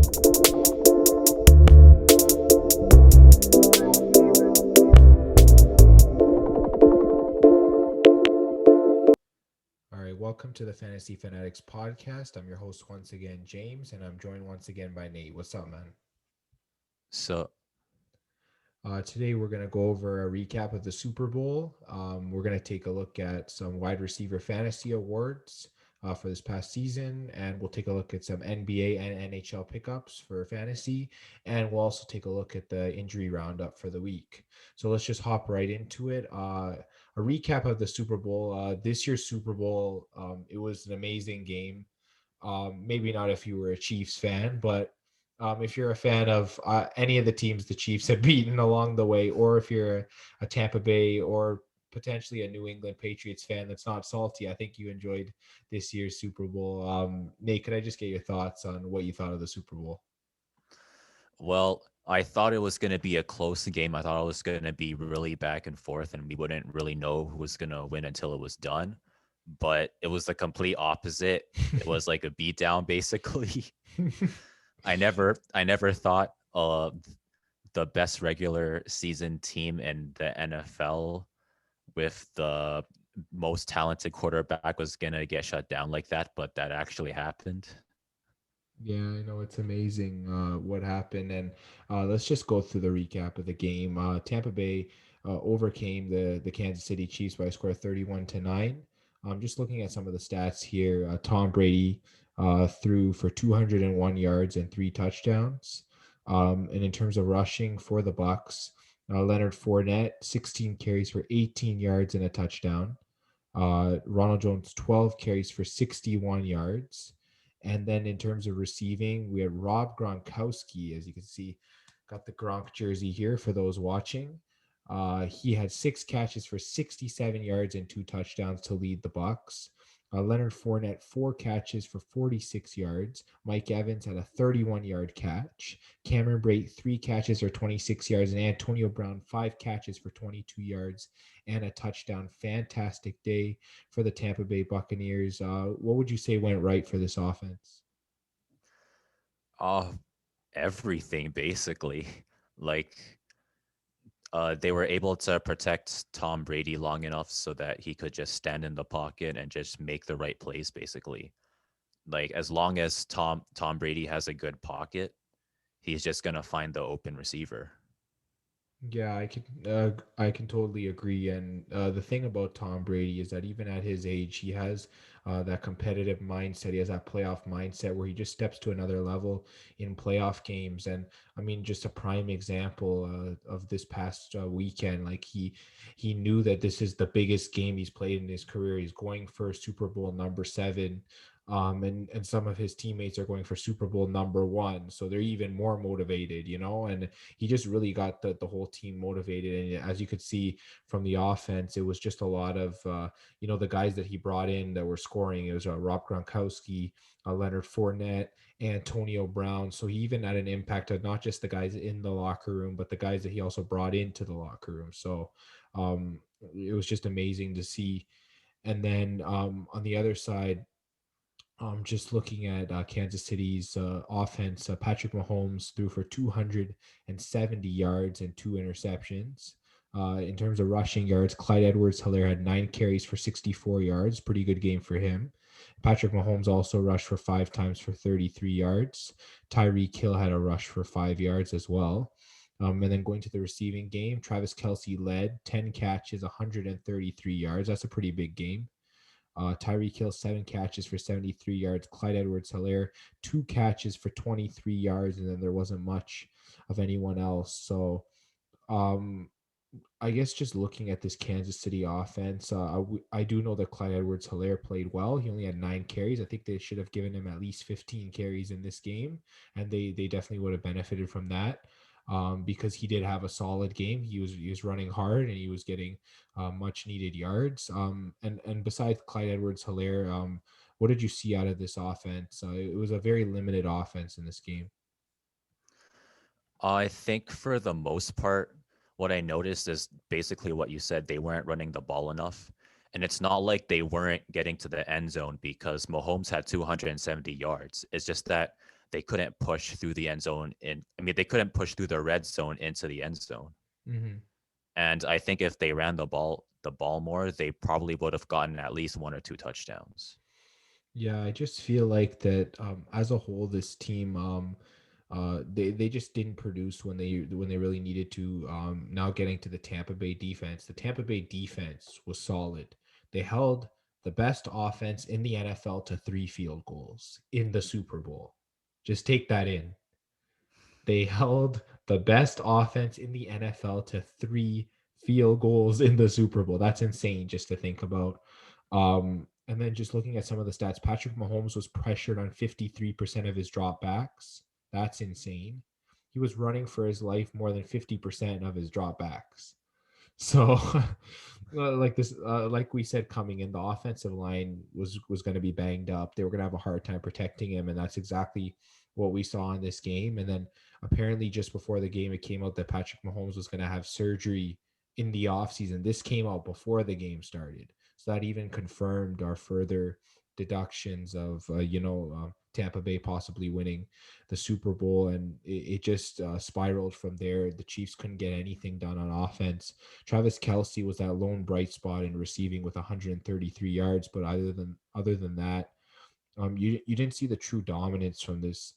All right, welcome to the Fantasy Fanatics Podcast. I'm your host once again, James, and I'm joined once again by Nate. What's up, man? So, Today we're going to go over a recap of the Super Bowl. We're going to take a look at some wide receiver fantasy awards for this past season, and we'll take a look at some NBA and NHL pickups for fantasy, and we'll also take a look at the injury roundup for the week. So let's just hop right into it. A recap of the Super Bowl. This year's Super Bowl, it was an amazing game. Maybe not if you were a Chiefs fan, but if you're a fan of any of the teams the Chiefs have beaten along the way, or if you're a Tampa Bay or potentially a New England Patriots fan that's not salty, I think you enjoyed this year's Super Bowl. Nate, could I just get your thoughts on what you thought of the Super Bowl? well, I thought it was going to be a close game. I thought it was going to be really back and forth, and we wouldn't really know who was going to win until it was done. But it was the complete opposite. It was like a beatdown, basically. I never thought the best regular season team in the NFL with the most talented quarterback was going to get shut down like that, but that actually happened. Yeah, I know it's amazing what happened, and let's just go through the recap of the game. Tampa Bay overcame the Kansas City Chiefs by a score of 31-9. Just looking at some of the stats here, Tom Brady threw for 201 yards and 3 touchdowns. And in terms of rushing for the Bucks, Leonard Fournette 16 carries for 18 yards and a touchdown. Ronald Jones 12 carries for 61 yards. And then in terms of receiving, we had Rob Gronkowski, as you can see, got the Gronk jersey here for those watching. He had 6 catches for 67 yards and 2 touchdowns to lead the Bucks. Leonard Fournette, 4 catches for 46 yards. Mike Evans had a 31-yard catch. Cameron Brate, 3 catches for 26 yards. And Antonio Brown, 5 catches for 22 yards and a touchdown. Fantastic day for the Tampa Bay Buccaneers. What would you say went right for this offense? Oh, everything basically. Like they were able to protect Tom Brady long enough so that he could just stand in the pocket and just make the right plays basically. Like as long as Tom Brady has a good pocket, he's just going to find the open receiver. Yeah, I can totally agree. And the thing about Tom Brady is that even at his age, he has that competitive mindset. He has that playoff mindset where he just steps to another level in playoff games. And I mean, just a prime example of this past weekend. Like he knew that this is the biggest game he's played in his career. He's going for Super Bowl number 7. And some of his teammates are going for Super Bowl number 1, so they're even more motivated, and he just really got the whole team motivated. And as you could see from the offense, it was just a lot of the guys that he brought in that were scoring. It was Rob Gronkowski, Leonard Fournette, Antonio Brown. So he even had an impact on not just the guys in the locker room, but the guys that he also brought into the locker room. So it was just amazing to see. And then on the other side, just looking at Kansas City's offense, Patrick Mahomes threw for 270 yards and 2 interceptions. In terms of rushing yards, Clyde Edwards-Helaire had 9 carries for 64 yards. Pretty good game for him. Patrick Mahomes also rushed for 5 times for 33 yards. Tyreek Hill had a rush for 5 yards as well. And then going to the receiving game, Travis Kelce led 10 catches, 133 yards. That's a pretty big game. Tyreek Hill, 7 catches for 73 yards. Clyde Edwards-Helaire, 2 catches for 23 yards. And then there wasn't much of anyone else. So um, I guess just looking at this Kansas City offense, I do know that Clyde Edwards-Helaire played well. He only had 9 carries. I think they should have given him at least 15 carries in this game. And they definitely would have benefited from that. Because he did have a solid game. He was running hard and he was getting much needed yards. And besides Clyde Edwards-Helaire, what did you see out of this offense? It was a very limited offense in this game. I think for the most part, what I noticed is basically what you said. They weren't running the ball enough. And it's not like they weren't getting to the end zone because Mahomes had 270 yards. It's just that they couldn't push through the end zone. They couldn't push through the red zone into the end zone. Hmm. And I think if they ran the ball more, they probably would have gotten at least one or two touchdowns. Yeah, I just feel like that as a whole, this team they just didn't produce when they really needed to. Now getting to the Tampa Bay defense was solid. They held the best offense in the NFL to 3 field goals in the Super Bowl. Just take that in. They held the best offense in the NFL to 3 field goals in the Super Bowl. That's insane just to think about. And then just looking at some of the stats, Patrick Mahomes was pressured on 53% of his dropbacks. That's insane. He was running for his life more than 50% of his dropbacks. So, like we said, coming in, the offensive line was going to be banged up. They were going to have a hard time protecting him, and that's exactly what we saw in this game. And then apparently, just before the game, it came out that Patrick Mahomes was going to have surgery in the offseason. This came out before the game started, so that even confirmed our further deductions of Tampa Bay possibly winning the Super Bowl, and it just spiraled from there. The Chiefs couldn't get anything done on offense. Travis Kelsey was that lone bright spot in receiving with 133 yards, but other than that, you didn't see the true dominance from this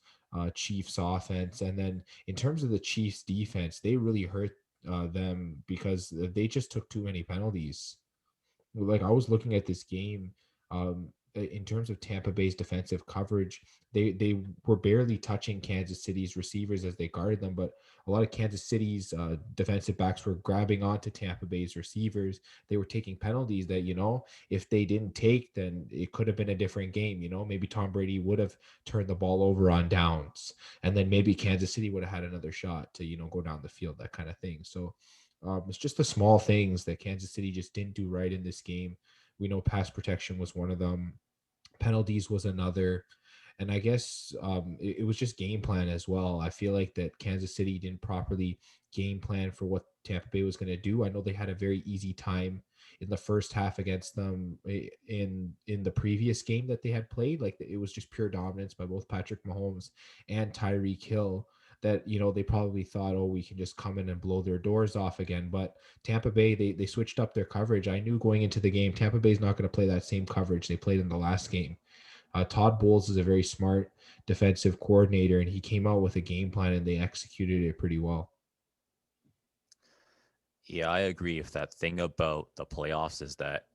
Chiefs offense. And then in terms of the Chiefs defense, they really hurt them because they just took too many penalties. Like I was looking at this game, in terms of Tampa Bay's defensive coverage, they were barely touching Kansas City's receivers as they guarded them, but a lot of Kansas City's defensive backs were grabbing onto Tampa Bay's receivers. They were taking penalties that, if they didn't take, then it could have been a different game. Maybe Tom Brady would have turned the ball over on downs, and then maybe Kansas City would have had another shot to, go down the field, that kind of thing. So it's just the small things that Kansas City just didn't do right in this game. We know pass protection was one of them, penalties was another, and I guess it was just game plan as well. I feel like that Kansas City didn't properly game plan for what Tampa Bay was going to do. I know they had a very easy time in the first half against them in the previous game that they had played. Like it was just pure dominance by both Patrick Mahomes and Tyreek Hill, that they probably thought, oh, we can just come in and blow their doors off again. But Tampa Bay, they switched up their coverage. I knew going into the game, Tampa Bay's not going to play that same coverage they played in the last game. Todd Bowles is a very smart defensive coordinator, and he came out with a game plan and they executed it pretty well. Yeah, I agree. If that thing about the playoffs is that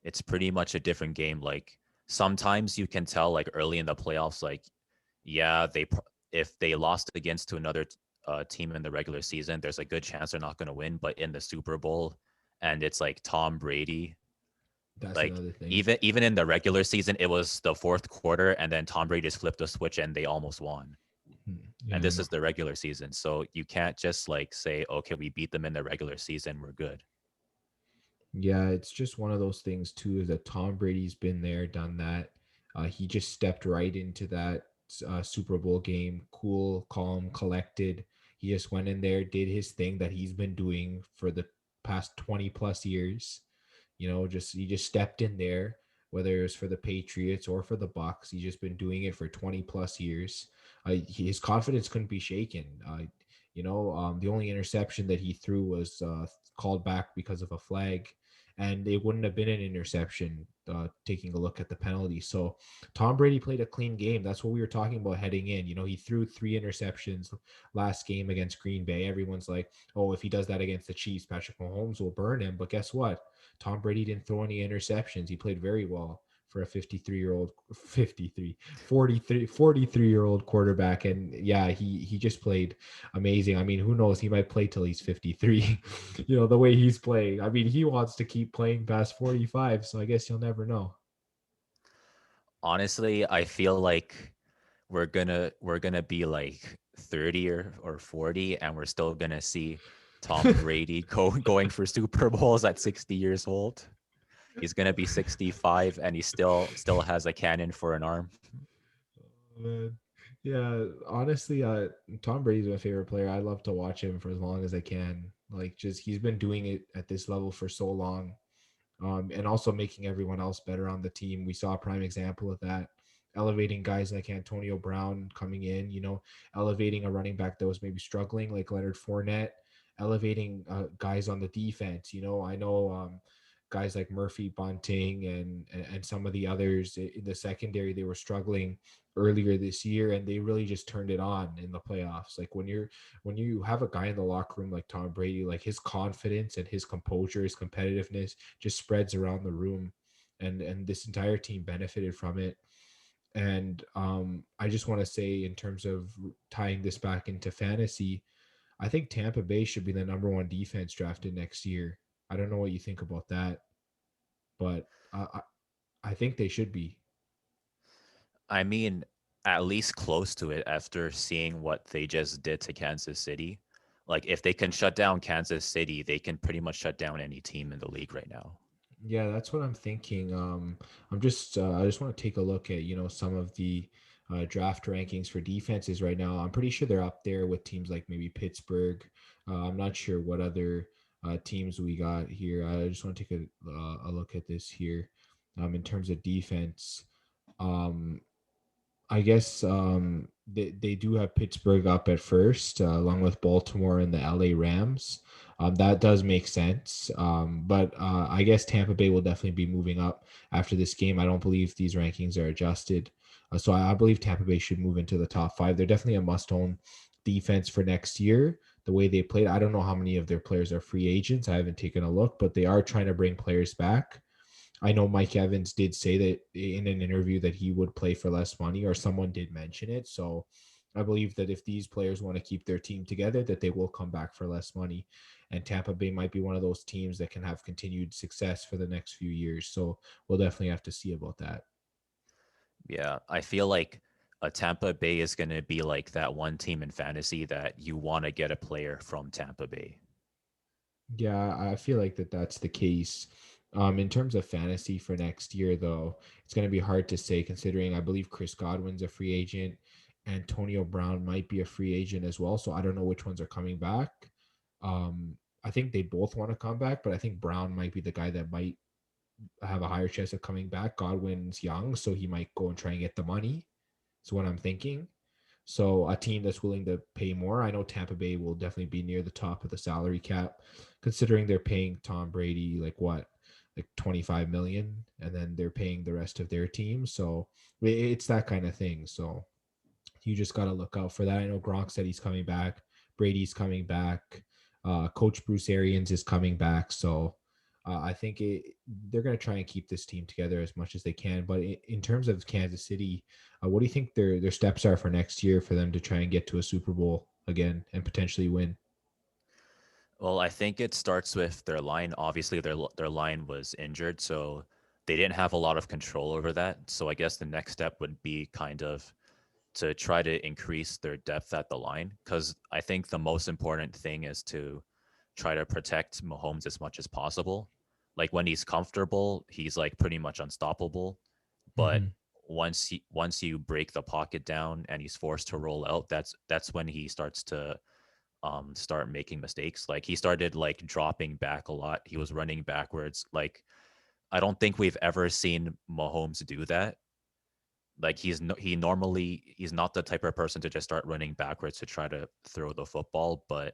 it's pretty much a different game. Like sometimes you can tell, like early in the playoffs, like yeah, if they lost against to another team in the regular season, there's a good chance they're not going to win. But in the Super Bowl, and it's like Tom Brady, That's like another thing. even in the regular season, it was the fourth quarter, and then Tom Brady just flipped a switch and they almost won. And Yeah, this no. is the regular season, so you can't just like say, okay, we beat them in the regular season, we're good. Yeah, it's just one of those things too, is that Tom Brady's been there, done that. He just stepped right into that Super Bowl game, cool, calm, collected. He just went in there, did his thing that he's been doing for the past 20 plus years. Just he just stepped in there, whether it was for the Patriots or for the Bucks. He's just been doing it for 20 plus years. His confidence couldn't be shaken. The only interception that he threw was called back because of a flag, and it wouldn't have been an interception, taking a look at the penalty. So Tom Brady played a clean game. That's what we were talking about heading in. He threw 3 interceptions last game against Green Bay. Everyone's like, oh, if he does that against the Chiefs, Patrick Mahomes will burn him. But guess what? Tom Brady didn't throw any interceptions. He played very well for a 53-year-old 53 43-year-old quarterback. And yeah, he just played amazing. I mean, who knows, he might play till he's 53. The way he's playing, I mean, he wants to keep playing past 45, so I guess you'll never know. Honestly, I feel like we're gonna be like 30 or 40, and we're still gonna see Tom Brady going for Super Bowls at 60 years old. He's gonna be 65, and he still has a cannon for an arm. Man. Yeah, honestly, Tom Brady's my favorite player. I love to watch him for as long as I can. Like, just he's been doing it at this level for so long, and also making everyone else better on the team. We saw a prime example of that elevating guys like Antonio Brown coming in, elevating a running back that was maybe struggling like Leonard Fournette, elevating guys on the defense. I know guys like Murphy Bunting and some of the others in the secondary, they were struggling earlier this year, and they really just turned it on in the playoffs. Like when you have a guy in the locker room like Tom Brady, like his confidence and his composure, his competitiveness just spreads around the room, and this entire team benefited from it. And I just want to say, in terms of tying this back into fantasy, I think Tampa Bay should be the number one defense drafted next year. I don't know what you think about that, but I think they should be. I mean, at least close to it after seeing what they just did to Kansas City. Like, if they can shut down Kansas City, they can pretty much shut down any team in the league right now. Yeah, that's what I'm thinking. I just want to take a look at some of the draft rankings for defenses right now. I'm pretty sure they're up there with teams like maybe Pittsburgh. I'm not sure what other teams we got here. I just want to take a look at this here. In terms of defense, um, I guess they do have Pittsburgh up at first, along with Baltimore and the LA Rams. That does make sense. But I guess Tampa Bay will definitely be moving up after this game. I don't believe these rankings are adjusted. So I believe Tampa Bay should move into the top five. They're definitely a must own defense for next year. The way they played, I don't know how many of their players are free agents. I haven't taken a look, but they are trying to bring players back. I know Mike Evans did say that in an interview that he would play for less money, or someone did mention it. So I believe that if these players want to keep their team together, that they will come back for less money. And Tampa Bay might be one of those teams that can have continued success for the next few years. So we'll definitely have to see about that. Yeah, I feel like a Tampa Bay is going to be like that one team in fantasy that you want to get a player from Tampa Bay. Yeah, I feel like that's the case. In terms of fantasy for next year, though, it's going to be hard to say considering I believe Chris Godwin's a free agent. Antonio Brown might be a free agent as well. So I don't know which ones are coming back. I think they both want to come back, but I think Brown might be the guy that might have a higher chance of coming back. Godwin's young, so he might go and try and get the money. Is what I'm thinking. So a team that's willing to pay more. I know Tampa Bay will definitely be near the top of the salary cap, considering they're paying Tom Brady like what, like 25 million, and then they're paying the rest of their team. So it's that kind of thing. So you just got to look out for that. I know Gronk said he's coming back. Brady's coming back. Coach Bruce Arians is coming back. So I think they're going to try and keep this team together as much as they can. But in terms of Kansas City, what do you think their steps are for next year for them to try and get to a Super Bowl again and potentially win? Well, I think it starts with their line. Obviously, their line was injured, so they didn't have a lot of control over that. So I guess the next step would be kind of to try to increase their depth at the line, because I think the most important thing is to try to protect Mahomes as much as possible. Like when he's comfortable, he's like pretty much unstoppable. But Mm-hmm. once you break the pocket down and he's forced to roll out, that's when he starts to start making mistakes. Like he started like dropping back a lot. He was running backwards. Like I don't think we've ever seen Mahomes do that. Like he's not the type of person to just start running backwards to try to throw the football, but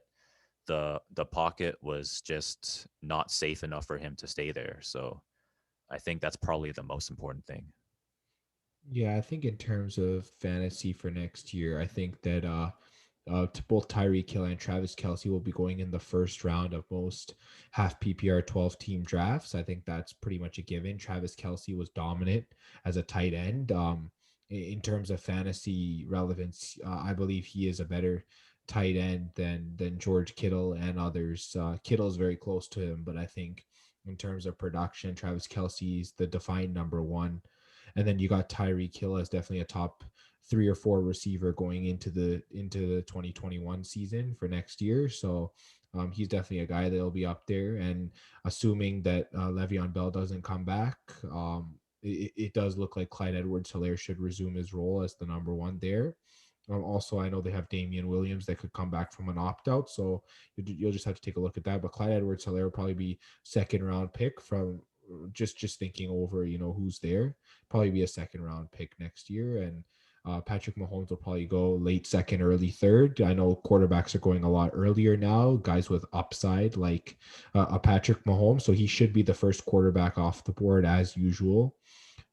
the pocket was just not safe enough for him to stay there. So I think that's probably the most important thing. Yeah, I think in terms of fantasy for next year, I think that to both Tyreek Hill and Travis Kelsey will be going in the first round of most half PPR 12 team drafts. I think that's pretty much a given. Travis Kelsey was dominant as a tight end. In terms of fantasy relevance, I believe he is a better tight end than George Kittle and others. Kittle's very close to him, but I think in terms of production, Travis Kelsey is the defined number one. And then you got Tyreek Hill as definitely a top 3 or 4 receiver going into the 2021 season for next year. So he's definitely a guy that'll be up there. And assuming that Le'Veon Bell doesn't come back, it does look like Clyde Edwards-Helaire should resume his role as the number one there. Also, I know they have Damian Williams that could come back from an opt out, so you'll just have to take a look at that. But Clyde Edwards-Helaire will probably be second round pick just thinking over, who's there, probably be a second round pick next year. And Patrick Mahomes will probably go late second, early third. I know quarterbacks are going a lot earlier now, guys with upside like a Patrick Mahomes. So he should be the first quarterback off the board as usual.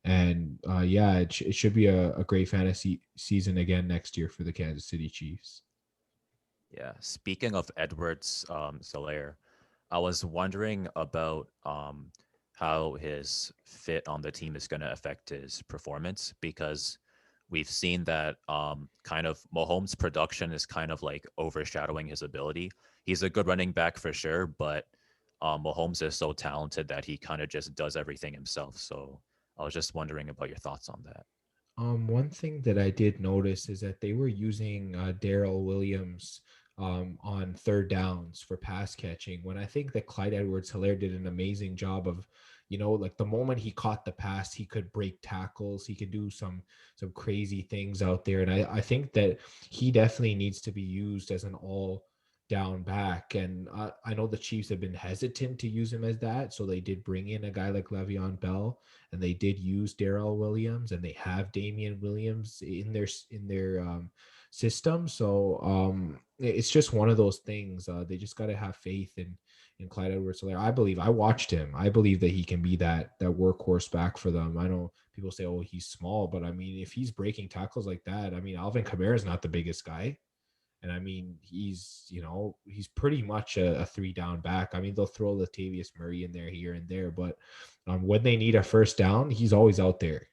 And yeah, it should be a great fantasy season again next year for the Kansas City Chiefs. Yeah. Speaking of Edwards Solaire, I was wondering about how his fit on the team is going to affect his performance, because we've seen that kind of Mahomes' production is kind of like overshadowing his ability. He's a good running back for sure, but Mahomes is so talented that he kind of just does everything himself. So I was just wondering about your thoughts on that. One thing that I did notice is that they were using Daryl Williams on third downs for pass catching, when I think that Clyde Edwards-Helaire did an amazing job of, like the moment he caught the pass, he could break tackles, he could do some crazy things out there. And I think that he definitely needs to be used as an all down back. And I know the Chiefs have been hesitant to use him as that. So they did bring in a guy like Le'Veon Bell, and they did use Darrell Williams, and they have Damian Williams in their system. So it's just one of those things. They just got to have faith in Clyde Edwards-Helaire. I watched him. I believe that he can be that workhorse back for them. I know people say, "Oh, he's small," but I mean, if he's breaking tackles like that, I mean, Alvin Kamara is not the biggest guy. And I mean, he's pretty much a three down back. I mean, they'll throw Latavius Murray in there here and there, but when they need a first down, he's always out there.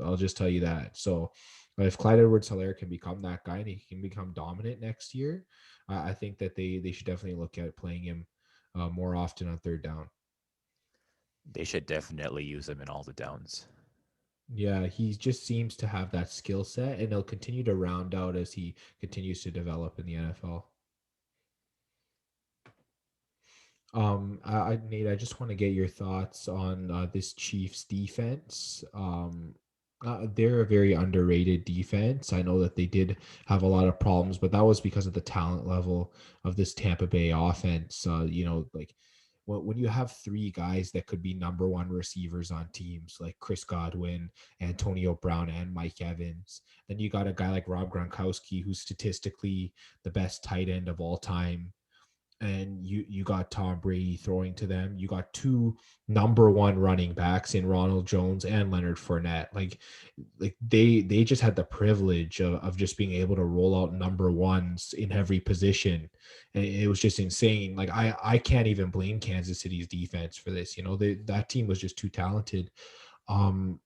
I'll just tell you that. So if Clyde Edwards-Helaire can become that guy and he can become dominant next year, I think that they should definitely look at playing him more often on third down. They should definitely use him in all the downs. Yeah, he just seems to have that skill set, and he'll continue to round out as he continues to develop in the NFL. Nate, I just want to get your thoughts on this Chiefs defense. They're a very underrated defense. I know that they did have a lot of problems, but that was because of the talent level of this Tampa Bay offense. Like when you have three guys that could be number one receivers on teams like Chris Godwin, Antonio Brown, and Mike Evans, then you got a guy like Rob Gronkowski, who's statistically the best tight end of all time, and you got Tom Brady throwing to them. You got two number one running backs in Ronald Jones and Leonard Fournette. Like they just had the privilege of just being able to roll out number ones in every position. And it was just insane. Like I can't even blame Kansas City's defense for this. That team was just too talented. Um,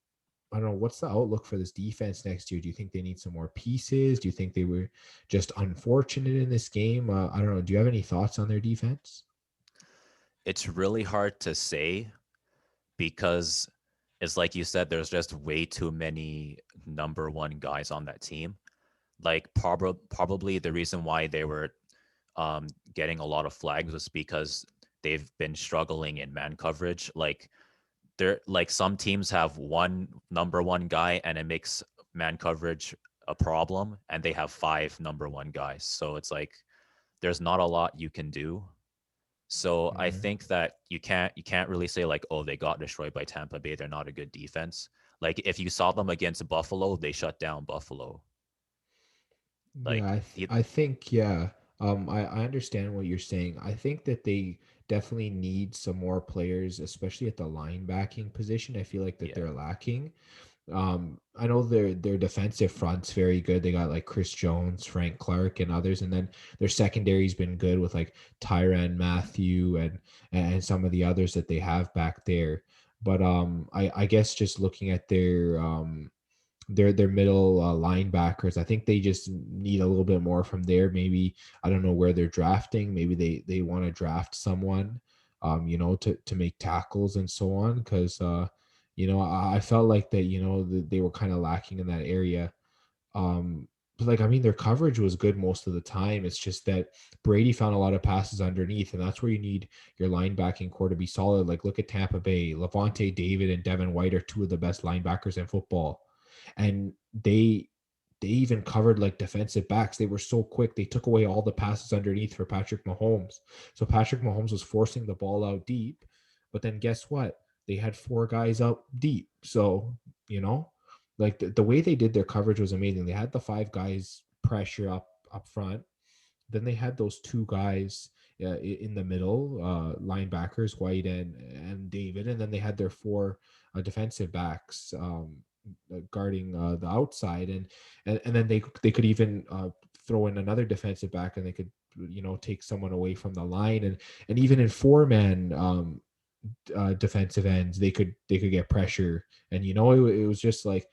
I don't know, what's the outlook for this defense next year? Do you think they need some more pieces? Do you think they were just unfortunate in this game? I don't know. Do you have any thoughts on their defense? It's really hard to say, because it's like you said, there's just way too many number one guys on that team. Like probably the reason why they were getting a lot of flags was because they've been struggling in man coverage. Like they're like, some teams have one number one guy and it makes man coverage a problem, and they have five number one guys. So it's like there's not a lot you can do. So I Mhm. think that you can't really say like, oh, they got destroyed by Tampa Bay, they're not a good defense. Like if you saw them against Buffalo, they shut down Buffalo. Yeah, Like I think, yeah. I understand what you're saying. I think that they definitely need some more players, especially at the linebacking position. I feel like that yeah. they're lacking. I know their defensive front's very good. They got like Chris Jones, Frank Clark, and others, and then their secondary's been good with like Tyrann Mathieu and some of the others that they have back there. But I guess just looking at their middle linebackers, I think they just need a little bit more from there. Maybe I don't know where they're drafting. Maybe they want to draft someone, to make tackles and so on. Because I felt like that. They were kind of lacking in that area. But like I mean, their coverage was good most of the time. It's just that Brady found a lot of passes underneath, and that's where you need your linebacking core to be solid. Like look at Tampa Bay. Levante David and Devin White are two of the best linebackers in football, and they even covered like defensive backs. They were so quick. They took away all the passes underneath for Patrick Mahomes. So Patrick Mahomes was forcing the ball out deep. But then guess what? they had four guys up deep. So, you know, like the way they did their coverage was amazing. They had the five guys pressure up front. Then they had those two guys in the middle, linebackers, White and David, and then they had their four defensive backs guarding the outside, and then they could even throw in another defensive back, and they could take someone away from the line, and even in four man defensive ends, they could get pressure, and it was just like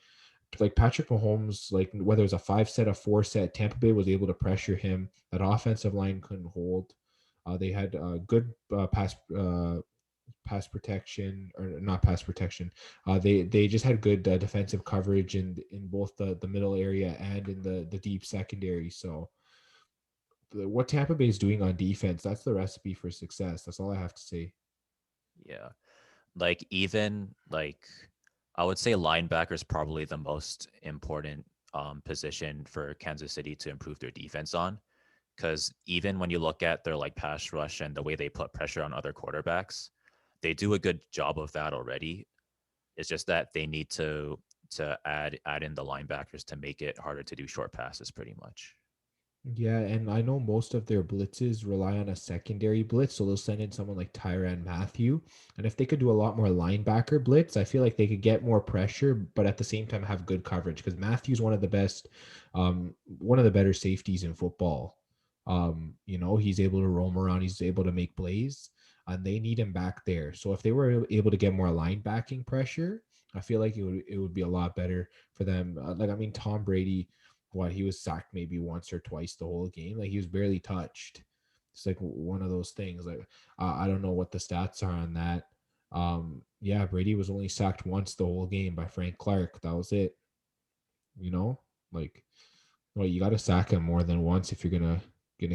Patrick Mahomes, like whether it was a five set, a four set, Tampa Bay was able to pressure him. That offensive line couldn't hold. They had good pass protection, or not pass protection. They just had good defensive coverage in both the middle area and in the deep secondary. So what Tampa Bay is doing on defense, that's the recipe for success. That's all I have to say. Yeah. Like even like I would say linebacker is probably the most important position for Kansas City to improve their defense on. Because even when you look at their like pass rush and the way they put pressure on other quarterbacks, they do a good job of that already. It's just that they need to add in the linebackers to make it harder to do short passes, pretty much. Yeah, and I know most of their blitzes rely on a secondary blitz, so they'll send in someone like Tyrann Mathieu. And if they could do a lot more linebacker blitz, I feel like they could get more pressure, but at the same time have good coverage because Matthew's one of the better safeties in football. He's able to roam around, he's able to make plays, and they need him back there. So if they were able to get more linebacking pressure, I feel like it would be a lot better for them. Tom Brady, he was sacked maybe once or twice the whole game. Like he was barely touched. It's like one of those things. Like I don't know what the stats are on that. Yeah, Brady was only sacked once the whole game by Frank Clark. That was it. You know, like well, you got to sack him more than once if you're gonna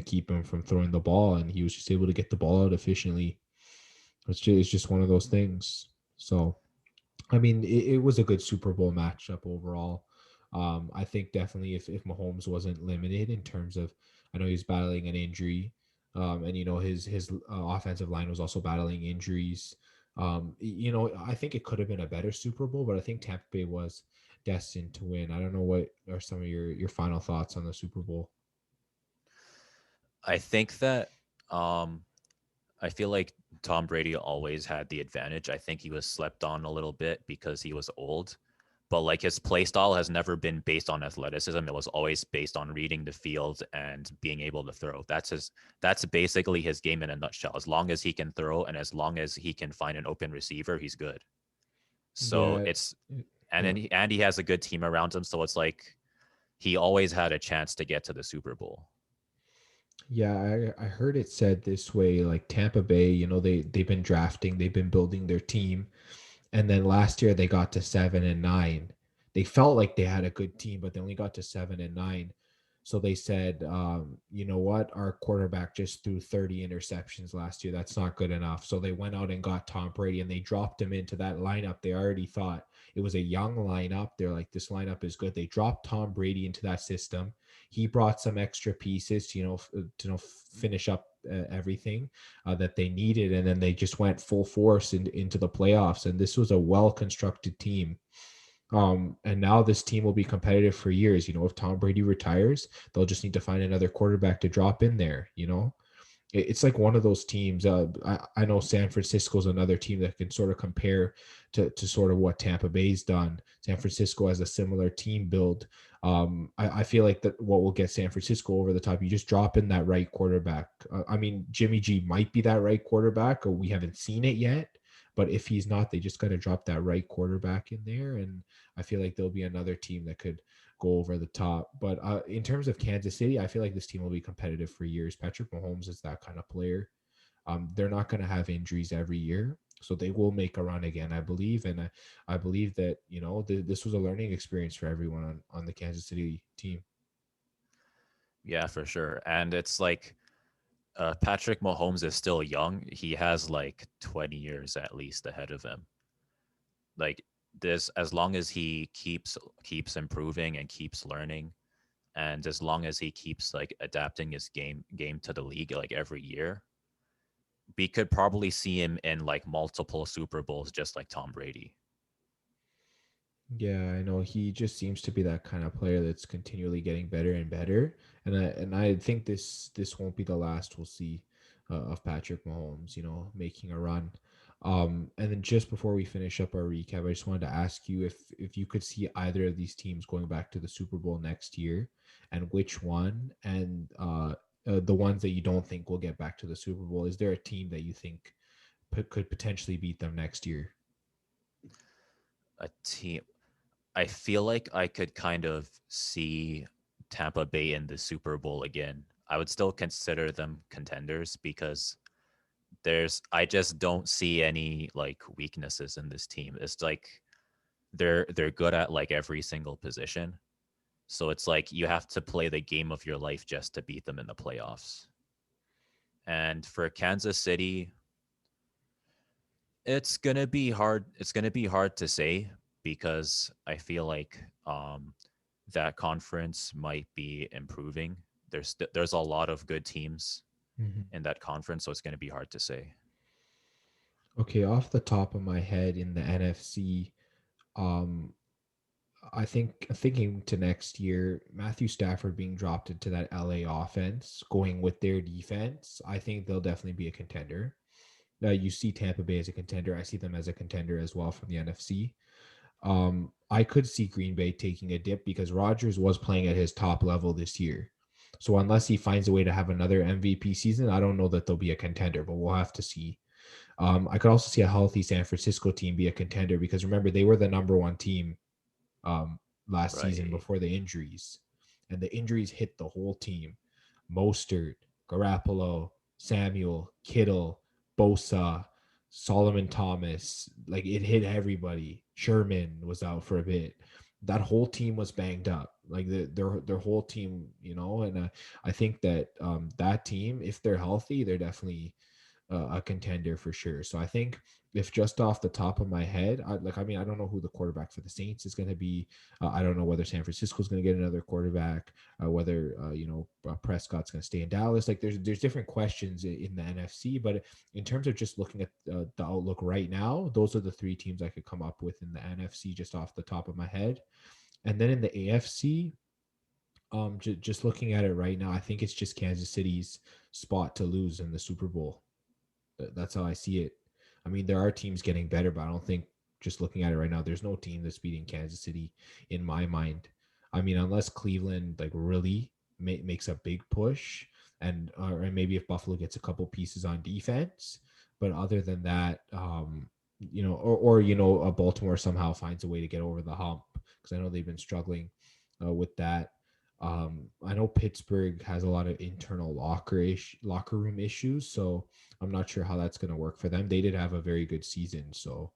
keep him from throwing the ball. And he was just able to get the ball out efficiently. It's just one of those things. So I mean, it was a good Super Bowl matchup overall. I think definitely if Mahomes wasn't limited in terms of, I know he's battling an injury, and his offensive line was also battling injuries. I think it could have been a better Super Bowl, but I think Tampa Bay was destined to win. I don't know what are some of your final thoughts on the Super Bowl. I think that um I feel like Tom Brady always had the advantage. I think he was slept on a little bit because he was old. But like his play style has never been based on athleticism. It was always based on reading the field and being able to throw. That's basically his game in a nutshell. As long as he can throw and as long as he can find an open receiver, he's good. So Yeah, it's and yeah. then and he has a good team around him. So it's like he always had a chance to get to the Super Bowl. Yeah, I heard it said this way, like Tampa Bay, they've been drafting, they've been building their team, and then last year they got to 7-9. They felt like they had a good team, but they only got to 7-9. So they said, you know what, our quarterback just threw 30 interceptions last year. That's not good enough. So they went out and got Tom Brady and they dropped him into that lineup. They already thought it was a young lineup. They're like, this lineup is good. They dropped Tom Brady into that system. He brought some extra pieces to finish up everything that they needed, and then they just went full force into the playoffs. And this was a well constructed team. And now this team will be competitive for years. If Tom Brady retires, they'll just need to find another quarterback to drop in there. It's like one of those teams. I know San Francisco is another team that can sort of compare to sort of what Tampa Bay's done. San Francisco has a similar team build. I feel like that what will get San Francisco over the top, you just drop in that right quarterback. I mean, Jimmy G might be that right quarterback, or we haven't seen it yet. But if he's not, they just got to drop that right quarterback in there, and I feel like there'll be another team that could go over the top. But in terms of Kansas City, I feel like this team will be competitive for years. Patrick Mahomes is that kind of player. They're not going to have injuries every year, so they will make a run again, I believe. And I believe that this was a learning experience for everyone on the Kansas City team. Yeah, for sure. And it's like Patrick Mahomes is still young. He has like 20 years at least ahead of him. Like this, as long as he keeps improving and keeps learning, and as long as he keeps like adapting his game to the league like every year, we could probably see him in like multiple Super Bowls, just like Tom Brady. Yeah, I know he just seems to be that kind of player that's continually getting better and better, and I think this won't be the last we'll see of Patrick Mahomes, making a run. And then just before we finish up our recap, I just wanted to ask you if you could see either of these teams going back to the Super Bowl next year, and which one, and the ones that you don't think will get back to the Super Bowl. Is there a team that you think could potentially beat them next year? A team. I feel like I could kind of see Tampa Bay in the Super Bowl again. I would still consider them contenders because I just don't see any like weaknesses in this team. It's like they're good at like every single position. So it's like you have to play the game of your life just to beat them in the playoffs. And for Kansas City, it's gonna be hard. It's gonna be hard to say because I feel like that conference might be improving. There's a lot of good teams in that conference, so it's gonna be hard to say. Okay, off the top of my head in the NFC, um, I think thinking to next year, Matthew Stafford being dropped into that LA offense, going with their defense, I think they'll definitely be a contender. You see Tampa Bay as a contender. I see them as a contender as well from the NFC. I could see Green Bay taking a dip because Rodgers was playing at his top level this year. So unless he finds a way to have another MVP season, I don't know that they'll be a contender, but we'll have to see. I could also see a healthy San Francisco team be a contender because remember they were the number one team um, last season Right. before the injuries, and the injuries hit the whole team. Mostert, Garoppolo, Samuel, Kittle, Bosa, Solomon Thomas, like it hit everybody. Sherman was out for a bit. That whole team was banged up. Like their whole team, and I think that that team, if they're healthy, they're definitely a contender for sure. So I think if just off the top of my head, I don't know who the quarterback for the Saints is going to be. I don't know whether San Francisco is going to get another quarterback, whether Prescott's going to stay in Dallas. Like there's different questions in the NFC, but in terms of just looking at the outlook right now, those are the three teams I could come up with in the NFC just off the top of my head. And then in the AFC, just looking at it right now, I think it's just Kansas City's spot to lose in the Super Bowl. That's how I see it. I mean, there are teams getting better, but I don't think just looking at it right now, there's no team that's beating Kansas City in my mind. I mean, unless Cleveland like really makes a big push, and maybe if Buffalo gets a couple pieces on defense, but other than that, or a Baltimore somehow finds a way to get over the hump because I know they've been struggling with that. I know Pittsburgh has a lot of internal locker room issues, so I'm not sure how that's going to work for them. They did have a very good season, so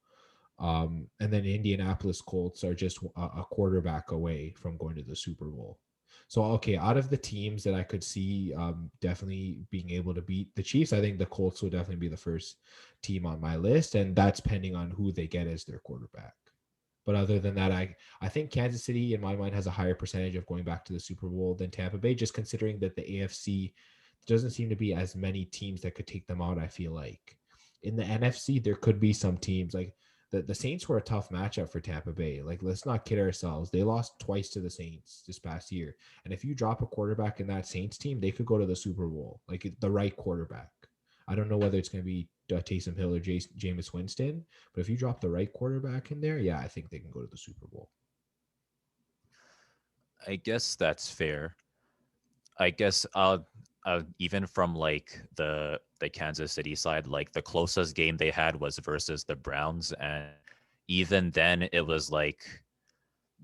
and then Indianapolis Colts are just a quarterback away from going to the Super Bowl. So okay, out of the teams that I could see definitely being able to beat the Chiefs, I think the Colts will definitely be the first team on my list, and that's pending on who they get as their quarterback. But other than that, I think Kansas City, in my mind, has a higher percentage of going back to the Super Bowl than Tampa Bay, just considering that the AFC doesn't seem to be as many teams that could take them out. I feel like in the NFC, there could be some teams like the Saints were a tough matchup for Tampa Bay. Like, let's not kid ourselves. They lost twice to the Saints this past year. And if you drop a quarterback in that Saints team, they could go to the Super Bowl, like the right quarterback. I don't know whether it's going to be Taysom Hill or Jameis Winston, but if you drop the right quarterback in there, yeah, I think they can go to the Super Bowl. I guess that's fair. I guess even from like the Kansas City side, like the closest game they had was versus the Browns, and even then it was like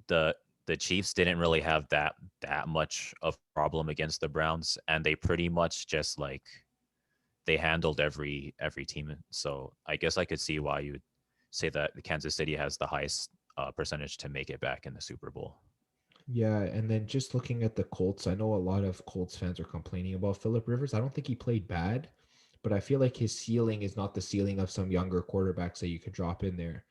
the the Chiefs didn't really have that much of a problem against the Browns, and they pretty much just like they handled every team. So I guess I could see why you would say that Kansas City has the highest percentage to make it back in the Super Bowl. Yeah, and then just looking at the Colts, I know a lot of Colts fans are complaining about Philip Rivers. I don't think he played bad, but I feel like his ceiling is not the ceiling of some younger quarterbacks that you could drop in there.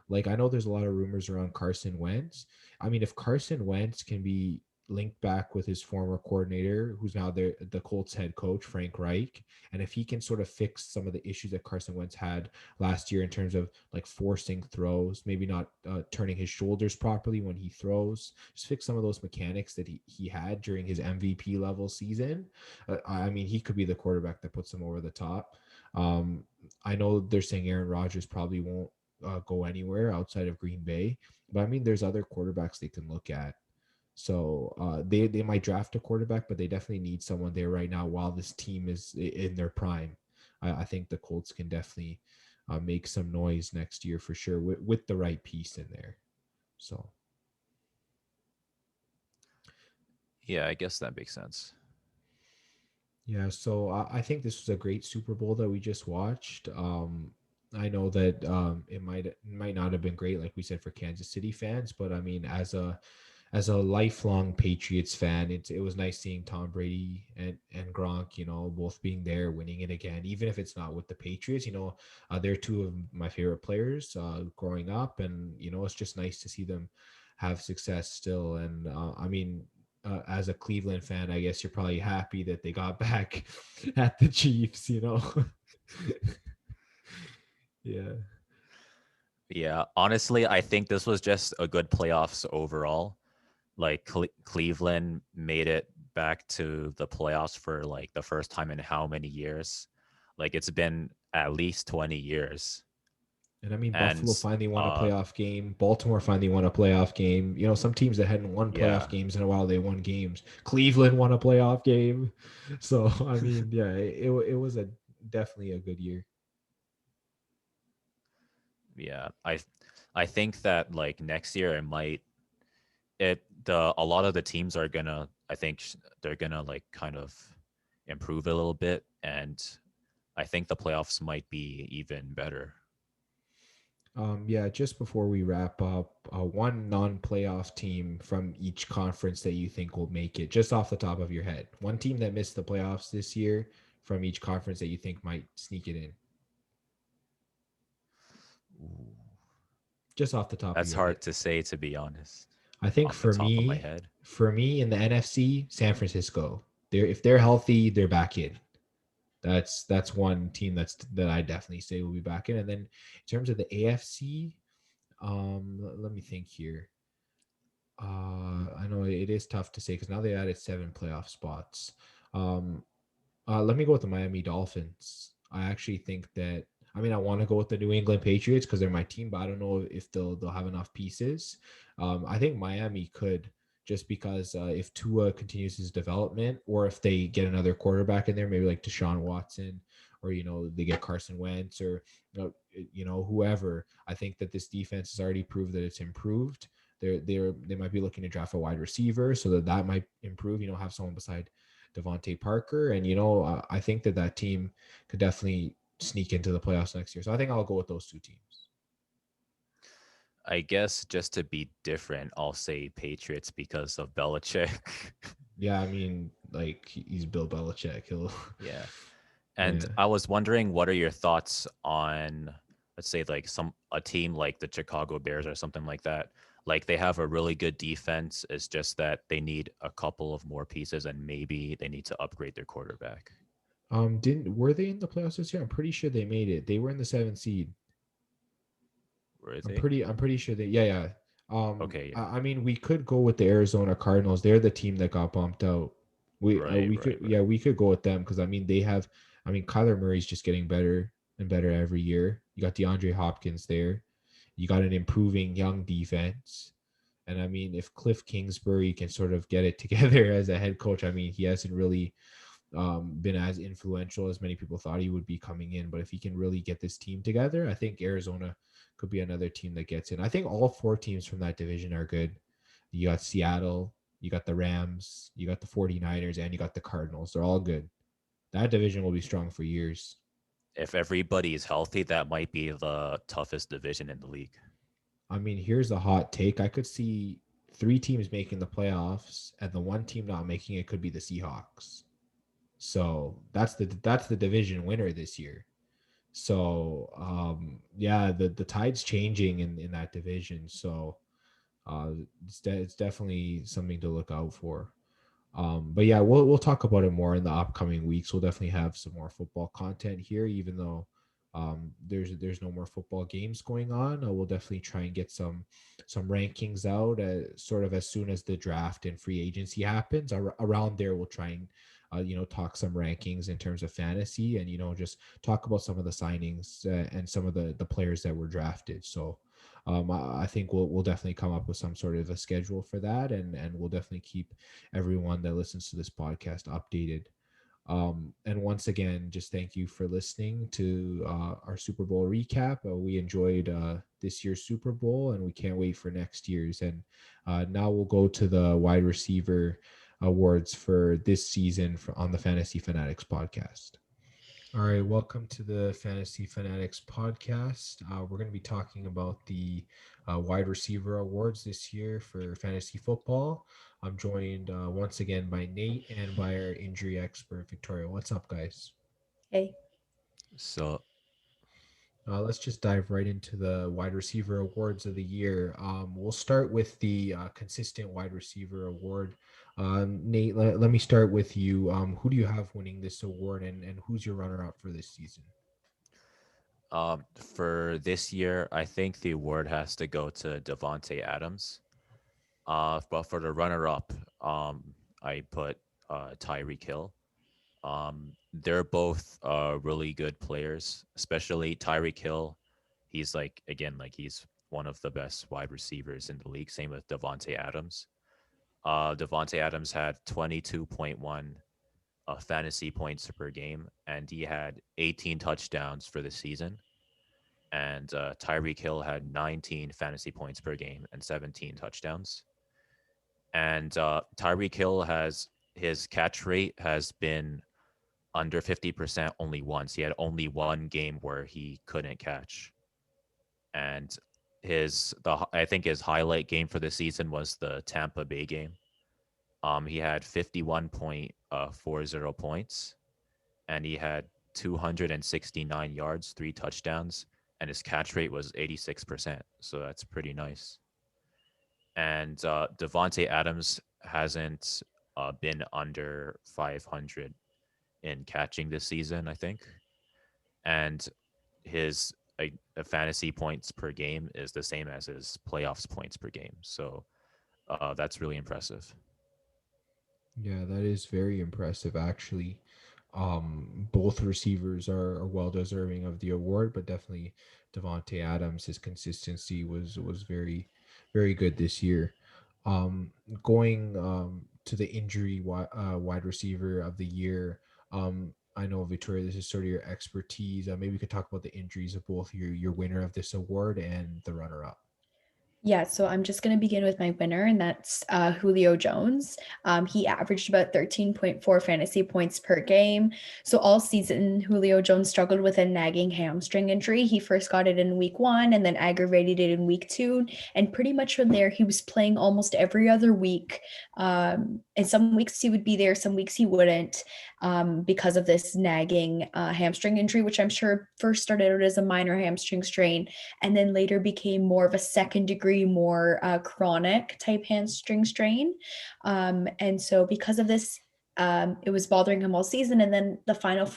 Like I know there's a lot of rumors around Carson Wentz. I mean, if Carson Wentz can be linked back with his former coordinator, who's now the Colts head coach, Frank Reich. And if he can sort of fix some of the issues that Carson Wentz had last year in terms of like forcing throws, maybe not turning his shoulders properly when he throws, just fix some of those mechanics that he had during his MVP level season. I mean, he could be the quarterback that puts him over the top. I know they're saying Aaron Rodgers probably won't go anywhere outside of Green Bay, but I mean, there's other quarterbacks they can look at. So they might draft a quarterback, but they definitely need someone there right now while this team is in their prime. I think the Colts can definitely make some noise next year for sure with the right piece in there. So Yeah, I guess that makes sense. yeah, so I think this was a great Super Bowl that we just watched. I know that it might not have been great, like we said, for Kansas City fans, but I mean, as a lifelong Patriots fan, it was nice seeing Tom Brady and Gronk, both being there, winning it again, even if it's not with the Patriots. They're two of my favorite players growing up, and it's just nice to see them have success still. And I mean, as a Cleveland fan, I guess you're probably happy that they got back at the Chiefs. Yeah. Yeah, honestly, I think this was just a good playoffs overall. Like Cleveland made it back to the playoffs for like the first time in how many years? Like it's been at least 20 years. And I mean, And Buffalo finally won a uh playoff game. Baltimore finally won a playoff game. Some teams that hadn't won playoff yeah. games in a while, they won games. Cleveland won a playoff game. So, I mean, yeah, it was definitely a good year. Yeah. I think that like next year it the a lot of the teams are gonna I think they're gonna like kind of improve a little bit, and I think the playoffs might be even better. Yeah, just before we wrap up, one non-playoff team from each conference that you think will make it, just off the top of your head. One team that missed the playoffs this year from each conference that you think might sneak it in, Ooh, just off the top of that's your head. hard to say, to be honest, I think off the for top of my me, head. for me in the NFC, San Francisco. If they're healthy, they're back in. That's one team that I definitely say will be back in. And then in terms of the AFC, let me think here. I know it is tough to say because now they added 7 playoff spots. Um, let me go with the Miami Dolphins. I actually think that I mean I want to go with the New England Patriots because they're my team, but I don't know if they'll have enough pieces. I think Miami could just because if Tua continues his development, or if they get another quarterback in there, maybe like Deshaun Watson, or they get Carson Wentz, or whoever. I think that this defense has already proved that it's improved. They might be looking to draft a wide receiver so that might improve. Have someone beside Devontae Parker. And, I think that team could definitely sneak into the playoffs next year. So I think I'll go with those two teams. I guess just to be different, I'll say Patriots because of Belichick. Yeah, I mean, like he's Bill Belichick. He'll, Yeah. And yeah. I was wondering, what are your thoughts on, let's say, like a team like the Chicago Bears or something like that? Like they have a really good defense. It's just that they need a couple of more pieces, and maybe they need to upgrade their quarterback. Didn't were they in the playoffs this year? I'm pretty sure they made it. They were in the 7th seed. Were I'm they? pretty sure they. Yeah, yeah. Okay. Yeah. I mean, we could go with the Arizona Cardinals. They're the team that got bumped out. Right. We could, Right. yeah, Right. we could go with them because I mean they have. I mean, Kyler Murray's just getting better and better every year. You got DeAndre Hopkins there. You got an improving young defense. And I mean, if Cliff Kingsbury can sort of get it together as a head coach, I mean, he hasn't really been as influential as many people thought he would be coming in. But if he can really get this team together, I think Arizona could be another team that gets in. I think all 4 teams from that division are good. You got Seattle, you got the Rams, you got the 49ers, and you got the Cardinals. They're all good. That division will be strong for years. If everybody is healthy, that might be the toughest division in the league. I mean, here's a hot take. I could see 3 teams making the playoffs, and the one team not making it could be the Seahawks. So that's the division winner this year. So yeah, the tide's changing in that division. So uh, it's definitely something to look out for. But yeah, we'll talk about it more in the upcoming weeks. We'll definitely have some more football content here, even though there's no more football games going on. We'll definitely try and get some rankings out sort of as soon as the draft and free agency happens. Around there, we'll try and talk some rankings in terms of fantasy, and just talk about some of the signings and some of the players that were drafted. So I think we'll definitely come up with some sort of a schedule for that, and we'll definitely keep everyone that listens to this podcast updated. And once again, just thank you for listening to our Super Bowl recap. We enjoyed this year's Super Bowl, and we can't wait for next year's. And now we'll go to the wide receiver awards for this season on the Fantasy Fanatics podcast. All right, welcome to the Fantasy Fanatics podcast. We're going to be talking about the wide receiver awards this year for fantasy football. I'm joined once again by Nate and by our injury expert, Victoria. What's up, guys? Hey. So Let's just dive right into the wide receiver awards of the year. We'll start with the consistent wide receiver award. Nate, let me start with you. Who do you have winning this award, and who's your runner up for this season? for this year, I think the award has to go to Devonte Adams. But for the runner-up, I put Tyreek Hill. They're both really good players, especially Tyreek Hill. He's like again, like he's one of the best wide receivers in the league. Same with Devonte Adams. Devonte Adams had 22.1 fantasy points per game, and he had 18 touchdowns for the season. And Tyreek Hill had 19 fantasy points per game and 17 touchdowns. And Tyreek Hill has his catch rate has been under 50% only once. He had only one game where he couldn't catch. And I think his highlight game for the season was the Tampa Bay game. He had 51.40 points, and he had 269 yards, 3 touchdowns, and his catch rate was 86%. So that's pretty nice. And Devonte Adams hasn't been under 500 in catching this season, I think. And his fantasy points per game is the same as his playoffs points per game. So that's really impressive. Yeah, that is very impressive, actually. Both receivers are well deserving of the award, but definitely Devonte Adams, his consistency was very good this year. Going to the wide receiver of the year. I know, Victoria, this is sort of your expertise. Maybe we could talk about the injuries of both your winner of this award and the runner up. Yeah, so I'm just going to begin with my winner, and that's Julio Jones. He averaged about 13.4 fantasy points per game. So all season, Julio Jones struggled with a nagging hamstring injury. He first got it in week 1 and then aggravated it in week 2. And pretty much from there, he was playing almost every other week. And some weeks he would be there, some weeks he wouldn't, because of this nagging hamstring injury, which I'm sure first started out as a minor hamstring strain and then later became more of a second degree, more chronic type hamstring strain. And so because of this, it was bothering him all season. And then the final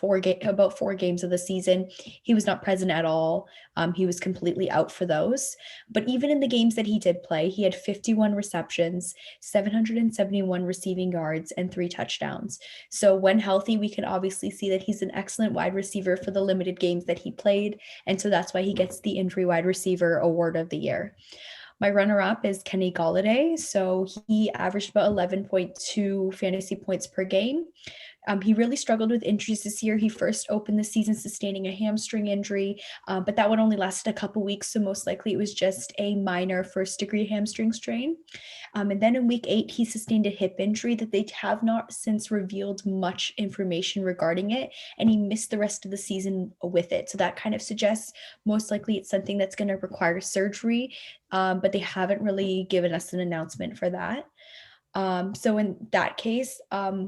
about 4 games of the season, he was not present at all. He was completely out for those. But even in the games that he did play, he had 51 receptions, 771 receiving yards, and 3 touchdowns. So when healthy, we can obviously see that he's an excellent wide receiver for the limited games that he played. And so that's why he gets the injury wide receiver award of the year. My runner up is Kenny Galladay. So he averaged about 11.2 fantasy points per game. He really struggled with injuries this year. He first opened the season sustaining a hamstring injury, but that one only lasted a couple weeks. So most likely it was just a minor first degree hamstring strain. And then in week 8, he sustained a hip injury that they have not since revealed much information regarding it. And he missed the rest of the season with it. So that kind of suggests most likely it's something that's going to require surgery, but they haven't really given us an announcement for that. So in that case,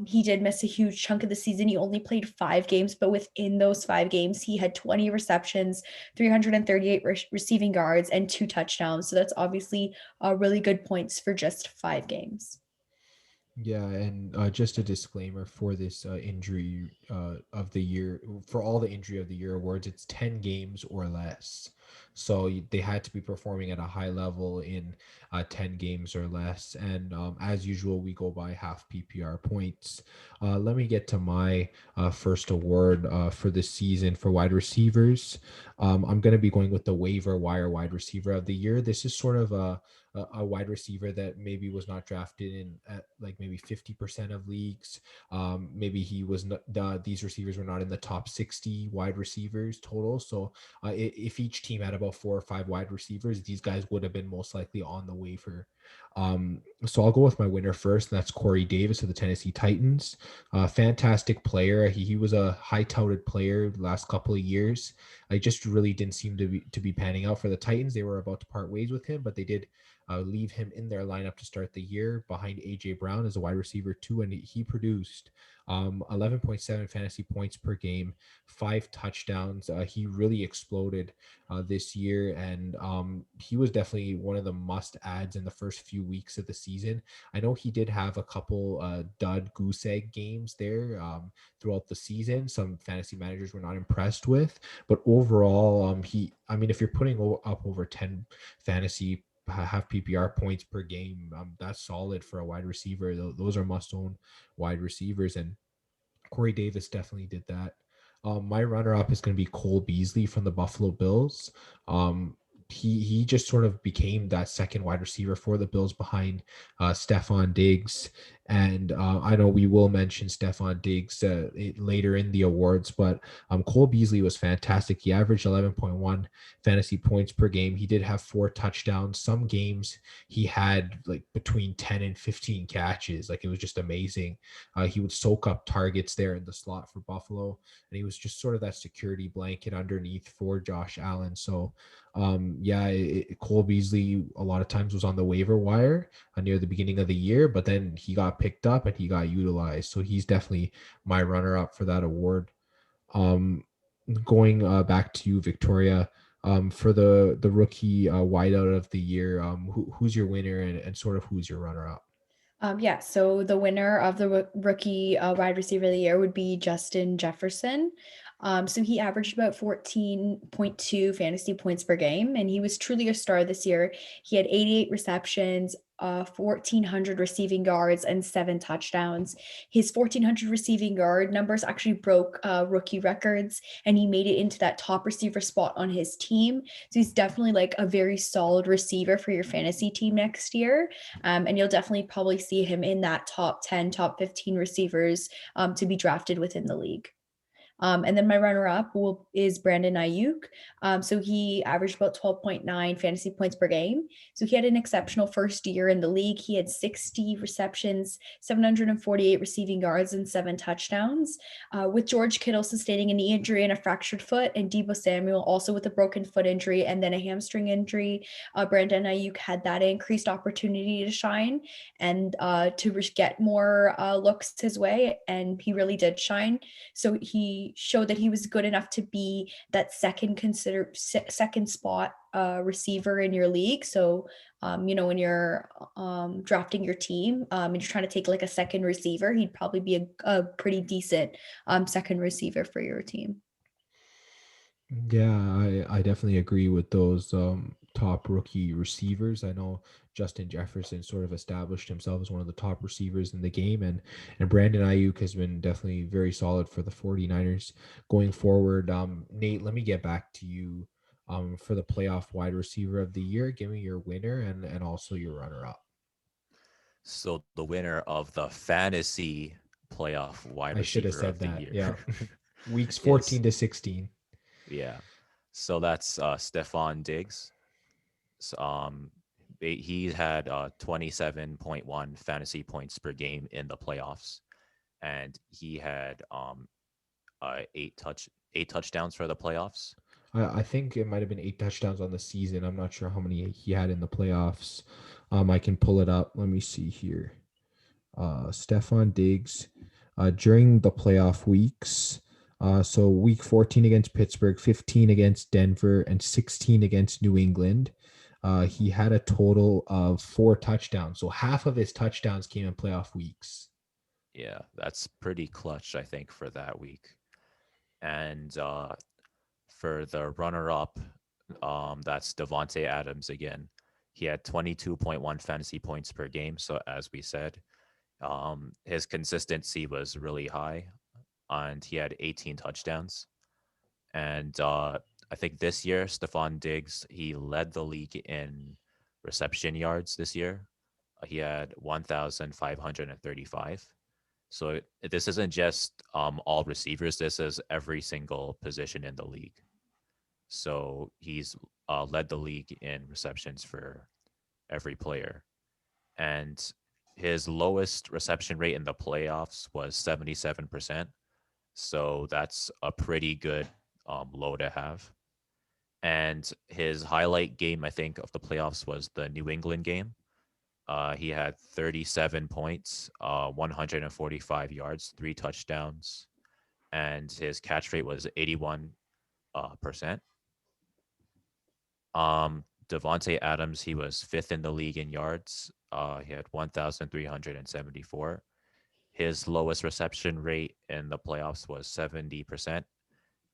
he did miss a huge chunk of the season. He only played 5 games, but within those 5 games, he had 20 receptions, 338 receiving yards, and 2 touchdowns. So that's obviously really good points for just 5 games. Yeah, and just a disclaimer for this injury of the year, for all the injury of the year awards, it's 10 games or less. So they had to be performing at a high level in 10 games or less. And as usual, we go by half PPR points. Let me get to my first award for this season for wide receivers. I'm going to be going with the waiver wire wide receiver of the year. This is sort of a wide receiver that maybe was not drafted in at like maybe 50% of leagues. Maybe he was not, these receivers were not in the top 60 wide receivers total. So if each team had about 4 or 5 wide receivers, these guys would have been most likely on the waiver. So I'll go with my winner first, and that's Corey Davis of the Tennessee Titans. Fantastic player. He was a high touted player the last couple of years. I just really didn't seem to be panning out for the Titans. They were about to part ways with him, but they did leave him in their lineup to start the year behind AJ Brown as a wide receiver too, and he produced 11.7 fantasy points per game, 5 touchdowns. He really exploded this year, and he was definitely one of the must adds in the first few weeks of the season. I know he did have a couple dud goose egg games there throughout the season. Some fantasy managers were not impressed with, but overall, I mean, if you're putting up over 10 fantasy half PPR points per game, that's solid for a wide receiver. Those are must own wide receivers, and Corey Davis definitely did that. My runner up is going to be Cole Beasley from the Buffalo Bills. He just sort of became that second wide receiver for the Bills behind Stephon Diggs. And I know we will mention Stephon Diggs later in the awards, but Cole Beasley was fantastic. He averaged 11.1 fantasy points per game. He did have 4 touchdowns. Some games he had like between 10 and 15 catches. Like, it was just amazing. He would soak up targets there in the slot for Buffalo, and he was just sort of that security blanket underneath for Josh Allen. So Cole Beasley a lot of times was on the waiver wire near the beginning of the year, but then he got picked up and he got utilized. So he's definitely my runner up for that award. Going back to you, Victoria, for the rookie wideout of the year, who's your winner, and sort of who's your runner up? So the winner of the rookie wide receiver of the year would be Justin Jefferson. So he averaged about 14.2 fantasy points per game, and he was truly a star this year. He had 88 receptions, 1,400 receiving yards, and 7 touchdowns. His 1,400 receiving yard numbers actually broke rookie records, and he made it into that top receiver spot on his team. So he's definitely like a very solid receiver for your fantasy team next year. And you'll definitely probably see him in that top 10, top 15 receivers to be drafted within the league. And then my runner-up is Brandon Ayuk. So he averaged about 12.9 fantasy points per game. So he had an exceptional first year in the league. He had 60 receptions, 748 receiving yards, and 7 touchdowns. With George Kittle sustaining a knee injury and a fractured foot, and Deebo Samuel also with a broken foot injury and then a hamstring injury, Brandon Ayuk had that increased opportunity to shine and to get more looks his way, and he really did shine. So he showed that he was good enough to be that second spot receiver in your league. So when you're drafting your team and you're trying to take like a second receiver, he'd probably be a pretty decent second receiver for your team. Yeah, I definitely agree with those top rookie receivers. I know Justin Jefferson sort of established himself as one of the top receivers in the game, and Brandon Ayuk has been definitely very solid for the 49ers going forward. Nate, let me get back to you for the playoff wide receiver of the year. Give me your winner and also your runner up. So the winner of the fantasy playoff wide I should have receiver said of the that. year Yeah. Weeks is 14 to 16. yeah. So that's Stephon Diggs. So, he had 27.1 fantasy points per game in the playoffs, and he had eight touchdowns for the playoffs. I think it might have been 8 touchdowns on the season. I'm not sure how many he had in the playoffs. I can pull it up. Let me see here. Stefan Diggs during the playoff weeks. So week 14 against Pittsburgh, 15 against Denver, and 16 against New England. He had a total of 4 touchdowns. So half of his touchdowns came in playoff weeks. Yeah, that's pretty clutch, I think, for that week. And for the runner-up, that's Devonte Adams again. He had 22.1 fantasy points per game. So as we said, his consistency was really high, and he had 18 touchdowns. And I think this year, Stephon Diggs, he led the league in reception yards this year. He had 1,535. So this isn't just all receivers. This is every single position in the league. So he's led the league in receptions for every player. And his lowest reception rate in the playoffs was 77%. So that's a pretty good low to have. And his highlight game, I think, of the playoffs was the New England game. He had 37 points, 145 yards, 3 touchdowns, and his catch rate was 81%. Devonte Adams, he was fifth in the league in yards. He had 1,374. His lowest reception rate in the playoffs was 70%,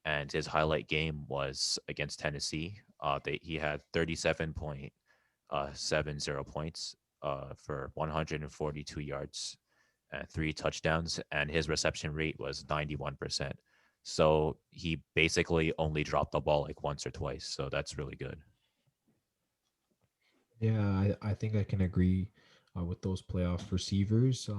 and his highlight game was against Tennessee. He had 37.70 points for 142 yards and 3 touchdowns, and his reception rate was 91%. So he basically only dropped the ball like once or twice. So that's really good. Yeah, I think I can agree with those playoff receivers.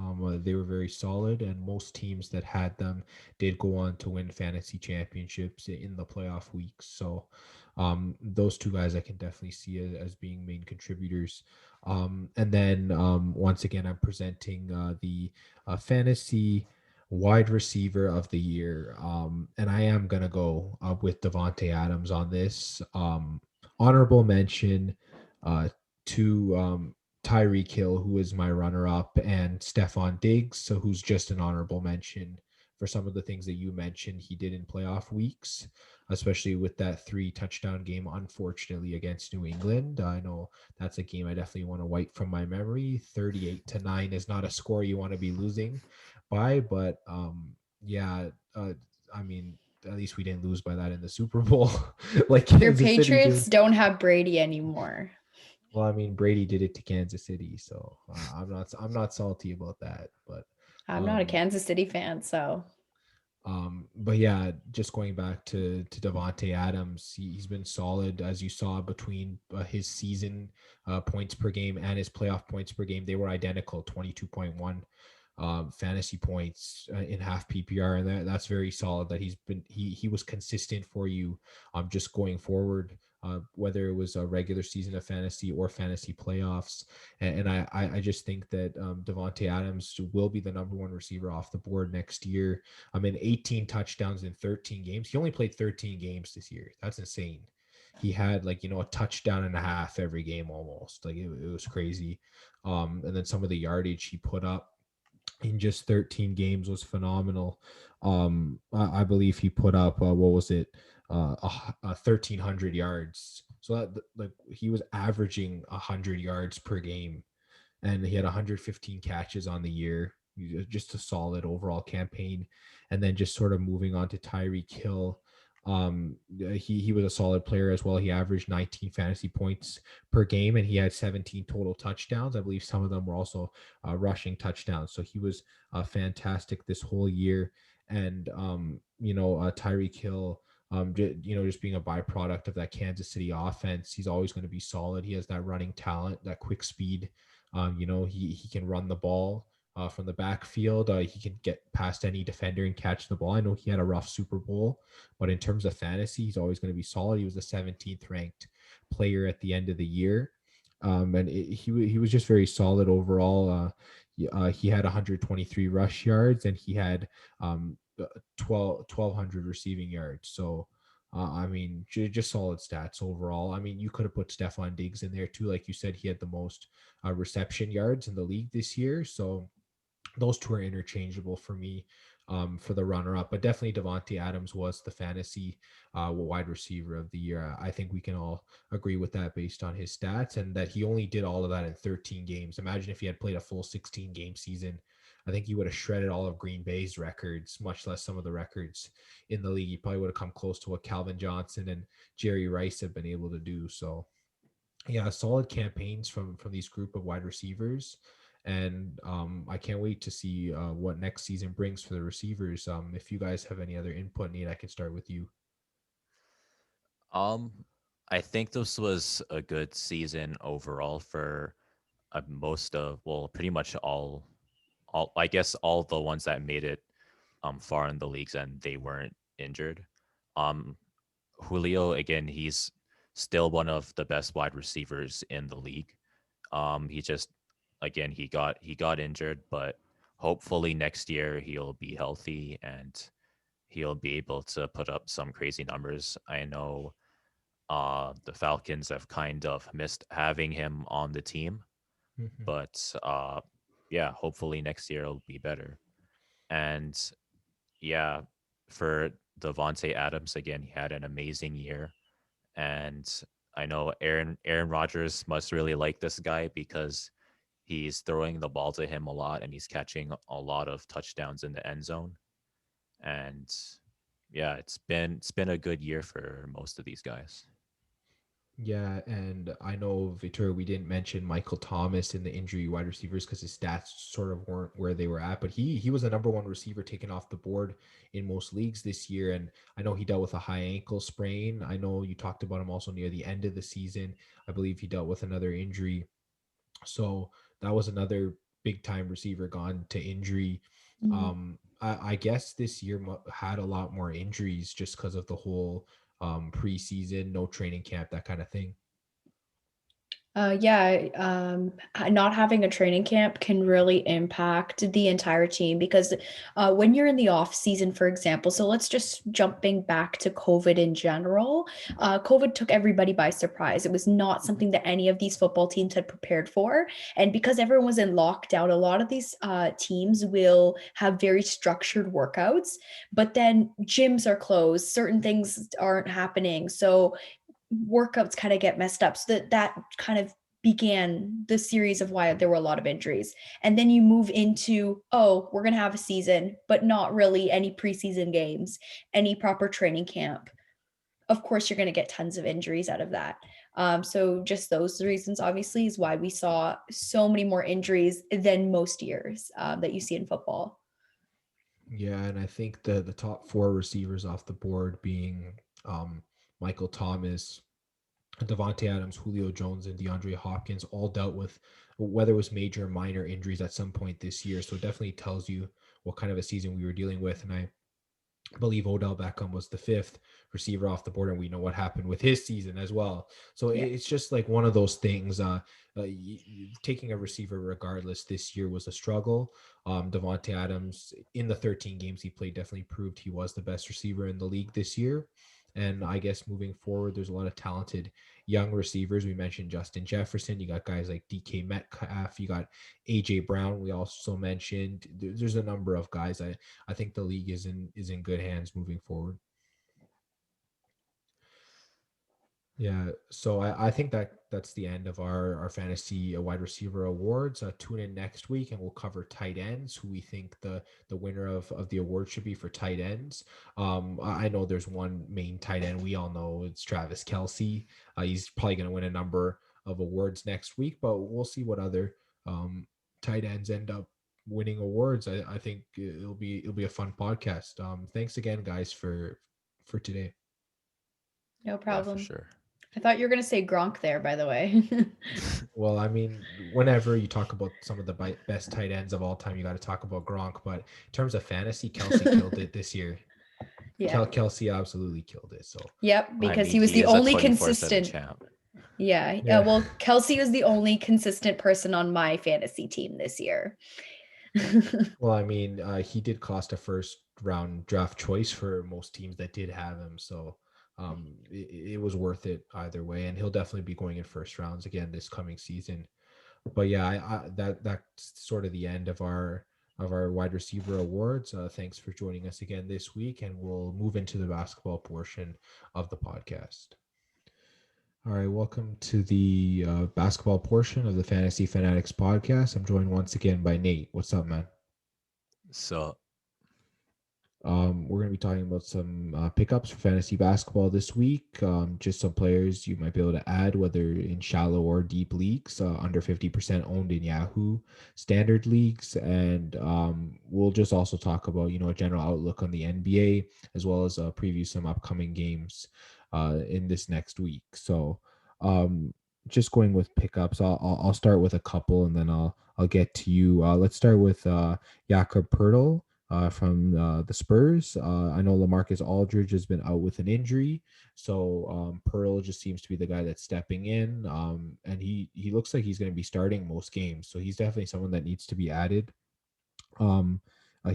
They were very solid, and most teams that had them did go on to win fantasy championships in the playoff weeks. So, those two guys I can definitely see as being main contributors. And then once again, I'm presenting the fantasy wide receiver of the year. And I am gonna go with Devonte Adams on this. Honorable mention. To Tyreek Hill, who is my runner up, and Stefan Diggs, so who's just an honorable mention for some of the things that you mentioned he did in playoff weeks, especially with that 3 touchdown game, unfortunately, against New England. I know that's a game I definitely want to wipe from my memory. 38-9 is not a score you want to be losing by, but yeah, I mean, at least we didn't lose by that in the Super Bowl, like Your Kansas City Patriots did. don't have Brady anymore. Well, I mean, Brady did it to Kansas City, so I'm not salty about that. I'm not a Um, Kansas City fan, so but yeah, just going back to Devonte Adams, he's been solid as you saw between his season points per game and his playoff points per game. They were identical, 22.1 fantasy points in half PPR, and that's very solid. That he was consistent for you, just going forward. Whether it was a regular season of fantasy or fantasy playoffs, and I just think that Devonte Adams will be the number one receiver off the board next year. I mean, 18 touchdowns in 13 games. He only played 13 games this year. That's insane. He had like a touchdown and a half every game almost. Like it was crazy. And then some of the yardage he put up in just 13 games was phenomenal. I believe he put up what was it, 1,300 yards. So that like he was averaging 100 yards per game, and he had 115 catches on the year. Just a solid overall campaign. And then just sort of moving on to Tyreek Hill. He was a solid player as well. He averaged 19 fantasy points per game, and he had 17 total touchdowns. I believe some of them were also rushing touchdowns. So he was fantastic this whole year. And Tyreek Hill, just being a byproduct of that Kansas City offense, he's always going to be solid. He has that running talent, that quick speed. He can run the ball from the backfield. He can get past any defender and catch the ball. I know he had a rough Super Bowl, but in terms of fantasy, he's always going to be solid. He was the 17th ranked player at the end of the year. And he was just very solid overall. He had 123 rush yards, and he had 1,200 receiving yards. So, I mean, just solid stats overall. I mean, you could have put Stefan Diggs in there too. Like you said, he had the most reception yards in the league this year. So, those two are interchangeable for me for the runner-up. But definitely Devontae Adams was the fantasy wide receiver of the year. I think we can all agree with that based on his stats, and that he only did all of that in 13 games. Imagine if he had played a full 16-game season. I think he would have shredded all of Green Bay's records, much less some of the records in the league. He probably would have come close to what Calvin Johnson and Jerry Rice have been able to do. So yeah, solid campaigns from these group of wide receivers, and I can't wait to see what next season brings for the receivers. If you guys have any other input, Nate, I can start with you. Um, I think this was a good season overall for most of, well, pretty much all I guess all the ones that made it far in the leagues and they weren't injured. Um, Julio again, he's still one of the best wide receivers in the league. He just again he got injured, but hopefully next year he'll be healthy and he'll be able to put up some crazy numbers. I know the Falcons have kind of missed having him on the team, Mhm. but yeah, hopefully next year it'll be better. And yeah, for Devontae Adams again, he had an amazing year, and I know Aaron Rodgers must really like this guy because he's throwing the ball to him a lot and he's catching a lot of touchdowns in the end zone. And yeah, it's been a good year for most of these guys. Yeah, and I know, Victor, we didn't mention Michael Thomas in the injury wide receivers because his stats sort of weren't where they were at, but he was the number one receiver taken off the board in most leagues this year. And I know he dealt with a high ankle sprain. I know you talked about him also near the end of the season. I believe he dealt with another injury. So that was another big time receiver gone to injury. Mhm. I guess this year had a lot more injuries just because of the whole preseason, no training camp, that kind of thing. Yeah, not having a training camp can really impact the entire team because when you're in the off season, for example, so let's just jumping back to COVID in general. COVID took everybody by surprise. It was not something that any of these football teams had prepared for, and because everyone was in lockdown, a lot of these teams will have very structured workouts, but then gyms are closed, certain things aren't happening, so workouts kind of get messed up. So that kind of began the series of why there were a lot of injuries. And then you move into, oh, we're going to have a season, but not really any preseason games, any proper training camp. Of course, you're going to get tons of injuries out of that. So just those reasons, obviously, is why we saw so many more injuries than most years that you see in football. Yeah, and I think the top four receivers off the board being Michael Thomas, Devontae Adams, Julio Jones, and DeAndre Hopkins all dealt with whether it was major or minor injuries at some point this year. So it definitely tells you what kind of a season we were dealing with. And I believe Odell Beckham was the fifth receiver off the board, and we know what happened with his season as well. So Yeah. it's just like one of those things. Taking a receiver regardless this year was a struggle. Devontae Adams in the 13 games he played definitely proved he was the best receiver in the league this year. And I guess moving forward, there's a lot of talented young receivers. We mentioned Justin Jefferson. You got guys like DK Metcalf. You got AJ Brown. We also mentioned there's a number of guys. I think the league is in good hands moving forward. Yeah, so I think that's the end of our fantasy wide receiver awards. Tune in next week and we'll cover tight ends, who we think the winner of the award should be for tight ends. I know there's one main tight end we all know, it's Travis Kelsey. He's probably going to win a number of awards next week, but we'll see what other tight ends end up winning awards. I think it'll be a fun podcast. Thanks again, guys, for today. No Yeah, for problem. sure. I thought you were going to say Gronk there, by the way. Well, I mean, whenever you talk about some of the best tight ends of all time, you got to talk about Gronk. But in terms of fantasy, Kelsey killed it this year. Yeah. Kelsey absolutely killed it. So Yep, I because mean, he was he the is a only 24/7 consistent. champ. Yeah. yeah. Well, Kelsey was the only consistent person on my fantasy team this year. Well, I mean, he did cost a first round draft choice for most teams that did have him. So it was worth it either way, and he'll definitely be going in first rounds again this coming season. But yeah, that's sort of the end of our of our wide receiver awards. Thanks for joining us again this week, and we'll move into the basketball portion of the podcast. All right, welcome to the basketball portion of the Fantasy Fanatics Podcast. I'm joined once again by Nate. What's up, man? So, We're going to be talking about some pickups for fantasy basketball this week. Just some players you might be able to add, whether in shallow or deep leagues, under 50% owned in Yahoo standard leagues. And we'll just also talk about, a general outlook on the NBA, as well as preview some upcoming games in this next week. So, just going with pickups, I'll start with a couple, and then I'll get to you. Let's start with Jakob Pertl from the Spurs. I know LaMarcus Aldridge has been out with an injury, so Pearl just seems to be the guy that's stepping in, and he looks like he's going to be starting most games. So he's definitely someone that needs to be added. Um,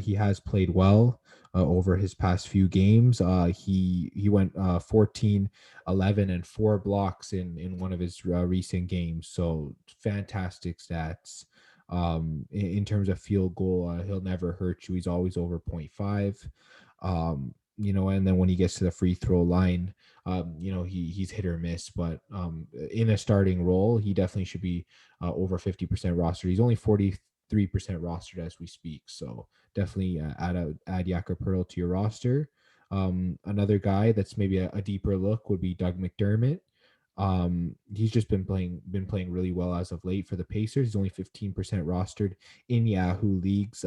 he has played well over his past few games. He went 14, 11, and 4 blocks in one of his recent games. So fantastic stats. In terms of field goal, he'll never hurt you. He's always over 0.5. And then when he gets to the free throw line, he's hit or miss, but in a starting role, he definitely should be over 50% roster. He's only 43% rostered as we speak. So definitely add Jakob Pertl to your roster. Another guy that's maybe a deeper look would be Doug McDermott. He's just been playing really well as of late for the Pacers. He's only 15% rostered in Yahoo leagues.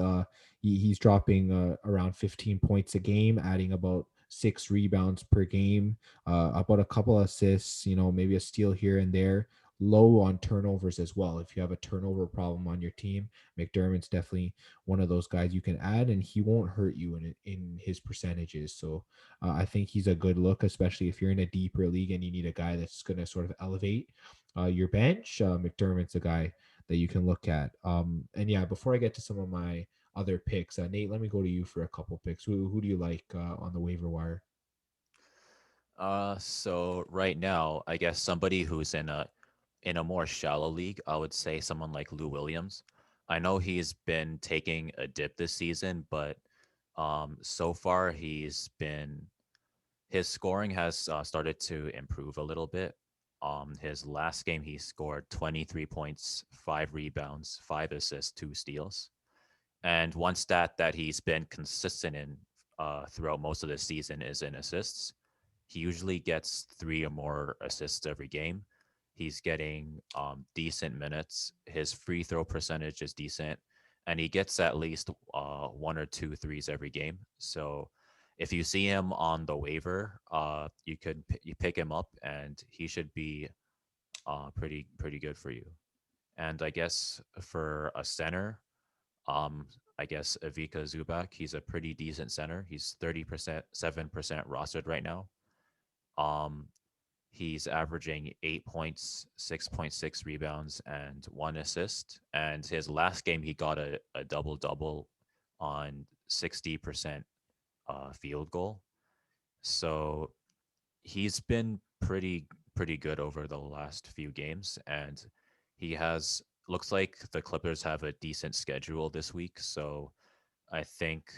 He's dropping around 15 points a game, adding about 6 rebounds per game, about a couple assists, maybe a steal here and there. Low on turnovers as well. If you have a turnover problem on your team, McDermott's definitely one of those guys you can add, and he won't hurt you in his percentages. So I think he's a good look, especially if you're in a deeper league and you need a guy that's going to sort of elevate your bench. McDermott's a guy that you can look at. And yeah, before I get to some of my other picks, Nate, let me go to you for a couple picks. Who do you like on the waiver wire? so right now, I guess somebody who's in a more shallow league, I would say someone like Lou Williams. I know he's been taking a dip this season, but so far his scoring has started to improve a little bit. His last game he scored 23 points, 5 rebounds, 5 assists, 2 steals. And one stat that he's been consistent in throughout most of the season is in assists. He usually gets 3 or more assists every game. He's getting decent minutes. His free throw percentage is decent, and he gets at least 1 or 2 threes every game. So if you see him on the waiver, you pick him up, and he should be pretty good for you. And I guess for a center, I guess Ivica Zubac, he's a pretty decent center. He's 30%, 7% rostered right now. Um, he's averaging 8 points, 6.6 rebounds, and 1 assist. And his last game, he got a double double on 60% field goal. So he's been pretty good over the last few games, and he has looks like the Clippers have a decent schedule this week. So I think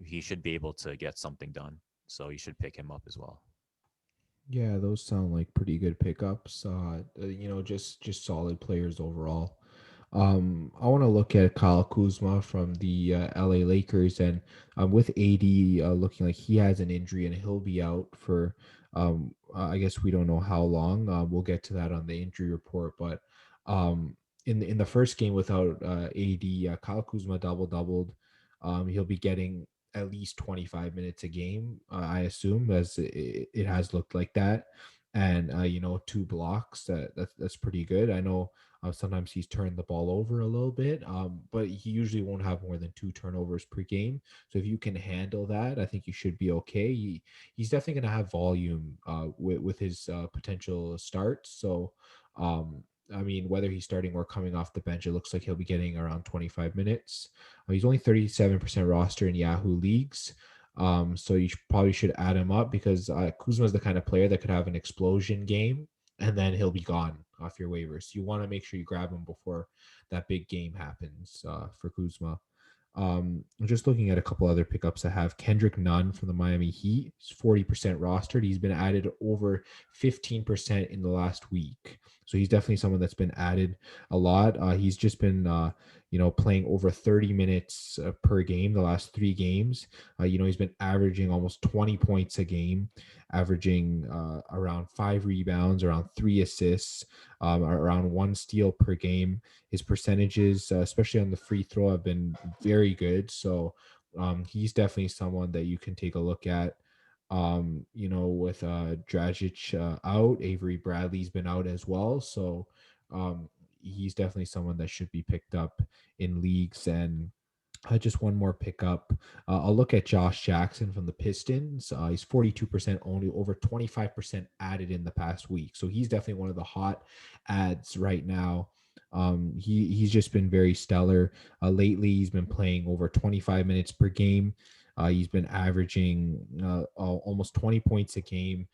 he should be able to get something done. So you should pick him up as well. Yeah, those sound like pretty good pickups. Just solid players overall. I want to look at Kyle Kuzma from the LA Lakers, and with AD looking like he has an injury and he'll be out for, I guess we don't know how long. We'll get to that on the injury report, but in the first game without AD, Kyle Kuzma doubled. He'll be getting at least 25 minutes a game, I assume, as it has looked like that. And 2 blocks, that's pretty good. I know sometimes he's turned the ball over a little bit, but he usually won't have more than 2 turnovers per game. So if you can handle that, I think you should be okay. He's definitely going to have volume with his potential starts. So I mean, whether he's starting or coming off the bench, it looks like he'll be getting around 25 minutes. He's only 37% roster in Yahoo leagues. So you probably should add him up, because Kuzma is the kind of player that could have an explosion game and then he'll be gone off your waivers. You want to make sure you grab him before that big game happens for Kuzma. Just looking at a couple other pickups I have, Kendrick Nunn from the Miami Heat. He's 40% rostered. He's been added over 15% in the last week. So he's definitely someone that's been added a lot. He's just been, playing over 30 minutes per game the last 3 games. He's been averaging almost 20 points a game, averaging around 5 rebounds, around 3 assists, around 1 steal per game. His percentages, especially on the free throw, have been very good. So he's definitely someone that you can take a look at. With Dragic out, Avery Bradley's been out as well. So he's definitely someone that should be picked up in leagues. And just one more pickup. I'll look at Josh Jackson from the Pistons. He's 42% only, over 25% added in the past week. So he's definitely one of the hot ads right now. He's just been very stellar. Lately, he's been playing over 25 minutes per game. He's been averaging almost 20 points a game,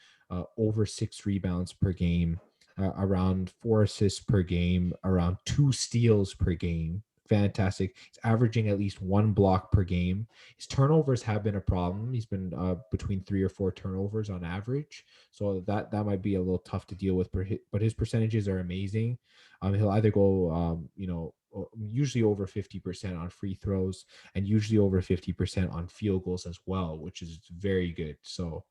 over 6 rebounds per game, around 4 assists per game, around 2 steals per game. Fantastic. He's averaging at least 1 block per game. His turnovers have been a problem. He's been between 3 or 4 turnovers on average, so that might be a little tough to deal with. But his percentages are amazing. He'll either go, usually over 50% on free throws, and usually over 50% on field goals as well, which is very good. So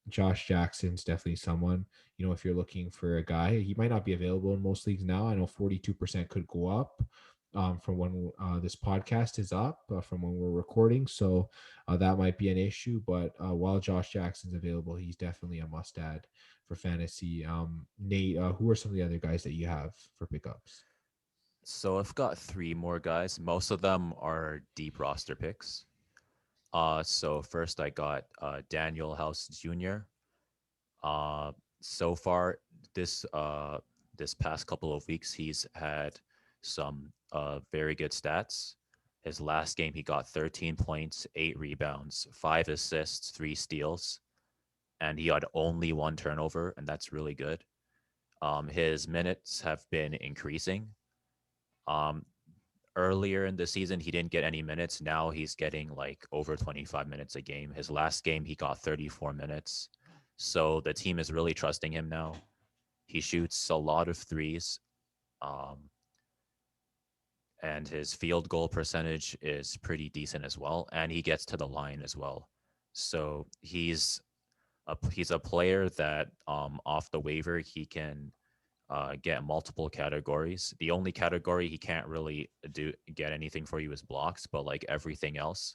Josh Jackson's definitely someone, if you're looking for a guy. He might not be available in most leagues now. I know 42% could go up from when this podcast is up, from when we're recording. So that might be an issue. But while Josh Jackson's available, he's definitely a must add for fantasy. Nate, who are some of the other guys that you have for pickups? So I've got three more guys. Most of them are deep roster picks. So first I got Daniel House Jr. Uh, so far this past couple of weeks, he's had some very good stats. His last game, he got 13 points, 8 rebounds, 5 assists, 3 steals, and he had only 1 turnover, and that's really good. His minutes have been increasing. Um, Earlier in the season, he didn't get any minutes. Now he's getting like over 25 minutes a game. His last game, he got 34 minutes. So the team is really trusting him now. He shoots a lot of threes, um, and his field goal percentage is pretty decent as well. And he gets to the line as well. So he's a player that off the waiver he can get multiple categories. The only category he can't really get anything for you is blocks, but like everything else,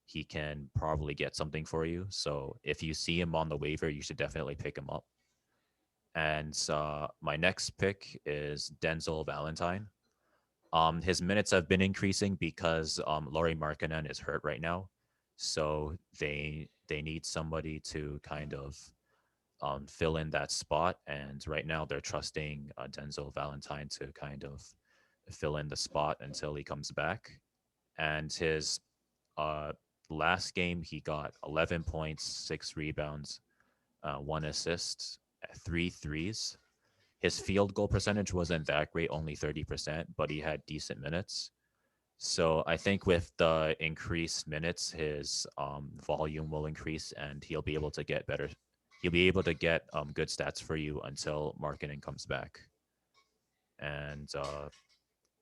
he can probably get something for you. So if you see him on the waiver, you should definitely pick him up. And my next pick is Denzel Valentine. His minutes have been increasing because Laurie Markkanen is hurt right now, so they need somebody to kind of fill in that spot. And right now, they're trusting Denzel Valentine to kind of fill in the spot until he comes back. And his uh, last game, he got 11 points, 6 rebounds, 1 assist, 3 threes. His field goal percentage wasn't that great, only 30%, but he had decent minutes. So I think with the increased minutes, his volume will increase, and he'll be able to get better. He'll be able to get good stats for you until marketing comes back. And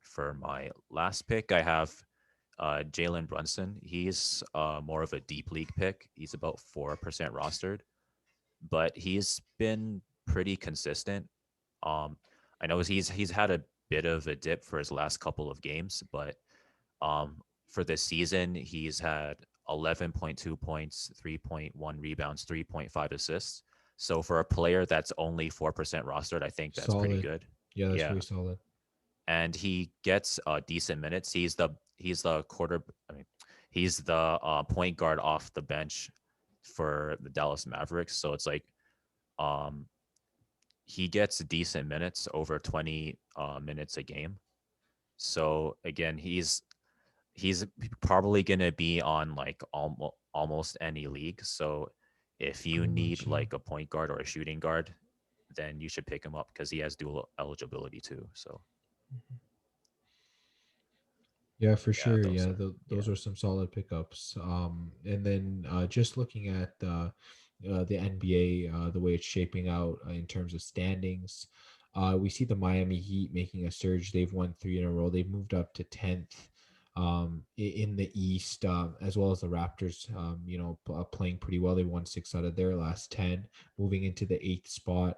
for my last pick, I have Jalen Brunson. He's more of a deep league pick. He's about 4% rostered, but he's been pretty consistent. Um, I know he's had a bit of a dip for his last couple of games, but for this season, he's had 11.2 points, 3.1 rebounds, 3.5 assists. So for a player that's only 4% rostered, I think that's pretty Solid. good. Yeah, that's Yeah, very solid. and he gets decent minutes. He's the quarter. I mean, he's the point guard off the bench for the Dallas Mavericks. So it's like um, he gets decent minutes, over 20 minutes a game. So again, he's probably going to be on like almost any league. So if you Pretty need much, yeah. like a point guard or a shooting guard, then you should pick him up because he has dual eligibility too. So Yeah, for Yeah, sure. those Yeah, are yeah. those are some solid pickups. And then just looking at the NBA, the way it's shaping out in terms of standings, we see the Miami Heat making a surge. They've won three in a row. They've moved up to 10th in the East, as well as the Raptors. Playing pretty well. They won six out of their last 10, moving into the eighth spot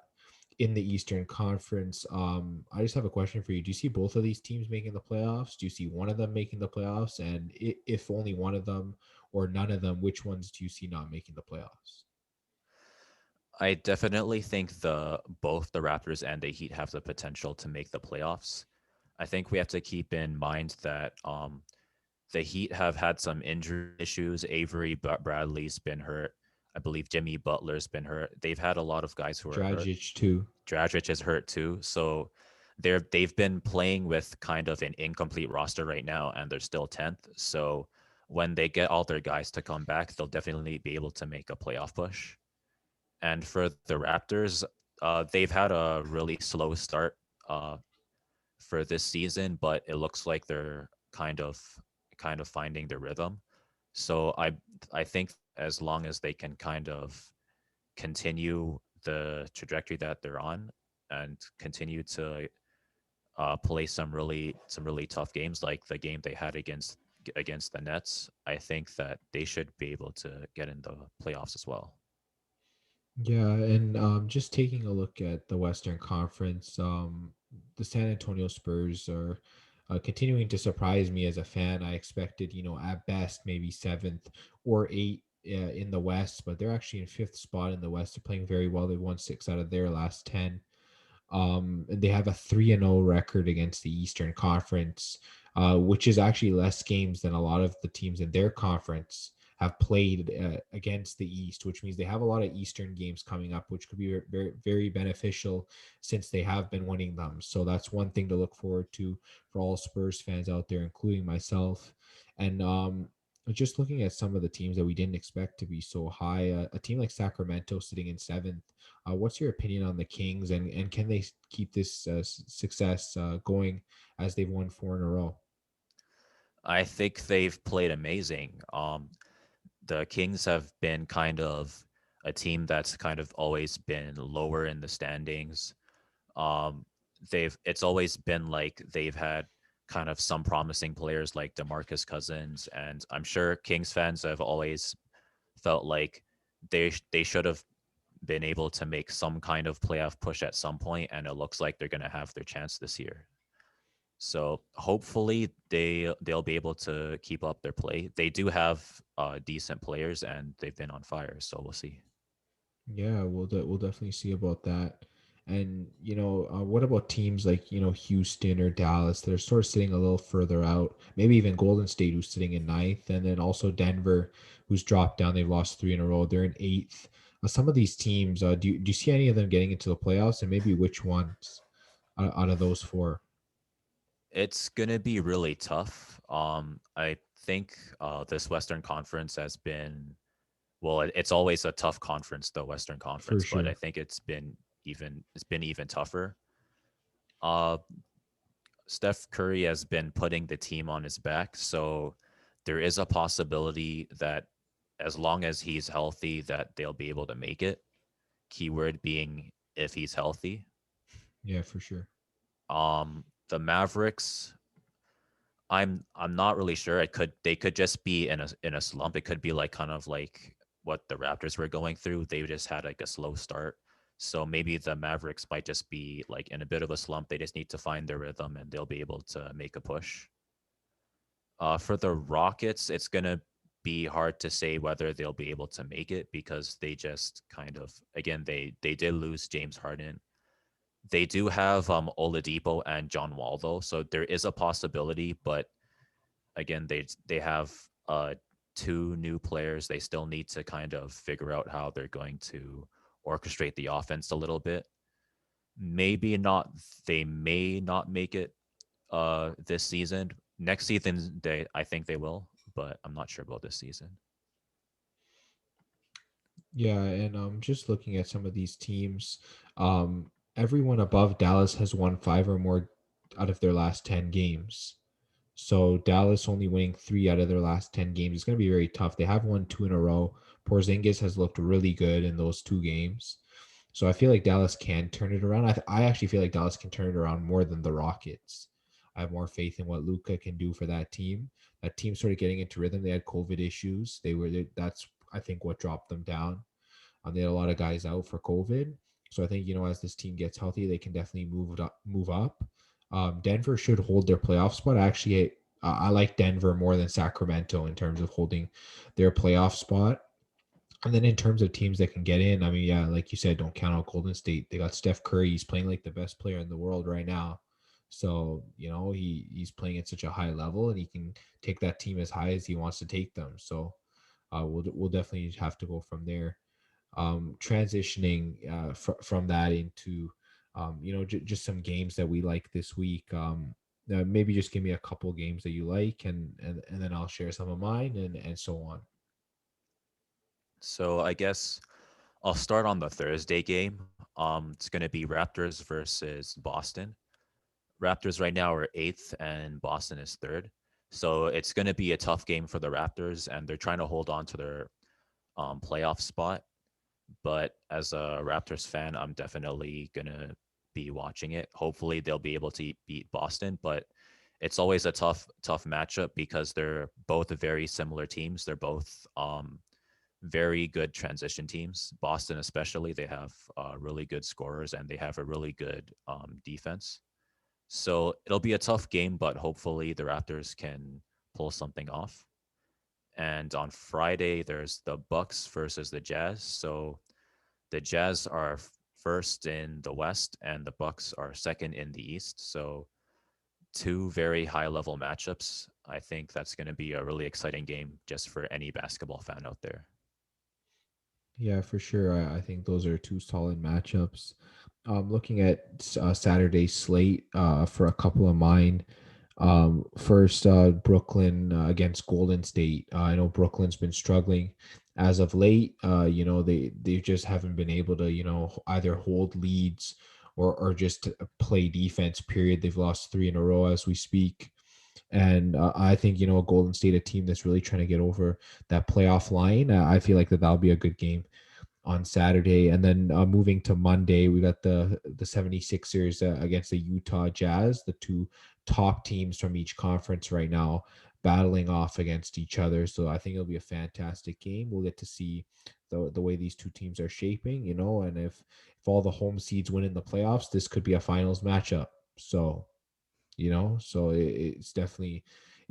in the Eastern Conference. I just have a question for you. Do you see both of these teams making the playoffs? Do you see one of them making the playoffs? And if only one of them or none of them, which ones do you see not making the playoffs? I definitely think the both the Raptors and the Heat have the potential to make the playoffs. I think we have to keep in mind that the Heat have had some injury issues. Avery Bradley's been hurt. I believe Jimmy Butler's been hurt. They've had a lot of guys who are hurt. Dragic too. Dragic is hurt too. So they've been playing with kind of an incomplete roster right now, and they're still 10th. So when they get all their guys to come back, they'll definitely be able to make a playoff push. And for the Raptors, they've had a really slow start uh, for this season, but it looks like they're kind of finding their rhythm. So I think as long as they can kind of continue the trajectory that they're on and continue to play some really tough games like the game they had against the Nets, I think that they should be able to get in the playoffs as well. Yeah, and just taking a look at the Western Conference, the San Antonio Spurs are continuing to surprise me as a fan. I expected, at best maybe seventh or eight in the West, but they're actually in fifth spot in the West. They're playing very well. They've won six out of their last 10. And they have a 3-0 record against the Eastern Conference, which is actually less games than a lot of the teams in their conference have played against the East, which means they have a lot of Eastern games coming up, which could be very, very beneficial since they have been winning them. So that's one thing to look forward to for all Spurs fans out there, including myself. And just looking at some of the teams that we didn't expect to be so high, a team like Sacramento sitting in seventh. What's your opinion on the Kings, and can they keep this success going as they've won four in a row? I think they've played amazing. The Kings have been kind of a team that's kind of always been lower in the standings. Um, they've it's always been like they've had kind of some promising players like DeMarcus Cousins, and I'm sure Kings fans have always felt like they should have been able to make some kind of playoff push at some point, and it looks like they're going to have their chance this year. So hopefully they'll be able to keep up their play. They do have decent players, and they've been on fire. So we'll see. Yeah, we'll definitely see about that. And what about teams like Houston or Dallas that are sort of sitting a little further out? Maybe even Golden State, who's sitting in ninth, and then also Denver, who's dropped down. They've lost three in a row. They're in eighth. Some of these teams, do you see any of them getting into the playoffs, and maybe which ones out of those four? It's gonna be really tough. I think this Western Conference has been well. It's always a tough conference, the Western For Conference, but I sure. think it's been even tougher. Uh, Steph Curry has been putting the team on his back, so there is a possibility that as long as he's healthy, that they'll be able to make it. Keyword being if he's healthy. Yeah, for sure. The Mavericks, I'm not really sure. They could just be in a slump. It could be like kind of like what the Raptors were going through. They just had like a slow start. So maybe the Mavericks might just be like in a bit of a slump. They just need to find their rhythm and they'll be able to make a push. For the Rockets, it's gonna be hard to say whether they'll be able to make it because they just kind of again they did lose James Harden. They do have Oladipo and John Wall though, so there is a possibility. But again, they have two new players. They still need to kind of figure out how they're going to orchestrate the offense a little bit. Maybe not. They may not make it this season. Next season, I think they will, but I'm not sure about this season. Yeah, and just looking at some of these teams, everyone above Dallas has won five or more out of their last 10 games. So Dallas only winning 3 out of their last 10 games. It's going to be very tough. They have won 2 in a row. Porzingis has looked really good in those 2 games. So I feel like Dallas can turn it around. I actually feel like Dallas can turn it around more than the Rockets. I have more faith in what Luka can do for that team. That team started getting into rhythm. They had COVID issues. That's I think what dropped them down. They had a lot of guys out for COVID. So I think, as this team gets healthy, they can definitely move up. Denver should hold their playoff spot. Actually, I like Denver more than Sacramento in terms of holding their playoff spot. And then in terms of teams that can get in, I mean, yeah, like you said, don't count out Golden State. They got Steph Curry. He's playing like the best player in the world right now. So, he's playing at such a high level, and he can take that team as high as he wants to take them. So we'll definitely have to go from there. Transitioning from that into just some games that we like this week. Maybe just give me a couple games that you like, and then I'll share some of mine, and so on. So I guess I'll start on the Thursday game. It's going to be Raptors versus Boston. Raptors right now are eighth, and Boston is third. So it's going to be a tough game for the Raptors, and they're trying to hold on to their playoff spot. But as a Raptors fan, I'm definitely going to be watching it. Hopefully, they'll be able to beat Boston, but it's always a tough matchup because they're both very similar teams. They're both very good transition teams. Boston, especially, they have really good scorers and they have a really good defense. So it'll be a tough game, but hopefully the Raptors can pull something off. And on Friday, there's the Bucks versus the Jazz. So the Jazz are first in the West, and the Bucks are second in the East. So two very high level matchups. I think that's going to be a really exciting game just for any basketball fan out there. Yeah, for sure. I think those are two solid matchups. Looking at Saturday's slate for a couple of mine. First, Brooklyn against Golden State. I know Brooklyn's been struggling as of late. They just haven't been able to either hold leads or just play defense. Period. They've lost 3 in a row as we speak. And I think Golden State, a team that's really trying to get over that playoff line. I feel like that'll be a good game on Saturday. And then moving to Monday, we got the 76ers against the Utah Jazz, the two top teams from each conference right now battling off against each other. So I think it'll be a fantastic game. We'll get to see the way these two teams are shaping, and if all the home seeds win in the playoffs, this could be a finals matchup. So it's definitely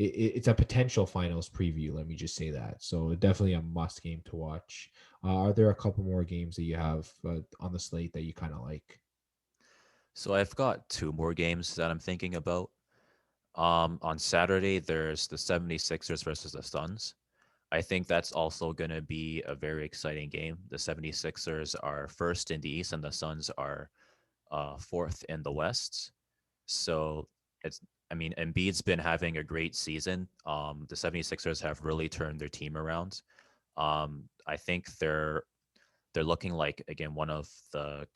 it's a potential finals preview, let me just say that. So definitely a must game to watch. Are there a couple more games that you have on the slate that you kind of like? So I've got two more games that I'm thinking about. On Saturday, there's the 76ers versus the Suns. I think that's also going to be a very exciting game. The 76ers are first in the East, and the Suns are fourth in the West. So it's, I mean, Embiid's been having a great season. The 76ers have really turned their team around. I think they're looking like, again, one of the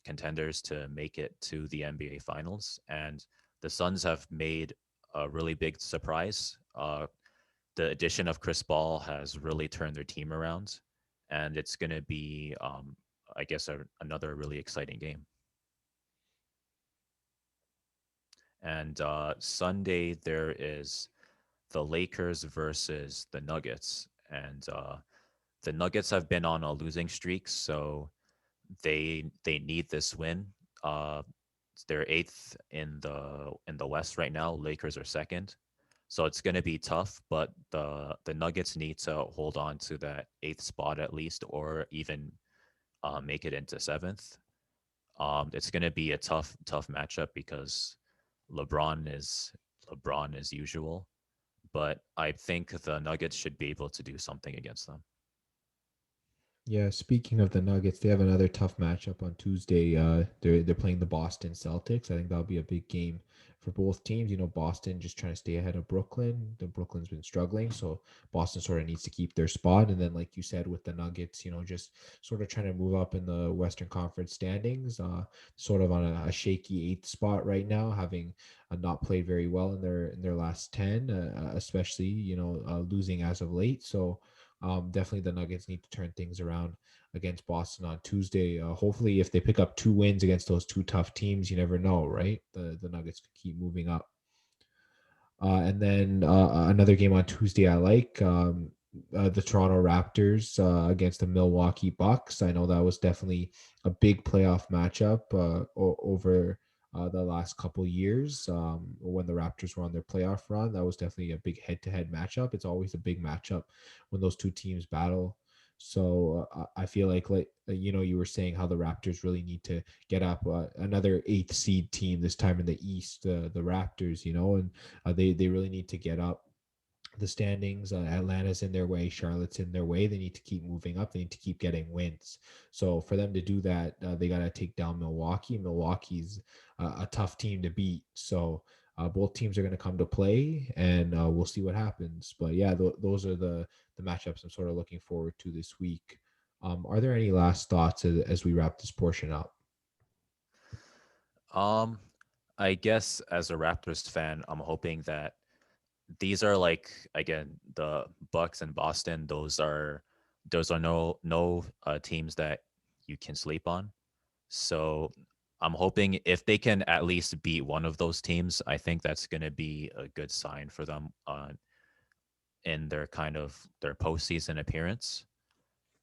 contenders to make it to the NBA Finals. And the Suns have made a really big surprise. The addition of Chris Paul has really turned their team around, and it's going to be, I guess, another really exciting game. And Sunday there is the Lakers versus the Nuggets, and the Nuggets have been on a losing streak, so they need this win. Uh, they're eighth in the West right now. Lakers are second, so it's going to be tough. But the Nuggets need to hold on to that eighth spot at least, or even make it into seventh. It's going to be a tough matchup because LeBron is LeBron as usual. But I think the Nuggets should be able to do something against them. Yeah, speaking of the Nuggets, they have another tough matchup on Tuesday. They're playing the Boston Celtics. I think that'll be a big game for both teams. Boston just trying to stay ahead of Brooklyn. The Brooklyn's been struggling, so Boston sort of needs to keep their spot. And then, like you said, with the Nuggets, just sort of trying to move up in the Western Conference standings, sort of on a shaky eighth spot right now, having not played very well in their last 10, especially losing as of late. So definitely the Nuggets need to turn things around against Boston on Tuesday. Hopefully, if they pick up 2 wins against those two tough teams, you never know, right? The Nuggets could keep moving up. And then another game on Tuesday I like the Toronto Raptors against the Milwaukee Bucks. I know that was definitely a big playoff matchup over the last couple years when the Raptors were on their playoff run. That was definitely a big head-to-head matchup. It's always a big matchup when those two teams battle. So I feel like you were saying how the Raptors really need to get up another eighth seed team this time in the East, the Raptors, and they really need to get up the standings. Atlanta's in their way, Charlotte's in their way. They need to keep moving up. They need to keep getting wins. So for them to do that, they got to take down Milwaukee. Milwaukee's a tough team to beat. So both teams are going to come to play, and we'll see what happens. But yeah, those are the matchups I'm sort of looking forward to this week. Are there any last thoughts as we wrap this portion up? Um, I guess as a Raptors fan, I'm hoping that these are like again the Bucks and Boston. Those are no teams that you can sleep on. So I'm hoping if they can at least beat one of those teams, I think that's going to be a good sign for them in their kind of their postseason appearance.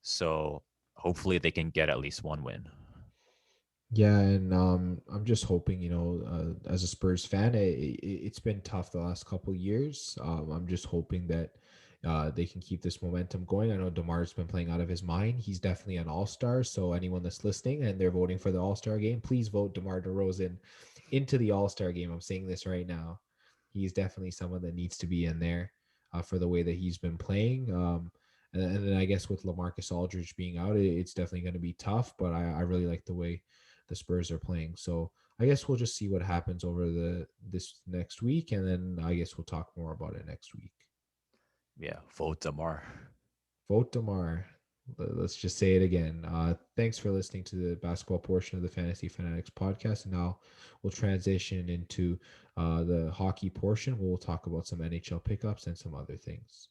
So hopefully they can get at least one win. Yeah, and I'm just hoping, as a Spurs fan, it's been tough the last couple years. I'm just hoping that they can keep this momentum going. I know DeMar's been playing out of his mind. He's definitely an all-star. So anyone that's listening and they're voting for the all-star game, please vote DeMar DeRozan into the all-star game. I'm saying this right now. He's definitely someone that needs to be in there for the way that he's been playing. And then I guess with LaMarcus Aldridge being out, it's definitely going to be tough. But I really like the way the Spurs are playing. So I guess we'll just see what happens over this next week, and then I guess we'll talk more about it next week. Yeah, vote Demar. Vote Demar. Let's just say it again. Thanks for listening to the basketball portion of the Fantasy Fanatics podcast. And now we'll transition into the hockey portion where we'll talk about some NHL pickups and some other things.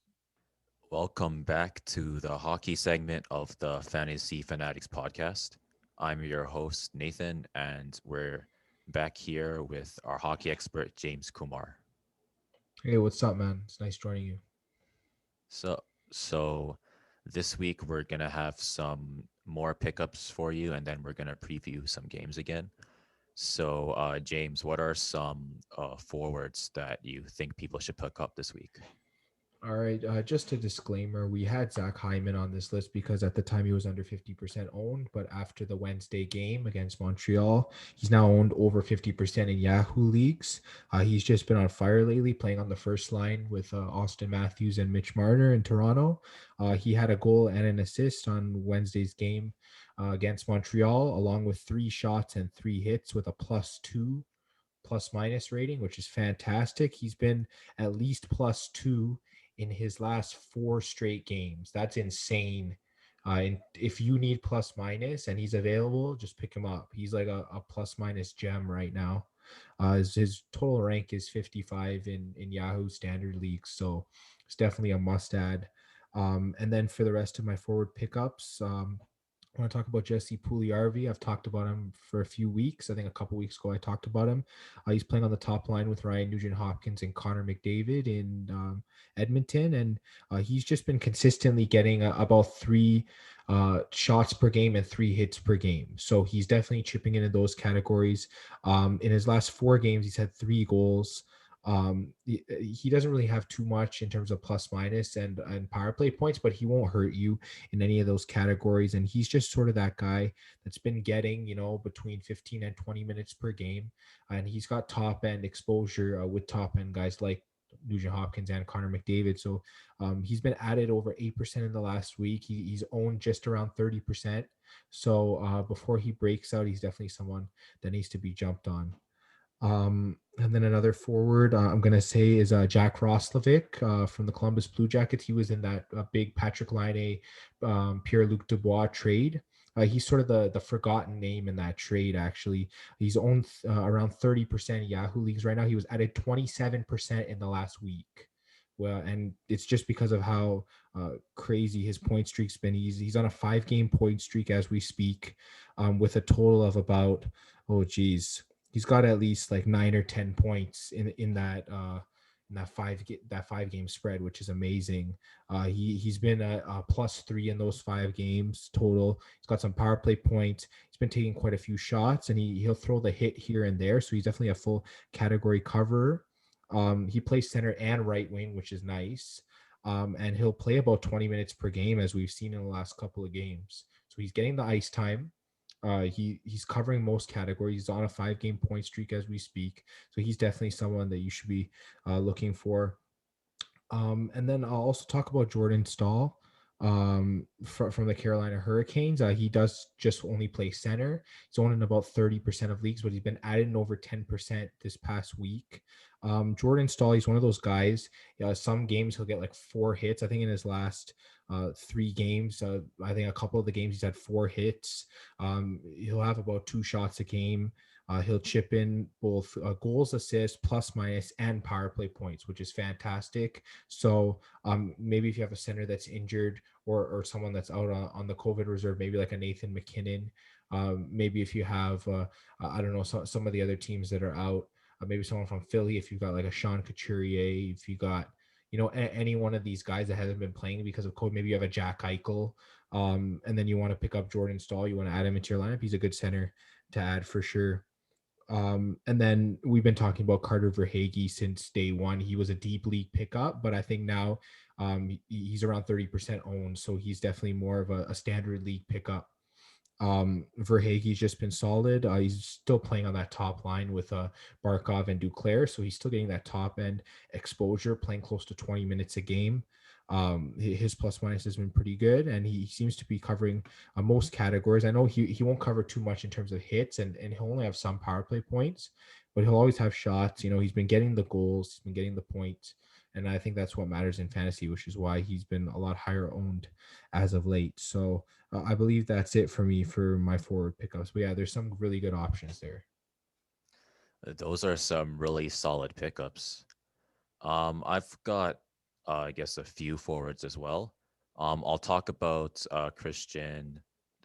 Welcome back to the hockey segment of the Fantasy Fanatics podcast. I'm your host, Nathan, and we're back here with our hockey expert, James Kumar. Hey, what's up, man? It's nice joining you. So this week we're gonna have some more pickups for you, and then we're gonna preview some games again. So, James, what are some forwards that you think people should pick up this week? All right, just a disclaimer. We had Zach Hyman on this list because at the time he was under 50% owned, but after the Wednesday game against Montreal, he's now owned over 50% in Yahoo leagues. He's just been on fire lately, playing on the first line with Austin Matthews and Mitch Marner in Toronto. He had a goal and an assist on Wednesday's game against Montreal, along with 3 shots and 3 hits with a +2 plus minus rating, which is fantastic. He's been at least +2 in his last 4 straight games. That's insane. And if you need plus minus and he's available, just pick him up. He's like a plus minus gem right now. His total rank is 55 in Yahoo standard leagues, so it's definitely a must add. And then for the rest of my forward pickups, I want to talk about Jesse Puljujarvi. I've talked about him for a few weeks. I think a couple weeks ago I talked about him. He's playing on the top line with Ryan Nugent-Hopkins and Connor McDavid in Edmonton, and he's just been consistently getting about 3 shots per game and 3 hits per game. So he's definitely chipping into those categories. In his last 4 games, he's had 3 goals. He doesn't really have too much in terms of plus minus and power play points, but he won't hurt you in any of those categories. And he's just sort of that guy that's been getting, between 15 and 20 minutes per game. And he's got top end exposure with top end guys like Nugent Hopkins and Connor McDavid. So he's been added over 8% in the last week. He's owned just around 30%. So before he breaks out, he's definitely someone that needs to be jumped on. And then another forward I'm going to say is Jack Roslovic from the Columbus Blue Jackets. He was in that big Patrick Laine, Pierre-Luc Dubois trade. He's sort of the forgotten name in that trade, actually. He's owned around 30% Yahoo leagues right now. He was added 27% in the last week. Well, and it's just because of how crazy his point streak's been. He's on a 5-game point streak as we speak, with a total of about, oh geez, he's got at least like 9 or 10 points in that 5 game spread, which is amazing. He's been a +3 in those 5 games total. He's got some power play points. He's been taking quite a few shots, and he'll throw the hit here and there. So he's definitely a full category coverer. He plays center and right wing, which is nice. And he'll play about 20 minutes per game, as we've seen in the last couple of games. So he's getting the ice time. He's covering most categories. He's on a 5-game point streak as we speak. So he's definitely someone that you should be looking for. And then I'll also talk about Jordan Stahl from the Carolina Hurricanes. He does just only play center. He's only in about 30% of leagues, but he's been added in over 10% this past week. Jordan Stahl, he's one of those guys. Some games he'll get like 4 hits. I think in his last 3 games, I think a couple of the games he's had 4 hits. He'll have about 2 shots a game. He'll chip in both goals, assists, plus minus, and power play points, which is fantastic. So maybe if you have a center that's injured, or someone that's out on the COVID reserve, maybe like a Nathan McKinnon. Maybe if you have, I don't know, some of the other teams that are out, maybe someone from Philly, if you've got like a Sean Couturier, if you got, any one of these guys that hasn't been playing because of COVID, maybe you have a Jack Eichel, and then you want to pick up Jordan Stahl, you want to add him into your lineup. He's a good center to add for sure. And then we've been talking about Carter Verhaeghe since day one. He was a deep league pickup, but I think now he's around 30% owned. So he's definitely more of a standard league pickup. Verhaeghe's just been solid. He's still playing on that top line with Barkov and Duclair. So he's still getting that top end exposure, playing close to 20 minutes a game. His plus minus has been pretty good, and he seems to be covering most categories. I know he won't cover too much in terms of hits, and he'll only have some power play points, but he'll always have shots. He's been getting the goals, he's been getting the points, and I think that's what matters in fantasy, which is why he's been a lot higher owned as of late. So I believe that's it for me for my forward pickups. But yeah, there's some really good options there. Those are some really solid pickups. I've got, I guess, a few forwards as well. I'll talk about Christian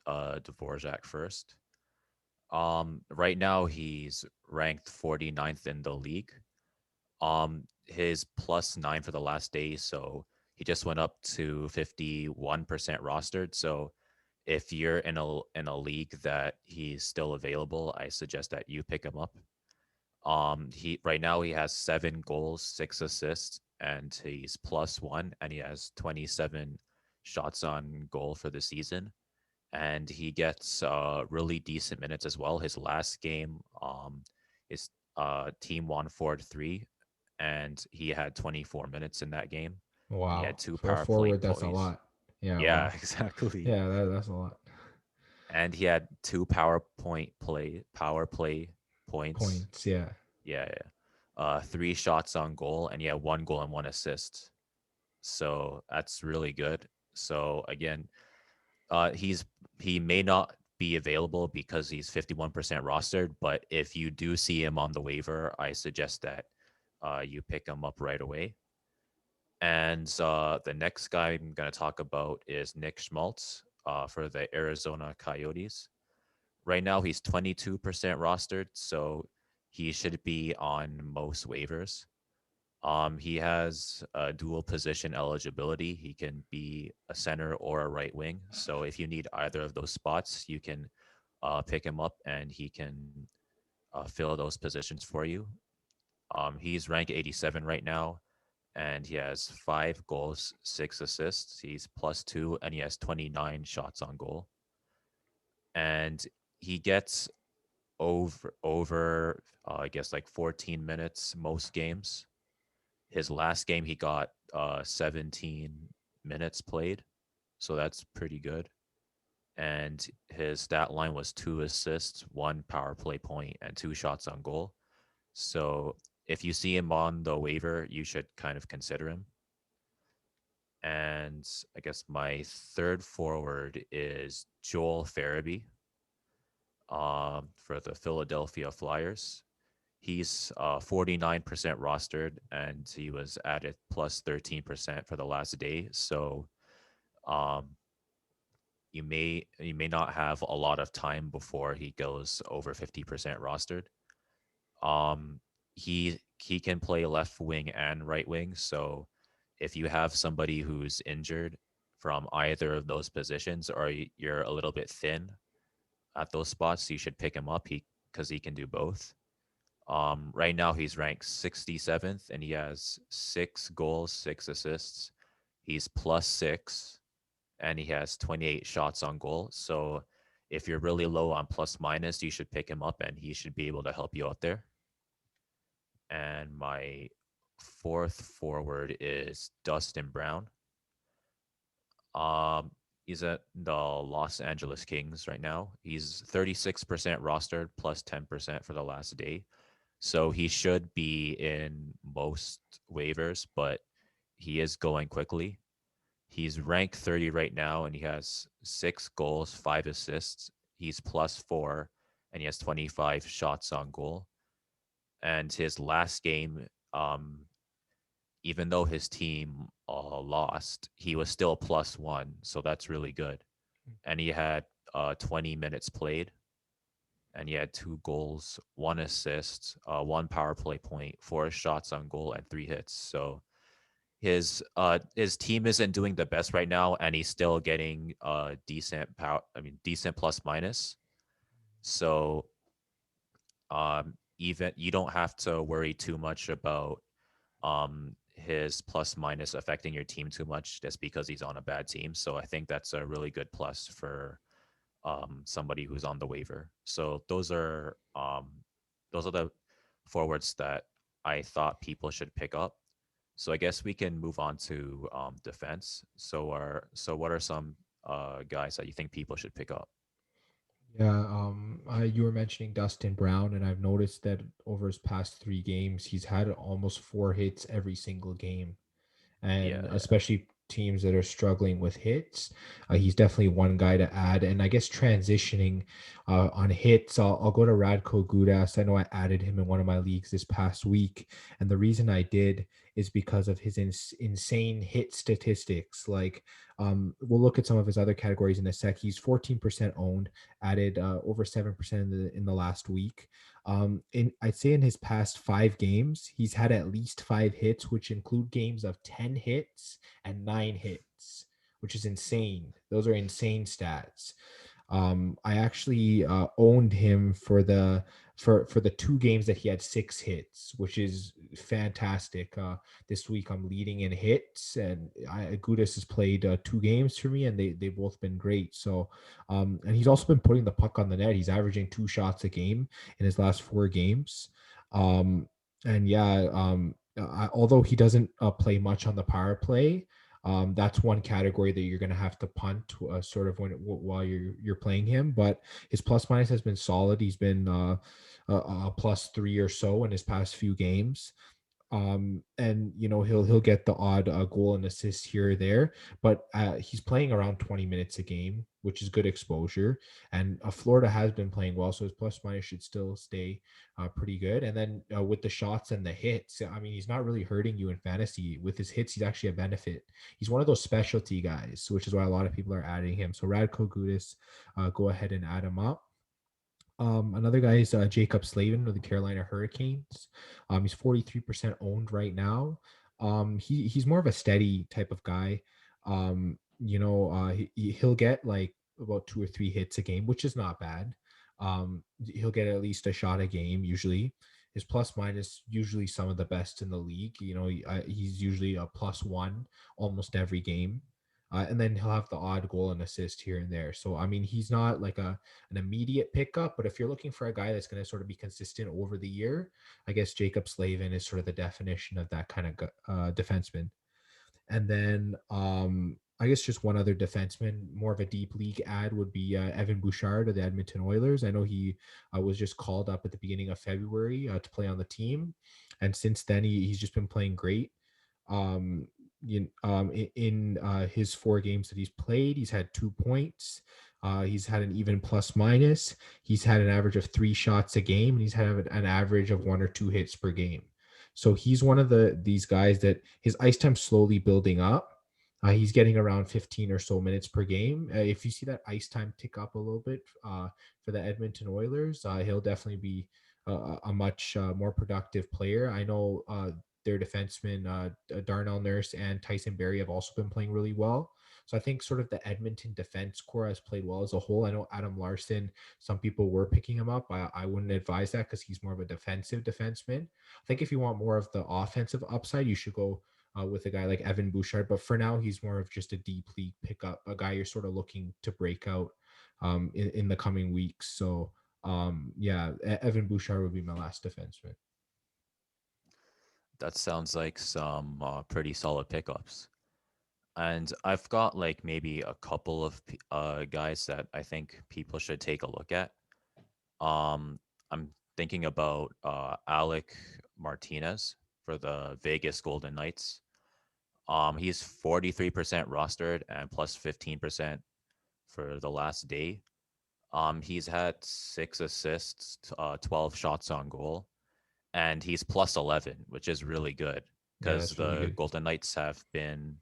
Dvorak first. Right now he's ranked 49th in the league. His +9 for the last day, so he just went up to 51% rostered. So if you're in a league that he's still available, I suggest that you pick him up. He right now he has 7 goals, 6 assists, and he's +1, and he has 27 shots on goal for the season. And he gets really decent minutes as well. His last game, his team won 4-3, and he had 24 minutes in that game, and he Wow. had 2 For a power play forward, that's a points. lot. Yeah, Yeah, wow. exactly. Yeah, that's a lot. And he had 2 power play points. Points, yeah. Yeah, yeah. 3 shots on goal, and he had 1 goal and 1 assist. So that's really good. So again, he may not be available because he's 51% rostered, but if you do see him on the waiver, I suggest that you pick him up right away. And the next guy I'm going to talk about is Nick Schmaltz for the Arizona Coyotes. Right now, he's 22% rostered, so he should be on most waivers. He has a dual position eligibility. He can be a center or a right wing. So if you need either of those spots, you can pick him up and he can fill those positions for you. He's ranked 87 right now, and he has 5 goals, 6 assists. He's +2, and he has 29 shots on goal. And he gets over I guess like 14 minutes most games. His last game he got 17 minutes played, so that's pretty good. And his stat line was 2 assists, 1 power play point, and 2 shots on goal. So if you see him on the waiver, you should kind of consider him. And I guess my third forward is Joel Farabee for the Philadelphia Flyers. He's 49% rostered, and he was added plus 13% for the last day. So um, you may not have a lot of time before he goes over 50% rostered. Um, he can play left wing and right wing. So if you have somebody who's injured from either of those positions, or you're a little bit thin at those spots, you should pick him up. Because he can do both. Right now he's ranked 67th and he has 6 goals, 6 assists. He's +6 and he has 28 shots on goal. So if you're really low on plus minus, you should pick him up and he should be able to help you out there. And my fourth forward is Dustin Brown. Um, he's at the Los Angeles Kings right now. He's 36% rostered, plus 10% for the last day. So he should be in most waivers, but he is going quickly. He's ranked 30 right now, and he has 6 goals, 5 assists. He's +4, and he has 25 shots on goal. And his last game, even though his team lost, he was still +1, so that's really good. And he had 20 minutes played, and he had 2 goals, 1 assist, 1 power play point, 4 shots on goal, and 3 hits. So his team isn't doing the best right now, and he's still getting decent power. I mean, decent plus minus. So even you don't have to worry too much about his plus minus affecting your team too much just because he's on a bad team. So I think that's a really good plus for somebody who's on the waiver. So those are the forwards that I thought people should pick up. So I guess we can move on to defense. So what are some guys that you think people should pick up? Yeah, you were mentioning Dustin Brown, and I've noticed that over his past 3 games, he's had almost 4 hits every single game, and Yeah, yeah, especially teams that are struggling with hits. He's definitely one guy to add. And I guess transitioning on hits, I'll go to Radko Gudas. I know I added him in one of my leagues this past week. And the reason I did is because of his insane hit statistics. Like, we'll look at some of his other categories in a sec. He's 14% owned, added over 7% in the last week. I'd say in his past 5 games, he's had at least 5 hits, which include games of 10 hits and 9 hits, which is insane. Those are insane stats. I actually owned him for the 2 games that he had 6 hits, which is fantastic. This week I'm leading in hits, and Gudis has played 2 games for me, and they've both been great. So, and he's also been putting the puck on the net. He's averaging 2 shots a game in his last 4 games. And yeah, although he doesn't play much on the power play, that's one category that you're going to have to punt sort of while you're playing him. But his plus minus has been solid. He's been +3 or so in his past few games. And he'll get the odd goal and assist here or there, but he's playing around 20 minutes a game, which is good exposure. And Florida has been playing well, so his plus minus should still stay pretty good. And then with the shots and the hits, I mean, he's not really hurting you in fantasy. With his hits, he's actually a benefit. He's one of those specialty guys, which is why a lot of people are adding him. So Radko Gudas, go ahead and add him up. Another guy is Jacob Slavin of the Carolina Hurricanes. He's 43% owned right now. He's more of a steady type of guy. He'll get like about 2 or 3 hits a game, which is not bad. He'll get at least a shot a game usually. His plus minus usually some of the best in the league. He's usually a +1 almost every game. And then he'll have the odd goal and assist here and there. So I mean, he's not like an immediate pickup, but if you're looking for a guy that's going to sort of be consistent over the year, I guess Jacob Slavin is sort of the definition of that kind of defenseman. And then I guess just one other defenseman, more of a deep league ad would be Evan Bouchard of the Edmonton Oilers. I know he was just called up at the beginning of February to play on the team, and since then he's just been playing great. Um, in his 4 games that he's played, he's had 2 points. He's had an even plus minus. He's had an average of 3 shots a game, and he's had an average of 1 or 2 hits per game. So he's one of these guys that his ice time slowly building up. He's getting around 15 or so minutes per game. If you see that ice time tick up a little bit for the Edmonton Oilers, he'll definitely be a much more productive player. I know their defensemen, Darnell Nurse and Tyson Berry, have also been playing really well. So I think sort of the Edmonton defense core has played well as a whole. I know Adam Larson, some people were picking him up. I wouldn't advise that because he's more of a defensive defenseman. I think if you want more of the offensive upside, you should go with a guy like Evan Bouchard. But for now, he's more of just a deep league pickup, a guy you're sort of looking to break out in the coming weeks. So yeah, Evan Bouchard would be my last defenseman. That sounds like some pretty solid pickups. And I've got like maybe a couple of guys that I think people should take a look at. I'm thinking about Alec Martinez for the Vegas Golden Knights. He's 43% rostered and plus 15% for the last day. He's had 6 assists, 12 shots on goal, and he's plus 11, which is really good Yeah, because that's really the good. Golden Knights have been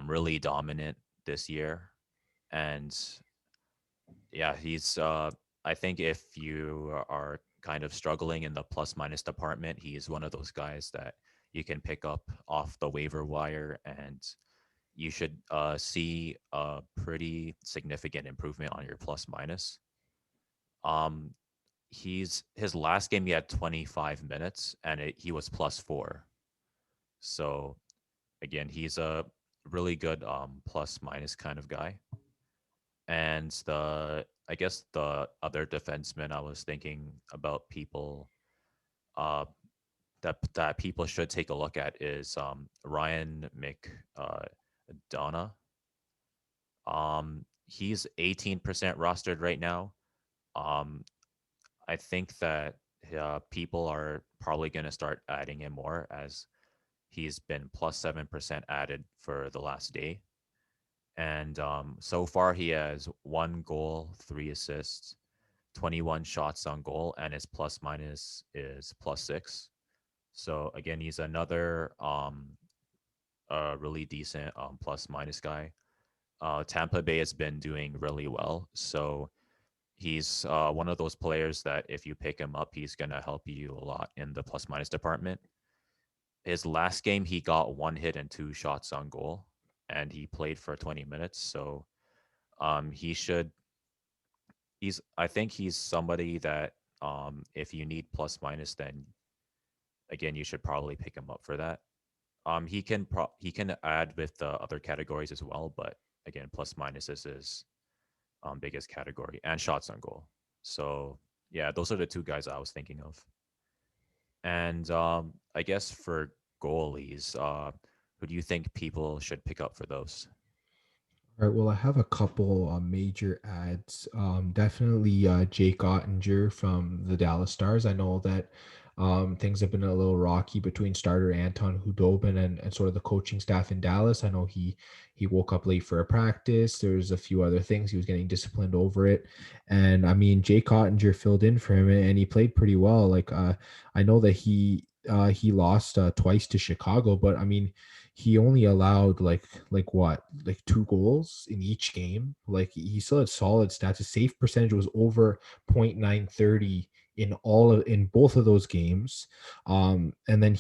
really dominant this year. And yeah, he's, I think if you are kind of struggling in the plus minus department, he's one of those guys that you can pick up off the waiver wire, and you should see a pretty significant improvement on your plus minus. Um, his last game he had 25 minutes and he was plus 4. So again, he's a really good plus minus kind of guy. And the I guess the other defenseman I was thinking about people uh that people should take a look at is Ryan McDonough. He's 18% rostered right now. Um, I think that people are probably going to start adding him more as he's been plus 7% added for the last day. And so far, he has 1 goal, 3 assists, 21 shots on goal, and his plus minus is plus 6. So again, he's another really decent plus minus guy. Tampa Bay has been doing really well. So he's one of those players that if you pick him up, he's going to help you a lot in the plus minus department. His last game, he got 1 hit and 2 shots on goal, and he played for 20 minutes. So he should. I think he's somebody that if you need plus minus, then again you should probably pick him up for that. He can add with the other categories as well, but again, plus minus is his biggest category, and shots on goal. So yeah, those are the 2 guys I was thinking of. And I guess for goalies, who do you think people should pick up for those? All right. Well, I have a couple major ads. Definitely Jake Ottinger from the Dallas Stars. I know that things have been a little rocky between starter Anton Hudobin and sort of the coaching staff in Dallas. I know he woke up late for a practice. There's a few other things. He was getting disciplined over it. And I mean, Jake Ottinger filled in for him and he played pretty well. Like I know that he lost twice to Chicago, but I mean, he only allowed like what, like 2 goals in each game. Like he still had solid stats. His save percentage was over 0.930 in both of those games. And then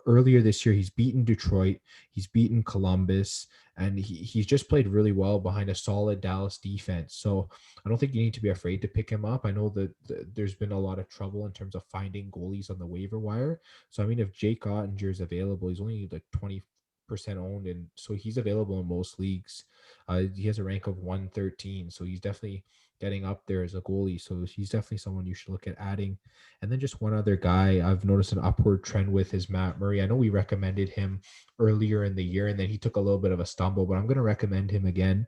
earlier this year he's beaten Detroit, he's beaten Columbus, and he's just played really well behind a solid Dallas defense. So I don't think you need to be afraid to pick him up. I know that there's been a lot of trouble in terms of finding goalies on the waiver wire. So I mean, if Jake Ottinger is available, he's only like 20% owned, and so he's available in most leagues. He has a rank of 113, so he's definitely getting up there as a goalie. So he's definitely someone you should look at adding. And then just one other guy I've noticed an upward trend with is Matt Murray. I know we recommended him earlier in the year, and then he took a little bit of a stumble, but I'm going to recommend him again.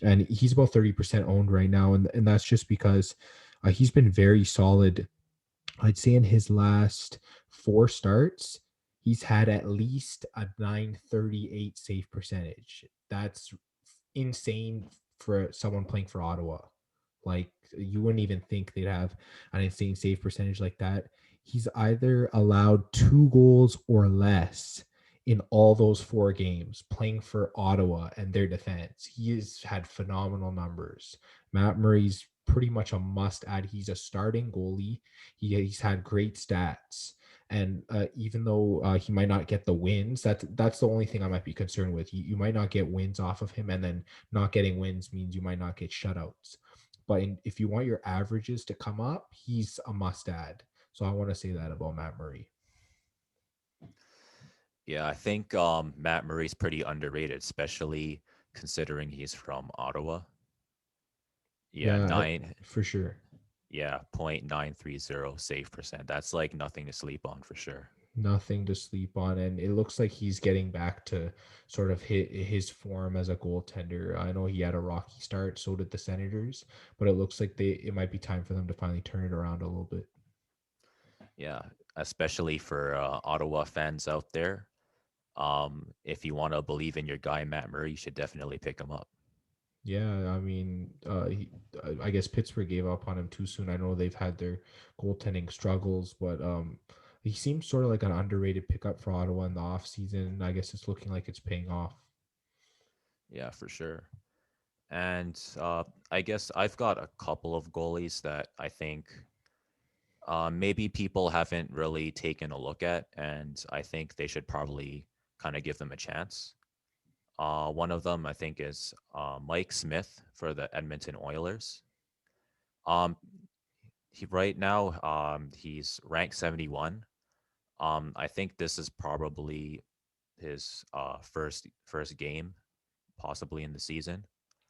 And he's about 30% owned right now. And that's just because he's been very solid. I'd say in his last four starts, he's had at least a 938 save percentage. That's insane for someone playing for Ottawa. Like, you wouldn't even think they'd have an insane save percentage like that. He's either allowed 2 goals or less in all those 4 games playing for Ottawa and their defense. He has had phenomenal numbers. Matt Murray's pretty much a must add. He's a starting goalie. He's had great stats. And even though he might not get the wins, that's the only thing I might be concerned with. You might not get wins off of him, and then not getting wins means you might not get shutouts. But if you want your averages to come up, he's a must add. So I want to say that about Matt Murray. Yeah, I think Matt Murray's pretty underrated, especially considering he's from Ottawa. Yeah, Yeah, nine. for sure. Yeah, 0.930 save percent. That's like nothing to sleep on for sure. Nothing to sleep on, and it looks like he's getting back to sort of his form as a goaltender. I know he had a rocky start, so did the Senators, but it looks like it might be time for them to finally turn it around a little bit. Yeah, especially for Ottawa fans out there. If you want to believe in your guy Matt Murray, you should definitely pick him up. Yeah, I mean, I guess Pittsburgh gave up on him too soon. I know they've had their goaltending struggles, but he seems sort of like an underrated pickup for Ottawa in the offseason. I guess it's looking like it's paying off. Yeah, for sure. And I guess I've got a couple of goalies that I think maybe people haven't really taken a look at, and I think they should probably kind of give them a chance. One of them I think is Mike Smith for the Edmonton Oilers. Um, he right now he's ranked 71. I think this is probably his first game, possibly in the season.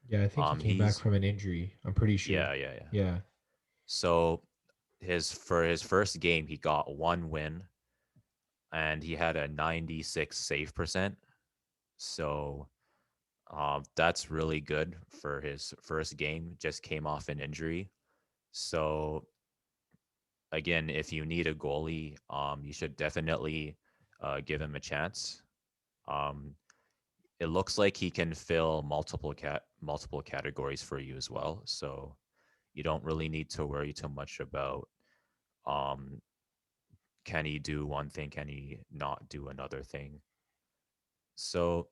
Yeah, I think he came back He's from an injury. I'm pretty sure. yeah. Yeah. So his first game, he got one win, and he had a 96 save percent. So that's really good for his first game. Just came off an injury. So again, if you need a goalie, you should definitely give him a chance. Um, it looks like he can fill multiple categories for you as well. So you don't really need to worry too much about um, can he do one thing, can he not do another thing. So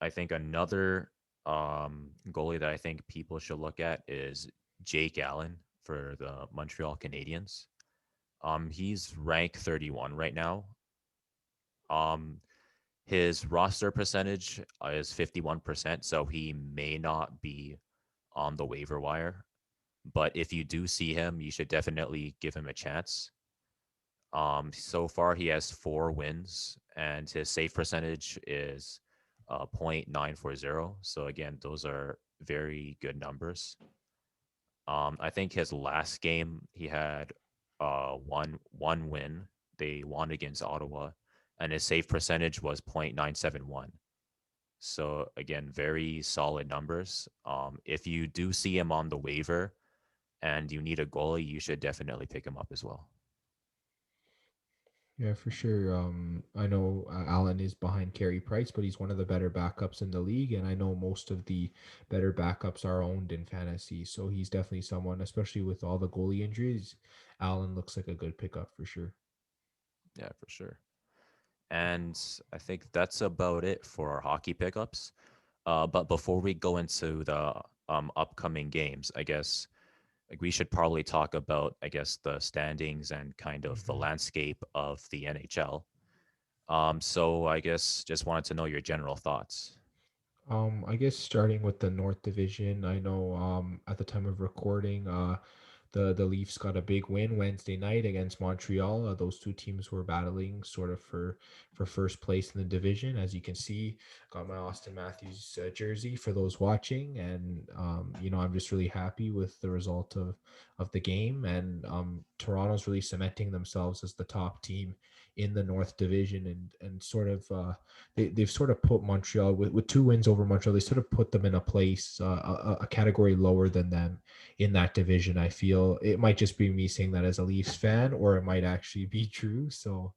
I think another goalie that I think people should look at is Jake Allen for the Montreal Canadiens. He's ranked 31 right now. Um, his roster percentage is 51%, so he may not be on the waiver wire. But if you do see him, you should definitely give him a chance. So far, he has 4 wins, and his save percentage is 0.940. So again, those are very good numbers. I think his last game he had one win. They won against Ottawa, and his save percentage was 0.971. So again, very solid numbers. If you do see him on the waiver and you need a goalie, you should definitely pick him up as well. Yeah, for sure. I know Allen is behind Carey Price, but he's one of the better backups in the league, and I know most of the better backups are owned in fantasy. So he's definitely someone, especially with all the goalie injuries. Allen looks like a good pickup for sure. Yeah, for sure. And I think that's about it for our hockey pickups. But before we go into the upcoming games, I guess like we should probably talk about, I guess, the standings and kind of the Mhm. landscape of the NHL. So I guess just wanted to know your general thoughts. I guess starting with the North Division, I know at the time of recording, the Leafs got a big win Wednesday night against Montreal. Those two teams were battling sort of for first place in the division. As you can see, got my Austin Matthews jersey for those watching, and I'm just really happy with the result of the game, and Toronto's really cementing themselves as the top team in the North Division, and sort of they've sort of put Montreal with 2 wins over Montreal. They sort of put them in a place, a category lower than them in that division. I feel it might just be me saying that as a Leafs fan, or it might actually be true. So,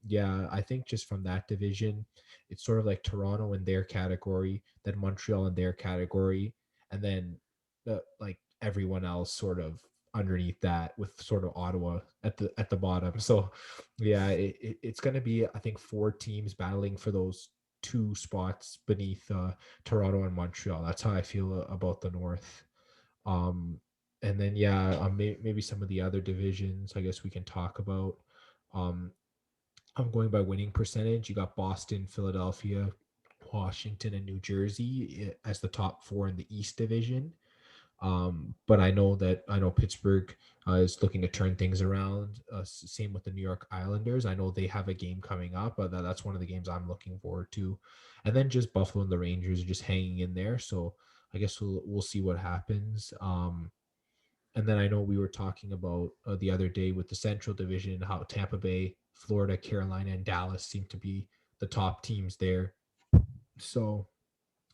yeah, I think just from that division, it's sort of like Toronto in their category, then Montreal in their category, and then like everyone else sort of underneath that, with sort of Ottawa at the bottom. So yeah, it's going to be, I think, 4 teams battling for those 2 spots beneath Toronto and Montreal. That's how I feel about the North. Um, and then yeah, maybe some of the other divisions I guess we can talk about. Um, I'm going by winning percentage. You got Boston, Philadelphia, Washington, and New Jersey as the top 4 in the East Division. But I know Pittsburgh is looking to turn things around. Same with the New York Islanders. I know they have a game coming up, but that's one of the games I'm looking forward to. And then just Buffalo and the Rangers are just hanging in there. So I guess we'll see what happens. And then I know we were talking about the other day with the Central Division, how Tampa Bay, Florida, Carolina, and Dallas seem to be the top teams there. So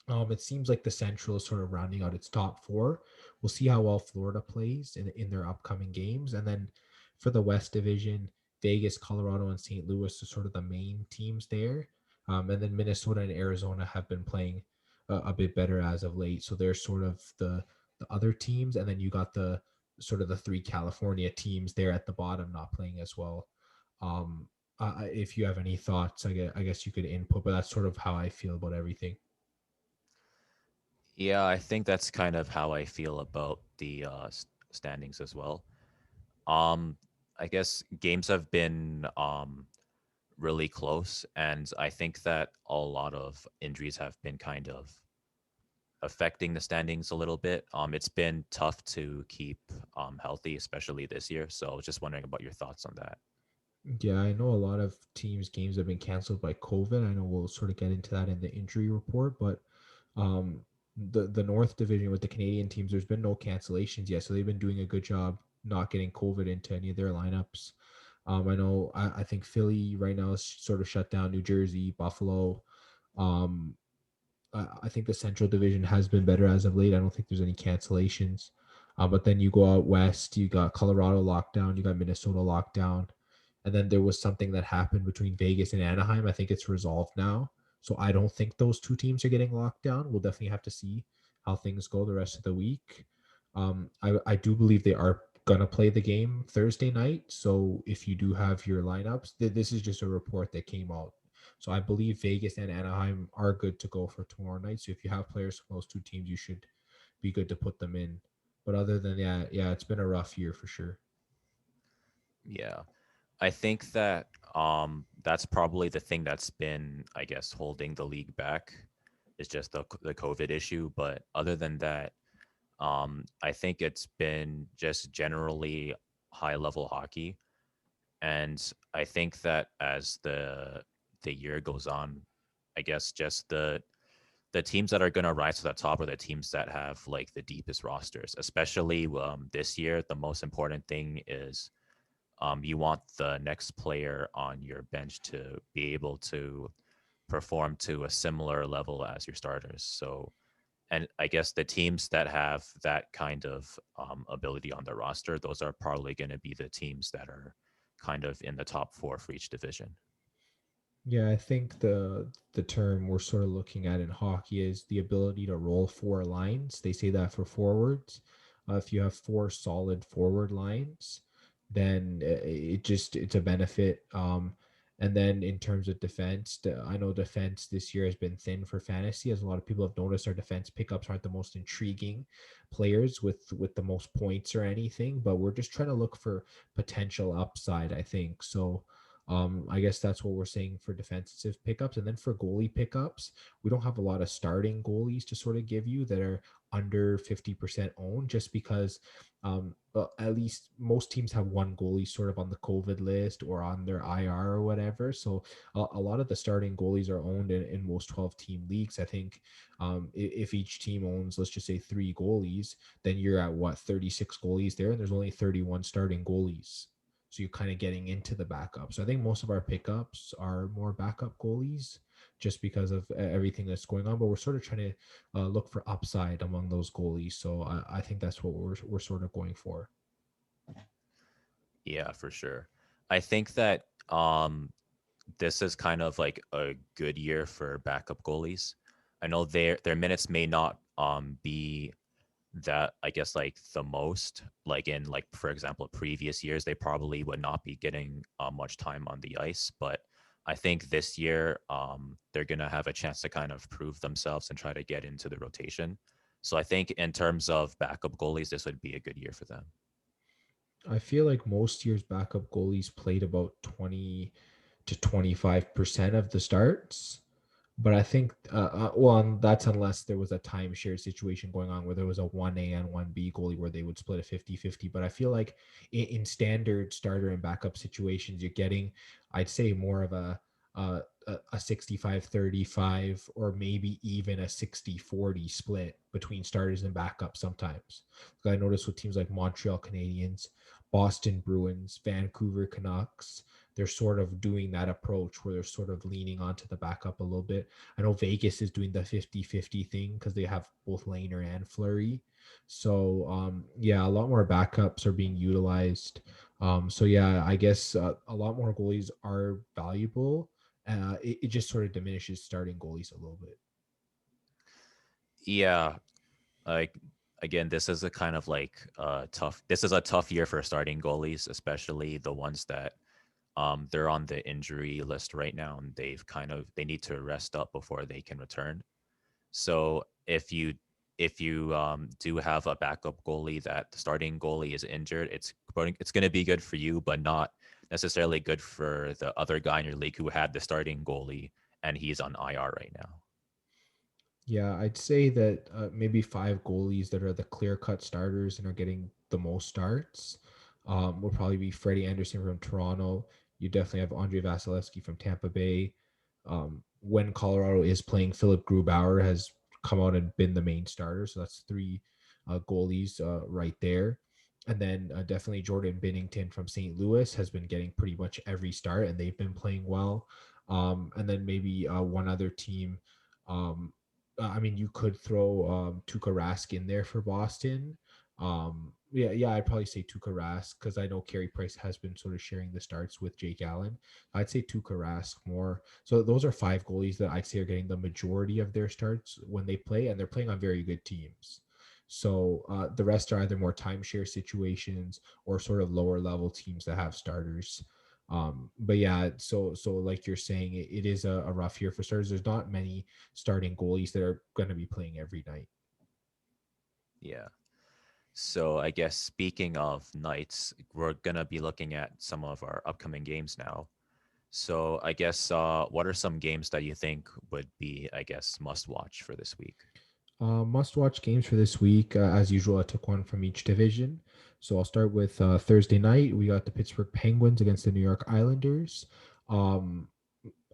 it seems like the Central is sort of rounding out its top 4. We'll see how well Florida plays in their upcoming games. And then for the West Division, Vegas, Colorado, and St. Louis are sort of the main teams there. And then Minnesota and Arizona have been playing a bit better as of late. So they're sort of the other teams. And then you got the sort of the 3 California teams there at the bottom not playing as well. Um, if you have any thoughts, I guess you could input, but that's sort of how I feel about everything. Yeah, I think that's kind of how I feel about the standings as well. Um, I guess games have been really close, and I think that a lot of injuries have been kind of affecting the standings a little bit. It's been tough to keep healthy, especially this year. So I was just wondering about your thoughts on that. Yeah, I know a lot of teams' games have been canceled by COVID. I know we'll sort of get into that in the injury report, but um, the North Division with the Canadian teams, there's been no cancellations yet, so they've been doing a good job not getting COVID into any of their lineups. I know I think Philly right now is sort of shut down. New Jersey, Buffalo. Um, I think the Central Division has been better as of late. I don't think there's any cancellations. But then you go out west, you got Colorado lockdown, you got Minnesota lockdown, and then there was something that happened between Vegas and Anaheim. I think it's resolved now. So I don't think those 2 teams are getting locked down. We'll definitely have to see how things go the rest of the week. I do believe they are gonna play the game Thursday night. So if you do have your lineups, this is just a report that came out. So I believe Vegas and Anaheim are good to go for tomorrow night. So if you have players from those 2 teams, you should be good to put them in. But other than that, yeah, it's been a rough year for sure. Yeah. I think that that's probably the thing that's been, I guess, holding the league back is just the COVID issue. But other than that, I think it's been just generally high level hockey, and I think that as the year goes on, I guess just the teams that are going to rise to the top are the teams that have like the deepest rosters. Especially this year, the most important thing is you want the next player on your bench to be able to perform to a similar level as your starters. So, and I guess the teams that have that kind of ability on their roster, those are probably going to be the teams that are kind of in the top 4 for each division. Yeah, I think the term we're sort of looking at in hockey is the ability to roll 4 lines. They say that for forwards. If you have 4 solid forward lines, then it's a benefit. And then in terms of defense, I know defense this year has been thin for fantasy, as a lot of people have noticed. Our defense pickups aren't the most intriguing players with the most points or anything, but we're just trying to look for potential upside, I think. So I guess that's what we're saying for defensive pickups. And then for goalie pickups, we don't have a lot of starting goalies to sort of give you that are under 50% owned, just because at least most teams have one goalie sort of on the COVID list or on their IR or whatever. So a lot of the starting goalies are owned in most 12 team leagues. I think if each team owns, let's just say 3 goalies, then you're at what, 36 goalies there, and there's only 31 starting goalies. So you're kind of getting into the backup. So I think most of our pickups are more backup goalies just because of everything that's going on. But we're sort of trying to look for upside among those goalies. So I think that's what we're sort of going for. Yeah, for sure. I think that this is kind of like a good year for backup goalies. I know their minutes may not be that, I guess, like the most, like in, like, for example, previous years they probably would not be getting much time on the ice, but I think this year they're gonna have a chance to kind of prove themselves and try to get into the rotation. So I think in terms of backup goalies, this would be a good year for them. I feel like most years backup goalies played about 20 to 25% of the starts. But I think, well, and that's unless there was a timeshare situation going on where there was a 1A and 1B goalie where they would split a 50-50. But I feel like in standard starter and backup situations, you're getting, I'd say, more of a 65-35 or maybe even a 60-40 split between starters and backups sometimes. I noticed with teams like Montreal Canadiens, Boston Bruins, Vancouver Canucks, they're sort of doing that approach where they're sort of leaning onto the backup a little bit. I know Vegas is doing the 50-50 thing because they have both Laner and Fleury. So yeah, a lot more backups are being utilized. So yeah, I guess a lot more goalies are valuable. It just sort of diminishes starting goalies a little bit. Yeah, like, again, this is a kind of like tough. This is a tough year for starting goalies, especially the ones that they're on the injury list right now, and they need to rest up before they can return. So if you do have a backup goalie that the starting goalie is injured, it's going to be good for you, but not necessarily good for the other guy in your league who had the starting goalie and he's on IR right now. Yeah, I'd say that maybe 5 goalies that are the clear-cut starters and are getting the most starts will probably be Freddie Anderson from Toronto. You definitely have Andre Vasilevsky from Tampa Bay. When Colorado is playing, Philip Grubauer has come out and been the main starter, so that's 3 goalies right there. And then definitely Jordan Binnington from St. Louis has been getting pretty much every start, and they've been playing well. And then maybe one other team. Um, I mean, you could throw Tuukka Rask in there for Boston. Yeah, I'd probably say Tuukka Rask because I know Carey Price has been sort of sharing the starts with Jake Allen. I'd say Tuukka Rask more. So those are 5 goalies that I'd say are getting the majority of their starts when they play, and they're playing on very good teams. So the rest are either more timeshare situations or sort of lower level teams that have starters. But yeah, so like you're saying, it is a rough year for starters. There's not many starting goalies that are going to be playing every night. Yeah. So I guess speaking of nights, we're gonna be looking at some of our upcoming games now. So I guess what are some games that you think would be, I guess, must watch for this week? Must watch games for this week. As usual, I took one from each division. So I'll start with Thursday night. We got the Pittsburgh Penguins against the New York Islanders. Um,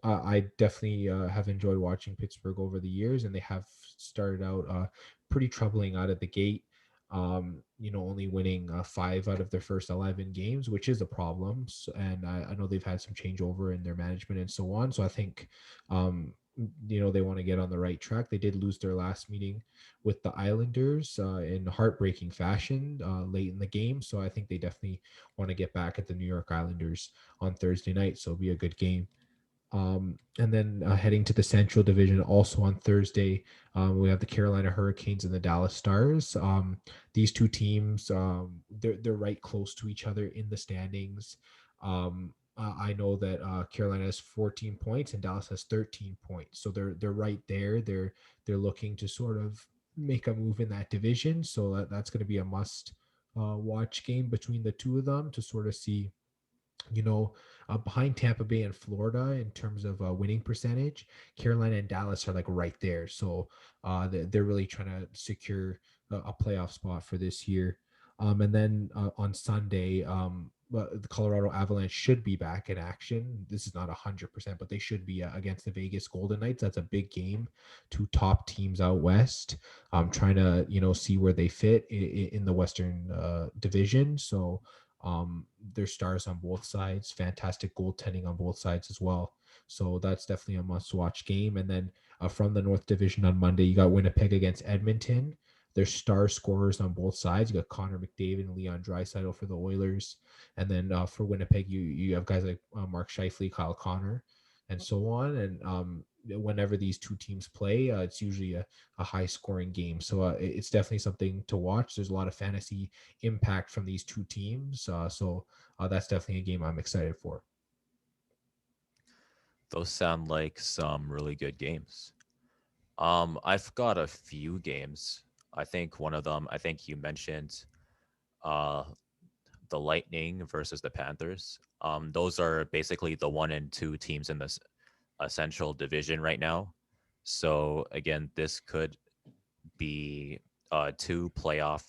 I definitely have enjoyed watching Pittsburgh over the years, and they have started out pretty troubling out of the gate. Only winning 5 out of their first 11 games, which is a problem. And I know they've had some changeover in their management and so on. So I think, they want to get on the right track. They did lose their last meeting with the Islanders in heartbreaking fashion late in the game. So I think they definitely want to get back at the New York Islanders on Thursday night. So it'll be a good game. And then heading to the Central Division, also on Thursday, we have the Carolina Hurricanes and the Dallas Stars. These 2 teams, they're right close to each other in the standings. I know that Carolina has 14 points and Dallas has 13 points, so they're right there. They're looking to sort of make a move in that division, so that's going to be a must watch game between the two of them to sort of see you know, behind Tampa Bay and Florida in terms of winning percentage. Carolina and Dallas are like right there. So they're really trying to secure a playoff spot for this year. And then on Sunday, the Colorado Avalanche should be back in action. This is not 100%, but they should be against the Vegas Golden Knights. That's a big game. Two top teams out west. Trying to see where they fit in the Western Division. So there's stars on both sides, fantastic goaltending on both sides as well. So that's definitely a must-watch game. And then from the North Division on Monday, you got Winnipeg against Edmonton. There's star scorers on both sides. You got Connor McDavid and Leon Draisaitl for the Oilers, and then for Winnipeg, you have guys like Mark Scheifele, Kyle Connor, and so on. And whenever these two teams play, it's usually a high-scoring game. So it's definitely something to watch. There's a lot of fantasy impact from these two teams. So that's definitely a game I'm excited for. Those sound like some really good games. I've got a few games. I think one of them, I think you mentioned uh, the Lightning versus the Panthers. Those are basically the 1 and 2 teams in this Central Division right now. So again, this could be two playoff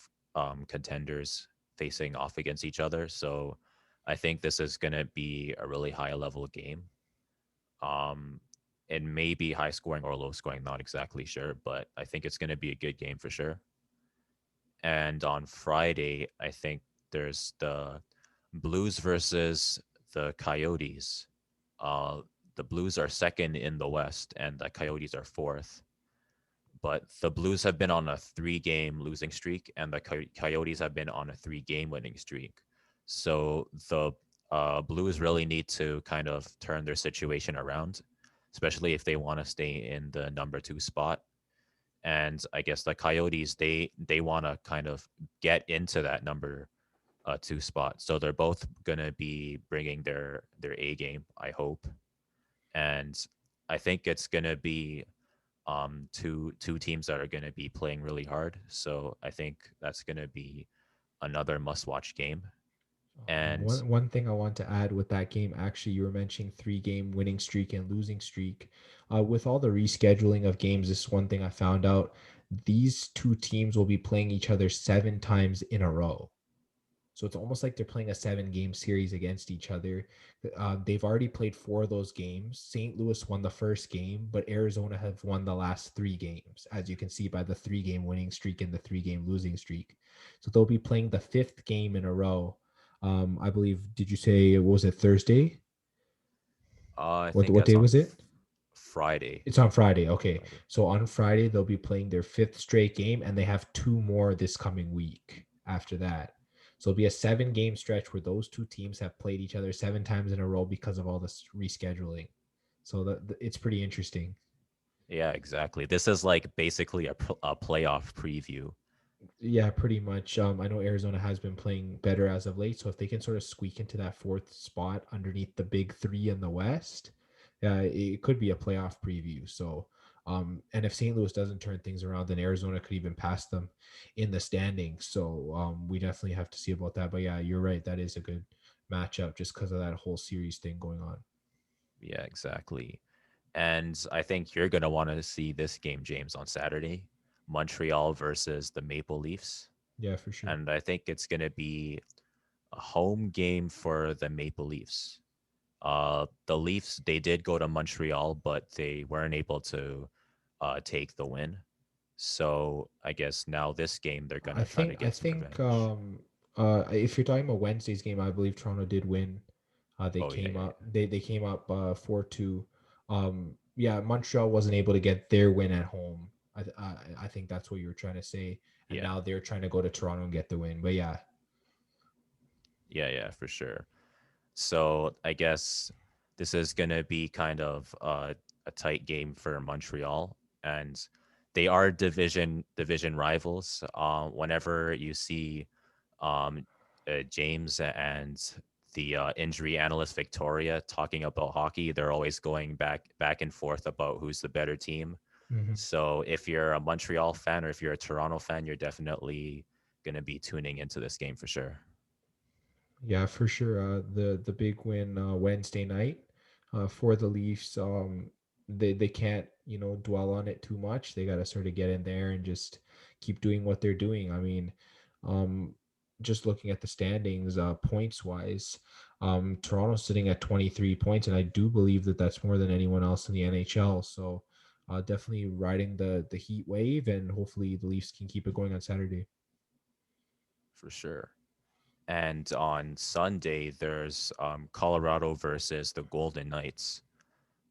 contenders facing off against each other. So I think this is going to be a really high level game. Um, it may be high scoring or low scoring, not exactly sure, but I think it's going to be a good game for sure. And on Friday, I think there's the Blues versus the Coyotes. Uh, the Blues are second in the West, and the Coyotes are fourth. But the Blues have been on a 3-game losing streak, and the Coyotes have been on a 3-game winning streak. So the Blues really need to kind of turn their situation around, especially if they want to stay in the number 2 spot. And I guess the Coyotes, they want to kind of get into that number 2 spot. So they're both gonna be bringing their A game, I hope. And I think it's gonna be two teams that are gonna be playing really hard. So I think that's gonna be another must watch game. And One thing I want to add with that game, actually, you were mentioning 3-game winning streak and losing streak. With all the rescheduling of games, this is one thing I found out. These two teams will be playing each other 7 times in a row. So it's almost like they're playing a 7-game series against each other. They've already played 4 of those games. St. Louis won the first game, but Arizona have won the last 3 games, as you can see by the 3-game winning streak and the 3-game losing streak. So they'll be playing the 5th game in a row. I believe, did you say, what was it, Thursday? I What think what that's day on was it? Friday. It's on Friday. Okay. Friday. So on Friday, they'll be playing their 5th straight game, and they have 2 more this coming week after that. So it'll be a 7-game stretch where those two teams have played each other 7 times in a row because of all this rescheduling. So it's pretty interesting. Yeah, exactly. This is like basically a playoff preview. Yeah, pretty much. I know Arizona has been playing better as of late, so if they can sort of squeak into that 4th spot underneath the big three in the West, it could be a playoff preview. So, and if St. Louis doesn't turn things around, then Arizona could even pass them in the standings. So, we definitely have to see about that. But yeah, you're right. That is a good matchup just because of that whole series thing going on. Yeah, exactly. And I think you're going to want to see this game, James, on Saturday, Montreal versus the Maple Leafs. Yeah, for sure. And I think it's going to be a home game for the Maple Leafs. The Leafs, they did go to Montreal, but they weren't able to take the win. So I guess now this game, they're going I to try to think I get some think revenge. if you're talking about Wednesday's game, I believe Toronto did win. They Oh, yeah, came yeah, up they came up 4-2. Yeah, Montreal wasn't able to get their win at home. I think that's what you were trying to say. And yeah. now they're trying to go to Toronto and get the win. But yeah, Yeah, yeah, for sure. So I guess this is going to be kind of a tight game for Montreal, and they are division rivals. Whenever you see um, James and the injury analyst Victoria talking about hockey, they're always going back and forth about who's the better team. hmm So if you're a Montreal fan or if you're a Toronto fan, you're definitely going to be tuning into this game for sure. Yeah, for sure. The big win Wednesday night for the Leafs. They can't dwell on it too much. They got to sort of get in there and just keep doing what they're doing. I mean, um, just looking at the standings, points wise, Toronto's sitting at 23 points, and I do believe that that's more than anyone else in the NHL. So, definitely riding the heat wave, and hopefully the Leafs can keep it going on Saturday. For sure. And on Sunday, there's Colorado versus the Golden Knights.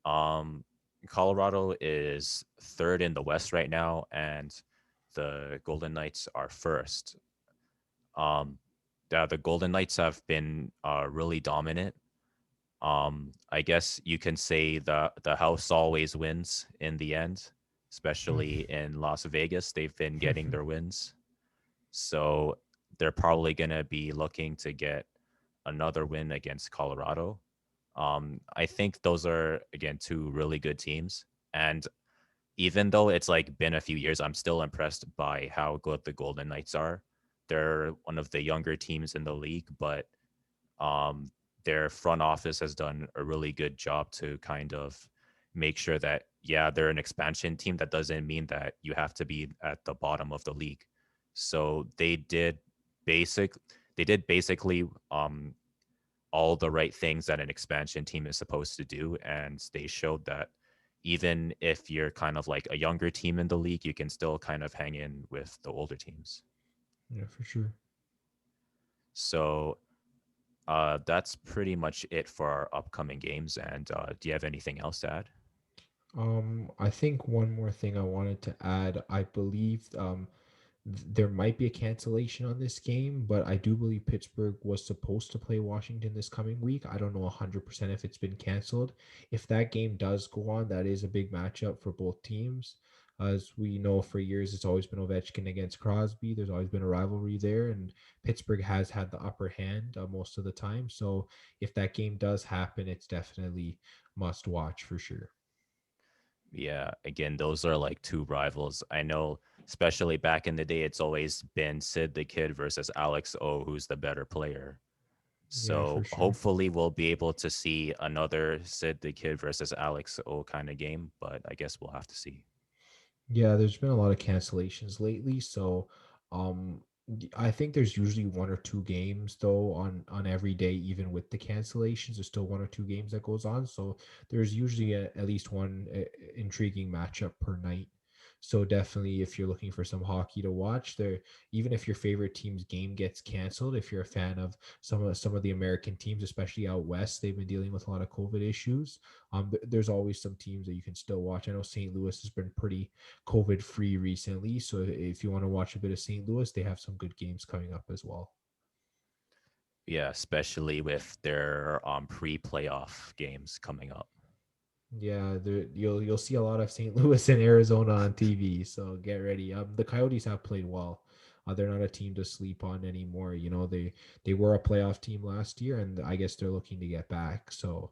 Um, Colorado is third in the West right now, and the Golden Knights are first. Um, the Golden Knights have been really dominant. I guess you can say the house always wins in the end, especially in Las Vegas. They've been getting their wins, so they're probably gonna be looking to get another win against Colorado. I think those are again two really good teams, and even though it's like been a few years, I'm still impressed by how good the Golden Knights are. They're one of the younger teams in the league, but um, their front office has done a really good job to kind of make sure that, yeah, they're an expansion team. That doesn't mean that you have to be at the bottom of the league. So basic they did basically all the right things that an expansion team is supposed to do, and they showed that even if you're kind of like a younger team in the league, you can still kind of hang in with the older teams. Yeah, for sure. So that's pretty much it for our upcoming games. And do you have anything else to add? I think one more thing I wanted to add. I believe there might be a cancellation on this game, but I do believe Pittsburgh was supposed to play Washington this coming week. I don't know 100% if it's been canceled. If that game does go on, that is a big matchup for both teams. As we know, for years, it's always been Ovechkin against Crosby. There's always been a rivalry there, and Pittsburgh has had the upper hand most of the time. So if that game does happen, it's definitely must watch for sure. Yeah, again, those are like two rivals. I know, especially back in the day, it's always been Sid the Kid versus Alex O, who's the better player. Yeah, for So sure. hopefully we'll be able to see another Sid the Kid versus Alex O kind of game, but I guess we'll have to see. Yeah, there's been a lot of cancellations lately, so I think there's usually one or two games though on every day, even with the cancellations. There's still one or two games that goes on, so there's usually at least one intriguing matchup per night. So definitely, if you're looking for some hockey to watch, there, even if your favorite team's game gets canceled, if you're a fan of some of the American teams, especially out west, they've been dealing with a lot of COVID issues. There's always some teams that you can still watch. I know St. Louis has been pretty COVID free recently. So if you want to watch a bit of St. Louis, they have some good games coming up as well. Yeah, especially with their pre-playoff games coming up. Yeah, you'll see a lot of St. Louis and Arizona on TV. So get ready. The Coyotes have played well. They're not a team to sleep on anymore. They were a playoff team last year, and I guess they're looking to get back. So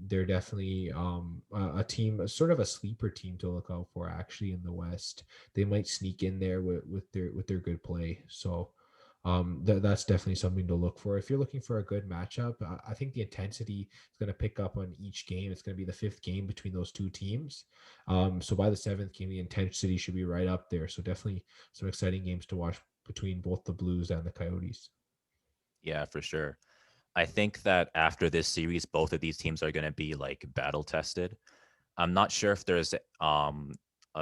they're definitely a team, sort of a sleeper team to look out for. Actually, in the West, they might sneak in there with their good play. So that's definitely something to look for. If you're looking for a good matchup, I think the intensity is going to pick up on each game. It's going to be the fifth game between those two teams. So by the seventh game, the intensity should be right up there. So definitely some exciting games to watch between both the Blues and the Coyotes. Yeah, for sure. I think that after this series, both of these teams are going to be like battle tested. I'm not sure if there's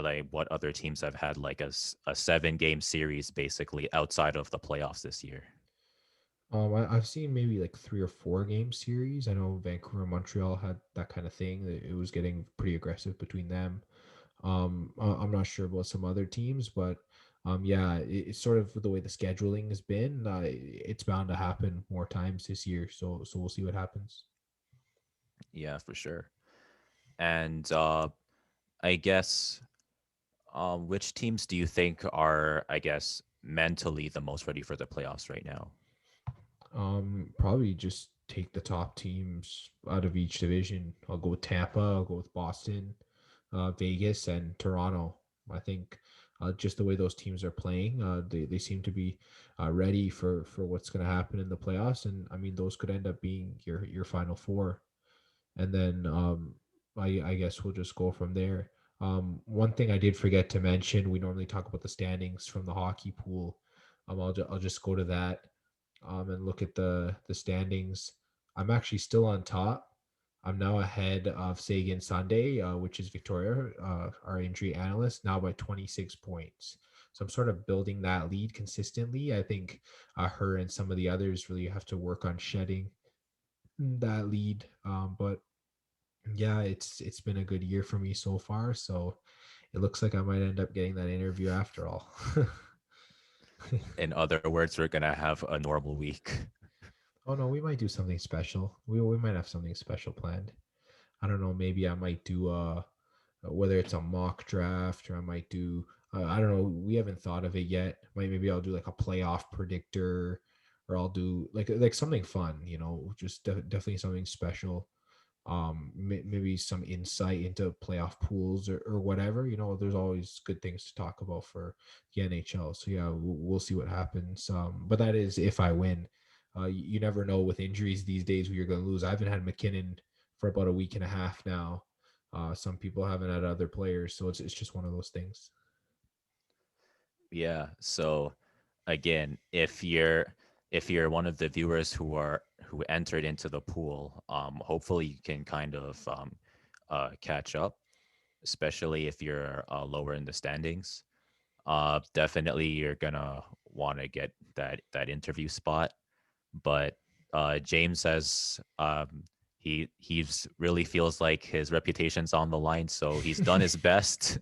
like what other teams have had like a 7 game series basically outside of the playoffs this year. I've seen maybe like 3 or 4 game series. I know Vancouver and Montreal had that kind of thing. It was getting pretty aggressive between them. I'm not sure about some other teams, but yeah, it's sort of the way the scheduling has been. It's bound to happen more times this year, so we'll see what happens. Yeah, for sure. And I guess which teams do you think are, I guess, mentally the most ready for the playoffs right now? Probably just take the top teams out of each division. I'll go with Tampa. I'll go with Boston, Vegas, and Toronto. I think just the way those teams are playing. They seem to be ready for what's going to happen in the playoffs, and I mean those could end up being your final four, and then I guess we'll just go from there. One thing I did forget to mention, we normally talk about the standings from the hockey pool. I'll just go to that and look at the standings. I'm actually still on top. I'm now ahead of Sagan Sunday, which is Victoria, our injury analyst, now by 26 points. So I'm sort of building that lead consistently. I think her and some of the others really have to work on shedding that lead. But yeah, it's been a good year for me so far. So it looks like I might end up getting that interview after all. In other words, we're gonna have a normal week. Oh no, we might do something special. We might have something special planned. I don't know. Maybe I might do whether it's a mock draft or I might do I don't know. We haven't thought of it yet. Maybe I'll do like a playoff predictor, or I'll do like something fun. You know, just definitely something special. Maybe some insight into playoff pools or whatever. You know, there's always good things to talk about for the NHL. So yeah, we'll see what happens. But that is if I win. You never know with injuries these days who you're going to lose. I haven't had McKinnon for about a week and a half now. Some people haven't had other players, so it's just one of those things. Yeah. So again, if you're one of the viewers who entered into the pool, hopefully you can kind of catch up, especially if you're lower in the standings. Definitely you're gonna want to get that interview spot. But James says he's really feels like his reputation's on the line, so he's done his best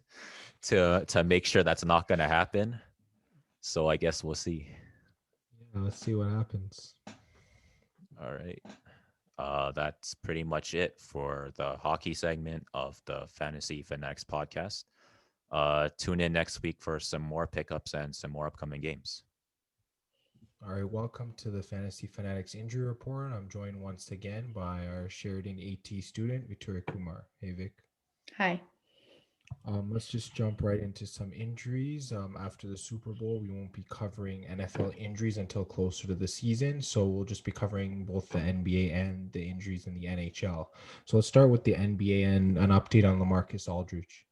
to make sure that's not gonna happen. So I guess we'll see. Yeah, let's see what happens. All right. That's pretty much it for the hockey segment of the Fantasy Fanatics podcast. Tune in next week for some more pickups and some more upcoming games. All right, welcome to the Fantasy Fanatics Injury Report. I'm joined once again by our Sheridan AT student, Victoria Kumar. Hey, Vic. Hi. Let's just jump right into some injuries. After the Super Bowl, we won't be covering NFL injuries until closer to the season. So we'll just be covering both the NBA and the injuries in the NHL. So let's start with the NBA and an update on LaMarcus Aldridge.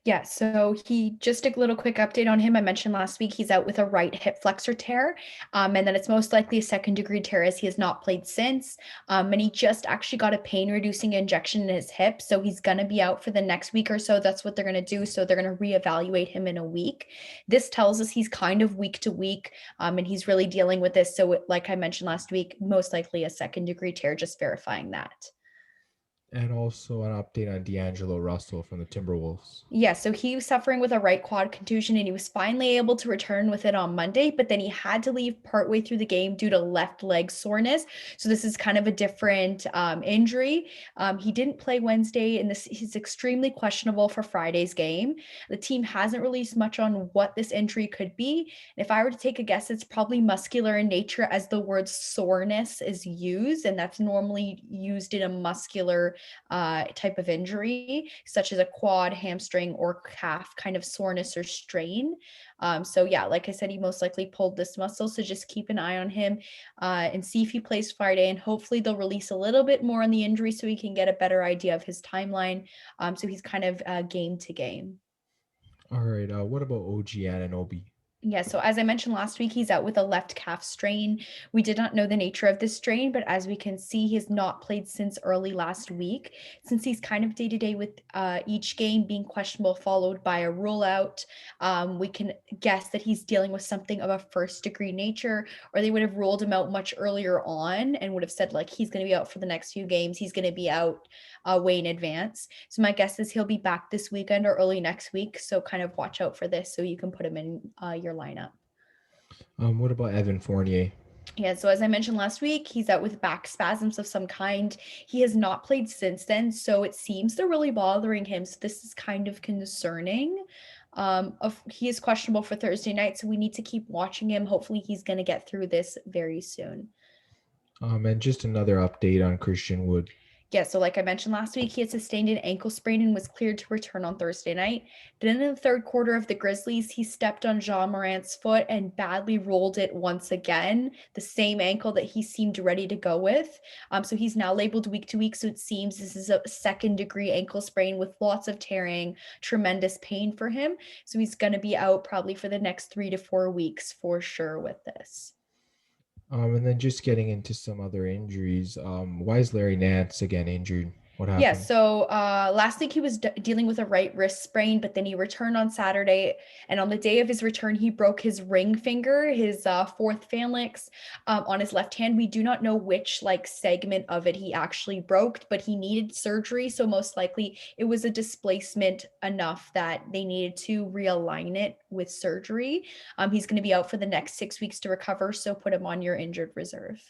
Yeah, so he just a little quick update on him. I mentioned last week he's out with a right hip flexor tear, and then it's most likely a second degree tear as he has not played since. And he just actually got a pain reducing injection in his hip, so he's going to be out for the next week or so. That's what they're going to do. So they're going to reevaluate him in a week. This tells us he's kind of week to week, and he's really dealing with this. So, like I mentioned last week, most likely a second degree tear. Just verifying that. And also an update on D'Angelo Russell from the Timberwolves. Yeah, so he was suffering with a right quad contusion and he was finally able to return with it on Monday, but then he had to leave partway through the game due to left leg soreness. So this is kind of a different injury. He didn't play Wednesday and he's extremely questionable for Friday's game. The team hasn't released much on what this injury could be. And if I were to take a guess, it's probably muscular in nature as the word soreness is used, and that's normally used in a muscular type of injury, such as a quad, hamstring, or calf kind of soreness or strain. So yeah, like I said, he most likely pulled this muscle. So just keep an eye on him and see if he plays Friday. And hopefully they'll release a little bit more on the injury so we can get a better idea of his timeline. So he's kind of game to game. All right. What about OG Anunoby? Yeah, so as I mentioned last week, he's out with a left calf strain. We did not know the nature of this strain, but as we can see, he has not played since early last week. Since he's kind of day-to-day with each game being questionable, followed by a rule out, we can guess that he's dealing with something of a first-degree nature, or they would have ruled him out much earlier on and would have said, like, he's going to be out for the next few games. He's going to be out way in advance. So my guess is he'll be back this weekend or early next week. So kind of watch out for this so you can put him in your lineup. What about Evan Fournier? Yeah, so as I mentioned last week, he's out with back spasms of some kind. He has not played since then, so it seems they're really bothering him. So this is kind of concerning. He is questionable for Thursday night, so we need to keep watching him. Hopefully he's going to get through this very soon. And just another update on Christian Wood. Yeah, so like I mentioned last week, he had sustained an ankle sprain and was cleared to return on Thursday night. Then in the third quarter of the Grizzlies, he stepped on Jean Morant's foot and badly rolled it once again, the same ankle that he seemed ready to go with. So he's now labeled week to week. So it seems this is a second-degree ankle sprain with lots of tearing, tremendous pain for him. So he's going to be out probably for the next 3 to 4 weeks for sure with this. And then just getting into some other injuries. Why is Larry Nance again injured? What Yeah, happened? so last week he was dealing with a right wrist sprain, but then he returned on Saturday. And on the day of his return, he broke his ring finger, his fourth phalanx on his left hand. We do not know which like segment of it he actually broke, but he needed surgery. So most likely it was a displacement enough that they needed to realign it with surgery. He's going to be out for the next 6 weeks to recover. So put him on your injured reserve.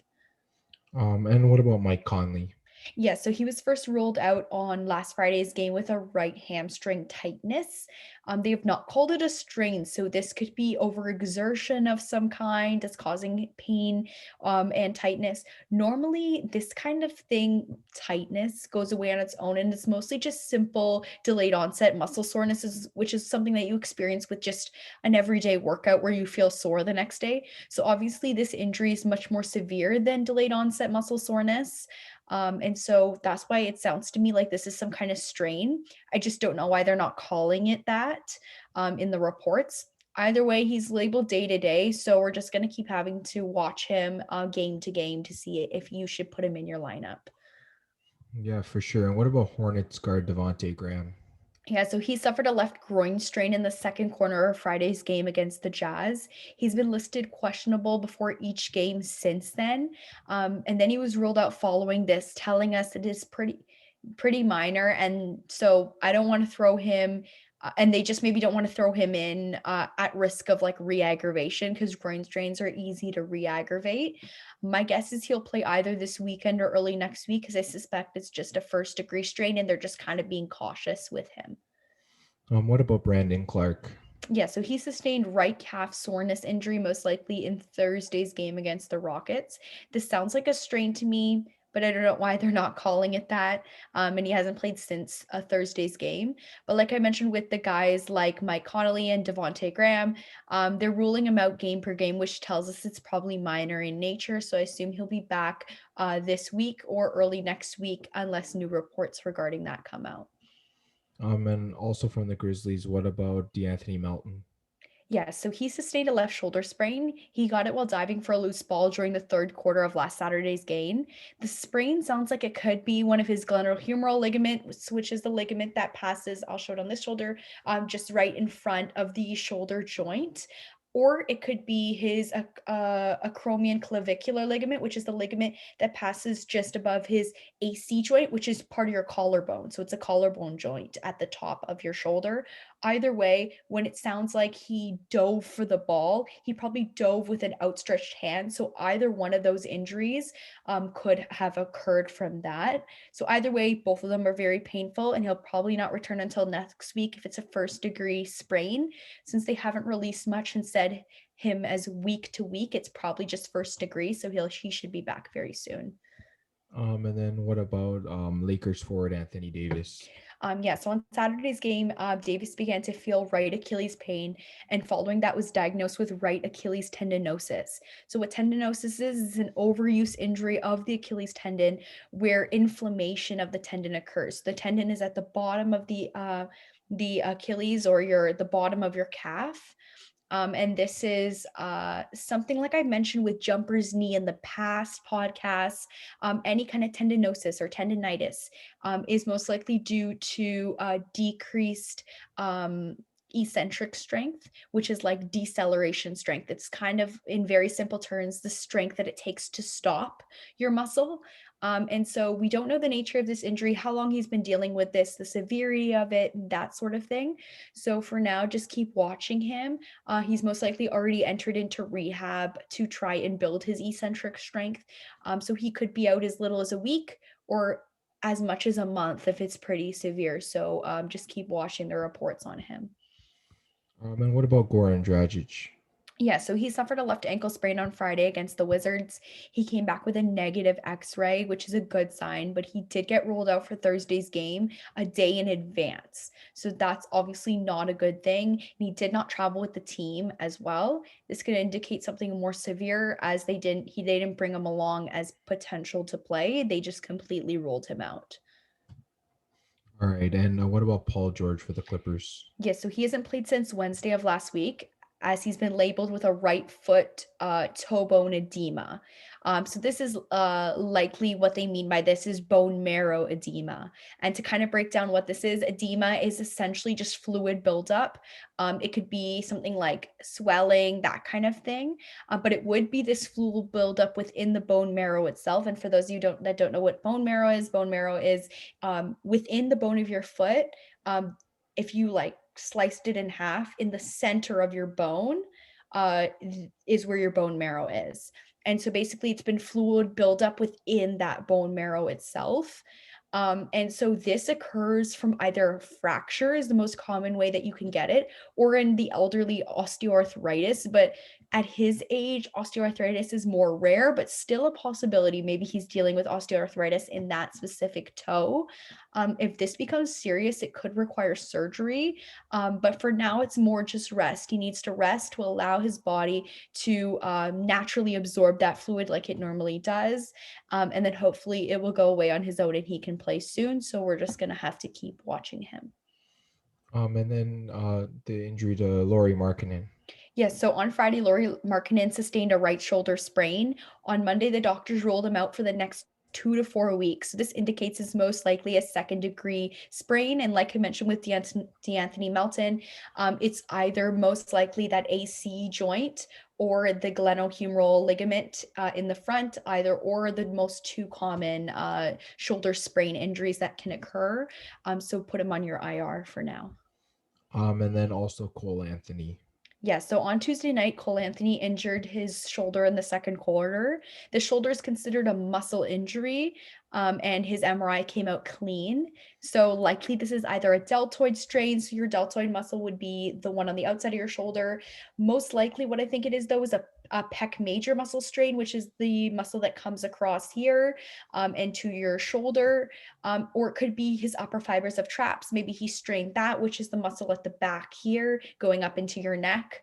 And what about Mike Conley? Yeah, so he was first ruled out on last Friday's game with a right hamstring tightness. They have not called it a strain, so this could be overexertion of some kind that's causing pain and tightness. Normally, this kind of thing, tightness, goes away on its own, and it's mostly just simple delayed onset muscle soreness, which is something that you experience with just an everyday workout where you feel sore the next day. So obviously, this injury is much more severe than delayed onset muscle soreness. And so that's why it sounds to me like this is some kind of strain. I just don't know why they're not calling it that in the reports. Either way, he's labeled day to day. So we're just going to keep having to watch him game to game to see if you should put him in your lineup. Yeah, for sure. And what about Hornets guard Devontae Graham? Yeah, so he suffered a left groin strain in the second corner of Friday's game against the Jazz. He's been listed questionable before each game since then. And then he was ruled out following this, telling us it is pretty minor. And so I don't want to throw him and they just maybe don't want to throw him in at risk of like re-aggravation because groin strains are easy to re-aggravate. My guess is he'll play either this weekend or early next week because I suspect it's just a first degree strain and they're just kind of being cautious with him. What about Brandon Clark? Yeah, so he sustained right calf soreness injury, most likely in Thursday's game against the Rockets. This sounds like a strain to me, but I don't know why they're not calling it that. And he hasn't played since Thursday's game. But like I mentioned with the guys like Mike Connolly and Devontae Graham, they're ruling him out game per game, which tells us it's probably minor in nature. So I assume he'll be back this week or early next week, unless new reports regarding that come out. And also from the Grizzlies, what about DeAnthony Melton? Yeah, so he sustained a left shoulder sprain. He got it while diving for a loose ball during the third quarter of last Saturday's game. The sprain sounds like it could be one of his glenohumeral ligament, which is the ligament that passes, I'll show it on this shoulder, just right in front of the shoulder joint. Or it could be his acromion clavicular ligament, which is the ligament that passes just above his AC joint, which is part of your collarbone. So it's a collarbone joint at the top of your shoulder. Either way, when it sounds like he dove for the ball, he probably dove with an outstretched hand. So either one of those injuries could have occurred from that. So either way, both of them are very painful, and he'll probably not return until next week if it's a first degree sprain. Since they haven't released much and said him as week to week, it's probably just first degree. So he should be back very soon. And then what about Lakers forward Anthony Davis? Yeah, so on Saturday's game, Davis began to feel right Achilles pain, and following that was diagnosed with right Achilles tendinosis. So what tendinosis is an overuse injury of the Achilles tendon where inflammation of the tendon occurs. The tendon is at the bottom of the Achilles or the bottom of your calf. And this is something like I mentioned with jumper's knee in the past podcasts. Any kind of tendinosis or tendinitis is most likely due to decreased eccentric strength, which is like deceleration strength. It's kind of, in very simple terms, the strength that it takes to stop your muscle. And so we don't know the nature of this injury, how long he's been dealing with this, the severity of it, that sort of thing. So for now, just keep watching him. He's most likely already entered into rehab to try and build his eccentric strength. So he could be out as little as a week or as much as a month if it's pretty severe. So just keep watching the reports on him. And what about Goran Dragic? Yeah, so he suffered a left ankle sprain on Friday against the Wizards. He came back with a negative x-ray, which is a good sign, but he did get ruled out for Thursday's game a day in advance. So that's obviously not a good thing. And he did not travel with the team as well. This could indicate something more severe as they didn't bring him along as potential to play. They just completely ruled him out. All right, and what about Paul George for the Clippers? Yes, so he hasn't played since Wednesday of last week, as he's been labeled with a right foot toe bone edema. So this is likely what they mean by this is bone marrow edema. And to kind of break down what this is, edema is essentially just fluid buildup. It could be something like swelling, that kind of thing, but it would be this fluid buildup within the bone marrow itself. And for those of you that don't know what bone marrow is within the bone of your foot. If you like sliced it in half, in the center of your bone is where your bone marrow is. And so basically it's been fluid buildup within that bone marrow itself. And so this occurs from either fracture is the most common way that you can get it, or in the elderly osteoarthritis. But at his age, osteoarthritis is more rare, but still a possibility. Maybe he's dealing with osteoarthritis in that specific toe. If this becomes serious, it could require surgery. But for now, it's more just rest. He needs to rest to allow his body to naturally absorb that fluid like it normally does. And then hopefully it will go away on his own and he can play soon. So we're just going to have to keep watching him. And then the injury to Laurie Markkinen. Yes, so on Friday, Lauri Markkanen sustained a right shoulder sprain. On Monday, the doctors ruled him out for the next 2 to 4 weeks. So this indicates it's most likely a second degree sprain. And like I mentioned with DeAnthony Melton, it's either most likely that AC joint or the glenohumeral ligament in the front, either or the most two common shoulder sprain injuries that can occur. So put him on your IR for now. And then also Cole Anthony. Yeah, so on Tuesday night, Cole Anthony injured his shoulder in the second quarter. The shoulder is considered a muscle injury, and his MRI came out clean. So likely this is either a deltoid strain, so your deltoid muscle would be the one on the outside of your shoulder. Most likely what I think it is, though, is a pec major muscle strain, which is the muscle that comes across here and to your shoulder, or it could be his upper fibers of traps. Maybe he strained that, which is the muscle at the back here going up into your neck.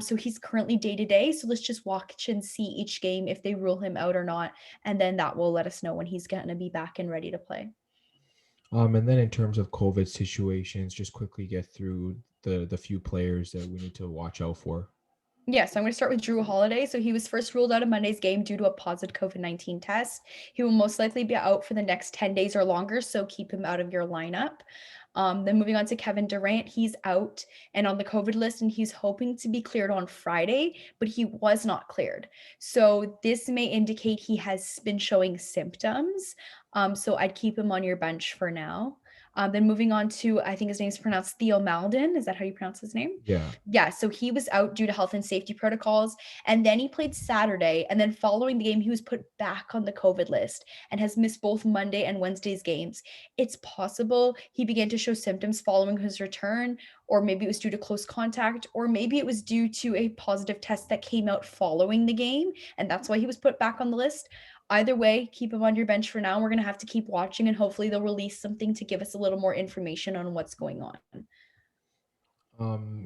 So he's currently day to day. So let's just watch and see each game if they rule him out or not. And then that will let us know when he's going to be back and ready to play. And then in terms of COVID situations, just quickly get through the few players that we need to watch out for. Yes, I'm going to start with Drew Holiday. So he was first ruled out of Monday's game due to a positive COVID-19 test. He will most likely be out for the next 10 days or longer, so keep him out of your lineup. Then moving on to Kevin Durant, he's out and on the COVID list, and he's hoping to be cleared on Friday, but he was not cleared. So this may indicate he has been showing symptoms. So I'd keep him on your bench for now. Then moving on to, I think his name is pronounced Theo Maldon. Is that how you pronounce his name? Yeah. Yeah. So he was out due to health and safety protocols. And then he played Saturday. And then following the game, he was put back on the COVID list and has missed both Monday and Wednesday's games. It's possible he began to show symptoms following his return, or maybe it was due to close contact, or maybe it was due to a positive test that came out following the game. And that's why he was put back on the list. Either way, keep him on your bench for now. We're going to have to keep watching, and hopefully they'll release something to give us a little more information on what's going on.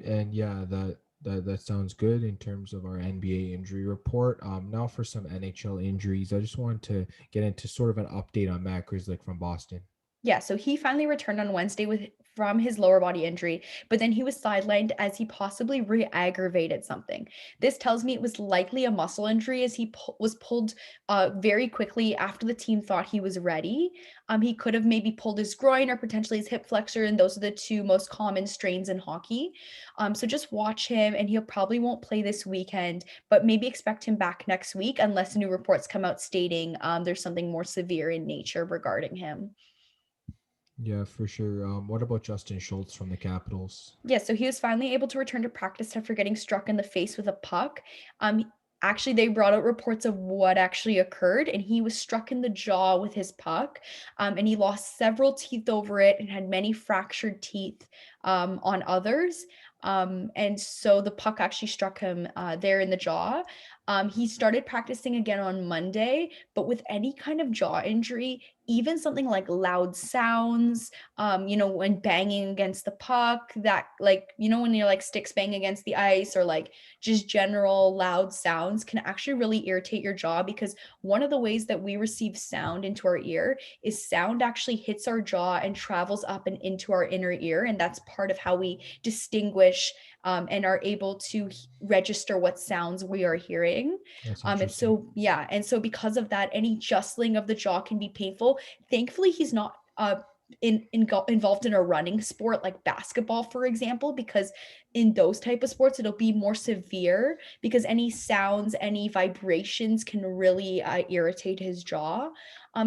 And yeah, that sounds good in terms of our NBA injury report. Now for some NHL injuries, I just wanted to get into sort of an update on Matt Grzelcyk from Boston. Yeah, so he finally returned on Wednesday from his lower body injury, but then he was sidelined as he possibly re-aggravated something. This tells me it was likely a muscle injury, as he was pulled very quickly after the team thought he was ready. He could have maybe pulled his groin or potentially his hip flexor, and those are the two most common strains in hockey. So just watch him, and he'll probably won't play this weekend, but maybe expect him back next week unless new reports come out stating there's something more severe in nature regarding him. Yeah, for sure. What about Justin Schultz from the Capitals? Yeah, so he was finally able to return to practice after getting struck in the face with a puck. Actually, they brought out reports of what actually occurred, and he was struck in the jaw with his puck, and he lost several teeth over it and had many fractured teeth on others. And so the puck actually struck him there in the jaw. He started practicing again on Monday, but with any kind of jaw injury, even something like loud sounds, when banging against the puck, that like, when you're like sticks bang against the ice, or like just general loud sounds can actually really irritate your jaw, because one of the ways that we receive sound into our ear is sound actually hits our jaw and travels up and into our inner ear. And that's part of how we distinguish and are able to register what sounds we are hearing. That's And interesting. so, yeah. And so, because of that, any jostling of the jaw can be painful. Thankfully, he's not involved in a running sport like basketball, for example, because in those type of sports it'll be more severe, because any sounds, any vibrations can really irritate his jaw.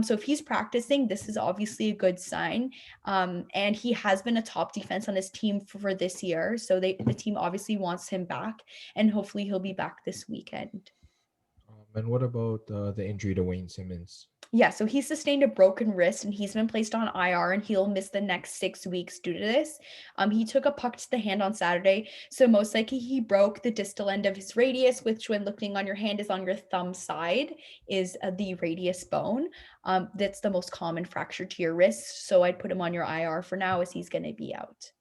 So if he's practicing, this is obviously a good sign. And he has been a top defense on his team for this year, so the team obviously wants him back, and hopefully he'll be back this weekend. And what about the injury to Wayne Simmons? Yeah, so he sustained a broken wrist and he's been placed on IR, and he'll miss the next 6 weeks due to this. He took a puck to the hand on Saturday, so most likely he broke the distal end of his radius, which, when looking on your hand, is on your thumb side, is the radius bone. That's the most common fracture to your wrist. So I'd put him on your IR for now, as he's going to be out.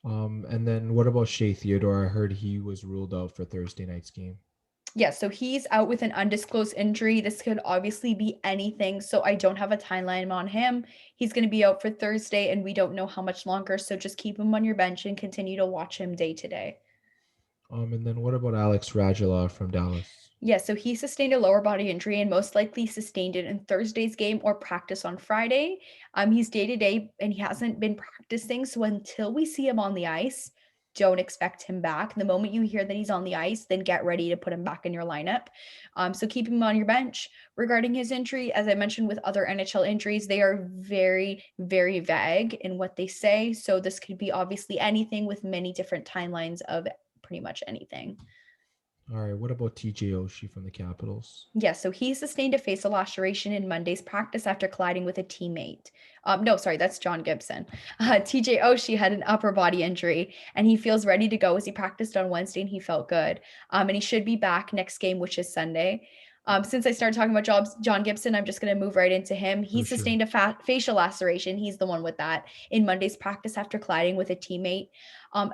And then what about Shea Theodore? I heard he was ruled out for Thursday night's game. Yeah, so he's out with an undisclosed injury. This could obviously be anything, so I don't have a timeline on him. He's going to be out for Thursday, and we don't know how much longer, so just keep him on your bench and continue to watch him day to day. And then what about Alex Radulov from Dallas? Yeah, so he sustained a lower body injury and most likely sustained it in Thursday's game or practice on Friday. He's day to day and he hasn't been practicing, so until we see him on the ice, don't expect him back. The moment you hear that he's on the ice, then get ready to put him back in your lineup. So keep him on your bench. Regarding his injury, as I mentioned with other NHL injuries, they are very, very vague in what they say. So this could be obviously anything, with many different timelines of pretty much anything. All right, what about TJ Oshie from the Capitals? Yeah, so he sustained a facial laceration in Monday's practice after colliding with a teammate. No, sorry, that's John Gibson. TJ Oshie had an upper body injury, and he feels ready to go, as he practiced on Wednesday and he felt good. And he should be back next game, which is Sunday. Since I started talking about John Gibson, I'm just going to move right into him. He sustained a facial laceration. He's the one with that in Monday's practice after colliding with a teammate.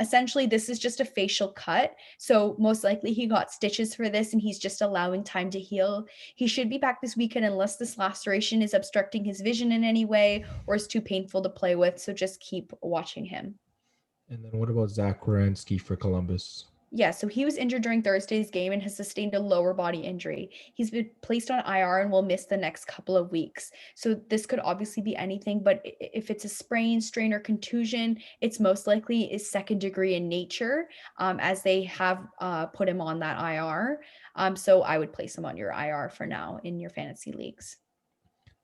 Essentially, this is just a facial cut. So most likely he got stitches for this, and he's just allowing time to heal. He should be back this weekend unless this laceration is obstructing his vision in any way or is too painful to play with. So just keep watching him. And then what about Zach Werenski for Columbus? Yeah, so he was injured during Thursday's game and has sustained a lower body injury. He's been placed on IR and will miss the next couple of weeks. So this could obviously be anything, but if it's a sprain, strain, or contusion, it's most likely is second degree in nature, as they have put him on that IR. So I would place him on your IR for now in your fantasy leagues.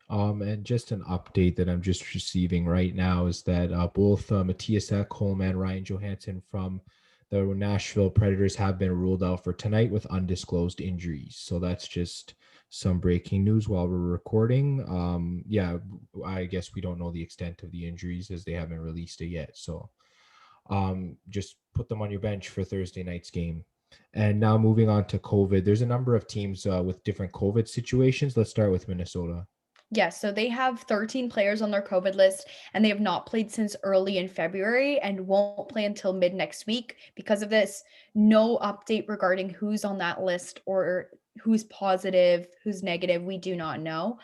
And just an update that I'm just receiving right now is that both Matthias Ekholm and Ryan Johansson from the Nashville Predators have been ruled out for tonight with undisclosed injuries. So that's just some breaking news while we're recording. Yeah, I guess we don't know the extent of the injuries as they haven't released it yet. So just put them on your bench for Thursday night's game. And now moving on to COVID, there's a number of teams with different COVID situations. Let's start with Minnesota. Yes, so they have 13 players on their COVID list, and they have not played since early in February and won't play until mid next week. Because of this, no update regarding who's on that list or who's positive, who's negative. We do not know.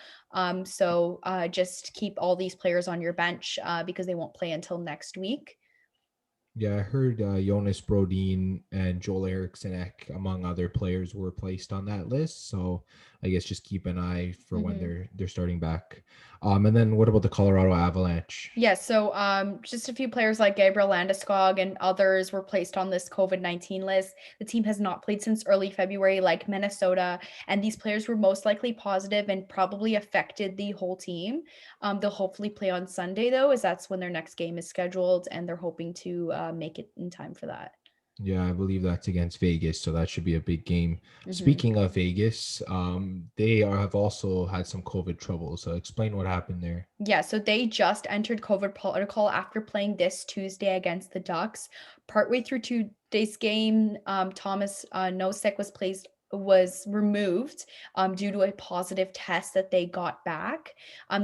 So just keep all these players on your bench because they won't play until next week. Yeah, I heard Jonas Brodin and Joel Eriksson, among other players, were placed on that list. So I guess just keep an eye for when they're starting back. And then what about the Colorado Avalanche? Yeah, so just a few players like Gabriel Landeskog and others were placed on this COVID-19 list. The team has not played since early February, like Minnesota, and these players were most likely positive and probably affected the whole team. They'll hopefully play on Sunday, though, as that's when their next game is scheduled, and they're hoping to make it in time for that. Yeah, I believe that's against Vegas, so that should be a big game. Speaking of Vegas, they have also had some COVID trouble. So explain what happened there. Yeah, so they just entered COVID protocol after playing this Tuesday against the Ducks. Partway through today's game, Thomas Nosek was removed due to a positive test that they got back.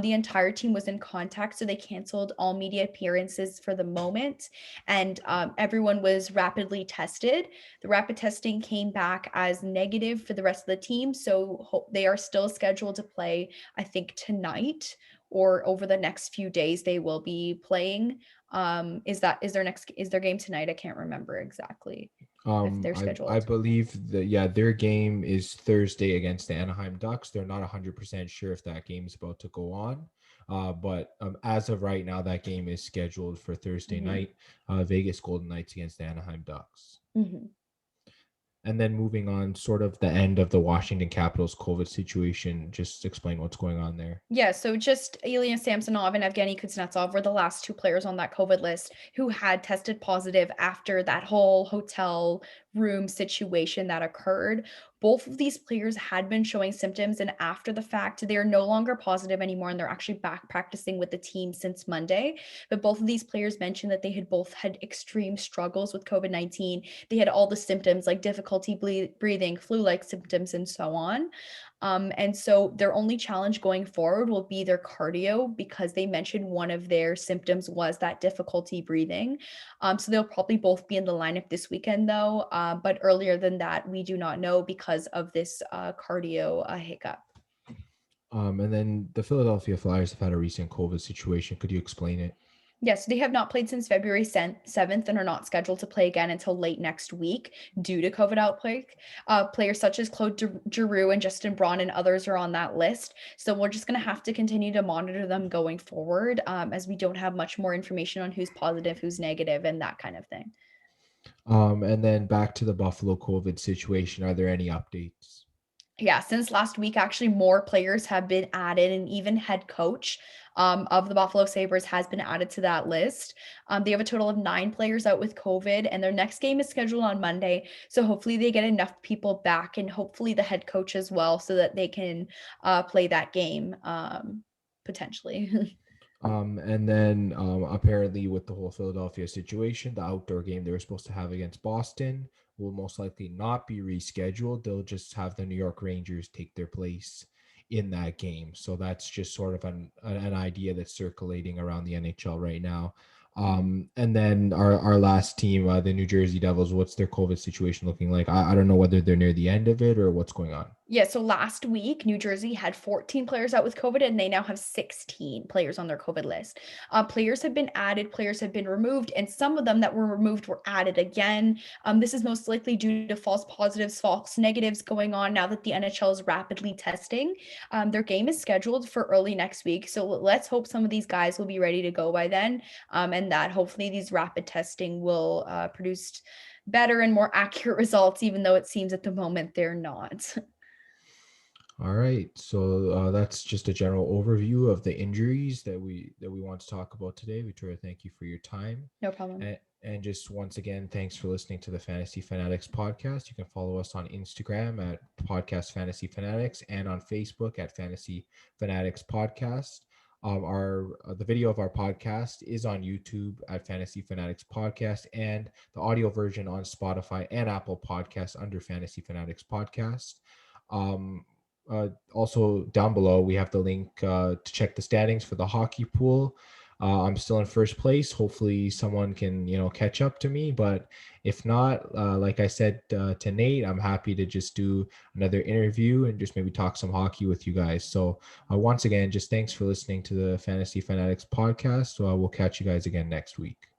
The entire team was in contact, so they canceled all media appearances for the moment, and everyone was rapidly tested. The rapid testing came back as negative for the rest of the team, so they are still scheduled to play, I think, tonight or over the next few days. They will be playing. Is their game tonight? I can't remember exactly if they're I scheduled. believe that their game is Thursday against the Anaheim Ducks. They're not 100% sure if that game is about to go on, but as of right now, that game is scheduled for Thursday night. Vegas Golden Knights against the Anaheim Ducks. And then moving on, sort of the end of the Washington Capitals COVID situation. Just explain what's going on there. Yeah, so just Ilya Samsonov and Evgeny Kuznetsov were the last two players on that COVID list who had tested positive after that whole hotel room situation that occurred. Both of these players had been showing symptoms, and after the fact, they are no longer positive anymore, and they're actually back practicing with the team since Monday. But both of these players mentioned that they had both had extreme struggles with COVID-19. They had all the symptoms like difficulty breathing, flu-like symptoms, and so on. And so their only challenge going forward will be their cardio, because they mentioned one of their symptoms was that difficulty breathing. So they'll probably both be in the lineup this weekend, though. But earlier than that, we do not know because of this cardio hiccup. And then the Philadelphia Flyers have had a recent COVID situation. Could you explain it? Yes, they have not played since February 7th and are not scheduled to play again until late next week due to COVID outbreak. Players such as Claude Giroux and Justin Braun and others are on that list. So we're just going to have to continue to monitor them going forward, as we don't have much more information on who's positive, who's negative, and that kind of thing. And then back to the Buffalo COVID situation. Are there any updates? Yeah, since last week, actually, more players have been added, and even head coach of the Buffalo Sabres has been added to that list. They have a total of 9 players out with COVID, and their next game is scheduled on Monday. So hopefully they get enough people back, and hopefully the head coach as well, so that they can play that game potentially. And then apparently with the whole Philadelphia situation, the outdoor game they were supposed to have against Boston will most likely not be rescheduled. They'll just have the New York Rangers take their place in that game. So that's just sort of an idea that's circulating around the NHL right now. And then our last team, the New Jersey Devils, what's their COVID situation looking like? I don't know whether they're near the end of it or what's going on. Yeah, so last week, New Jersey had 14 players out with COVID, and they now have 16 players on their COVID list. Players have been added, players have been removed, and some of them that were removed were added again. This is most likely due to false positives, false negatives going on now that the NHL is rapidly testing. Their game is scheduled for early next week, so let's hope some of these guys will be ready to go by then, and that hopefully these rapid testing will produce better and more accurate results, even though it seems at the moment they're not. All right, so that's just a general overview of the injuries that we want to talk about today. Victoria, thank you for your time. No problem. And just once again, thanks for listening to the Fantasy Fanatics podcast. You can follow us on Instagram at Podcast Fantasy Fanatics and on Facebook at Fantasy Fanatics Podcast. The video of our podcast is on YouTube at Fantasy Fanatics Podcast, and the audio version on Spotify and Apple Podcasts under Fantasy Fanatics Podcast. Also down below, we have the link to check the standings for the hockey pool. I'm still in first place. Hopefully someone can, catch up to me. But if not, like I said to Nate, I'm happy to just do another interview and just maybe talk some hockey with you guys. So once again, just thanks for listening to the Fantasy Fanatics podcast. We'll catch you guys again next week.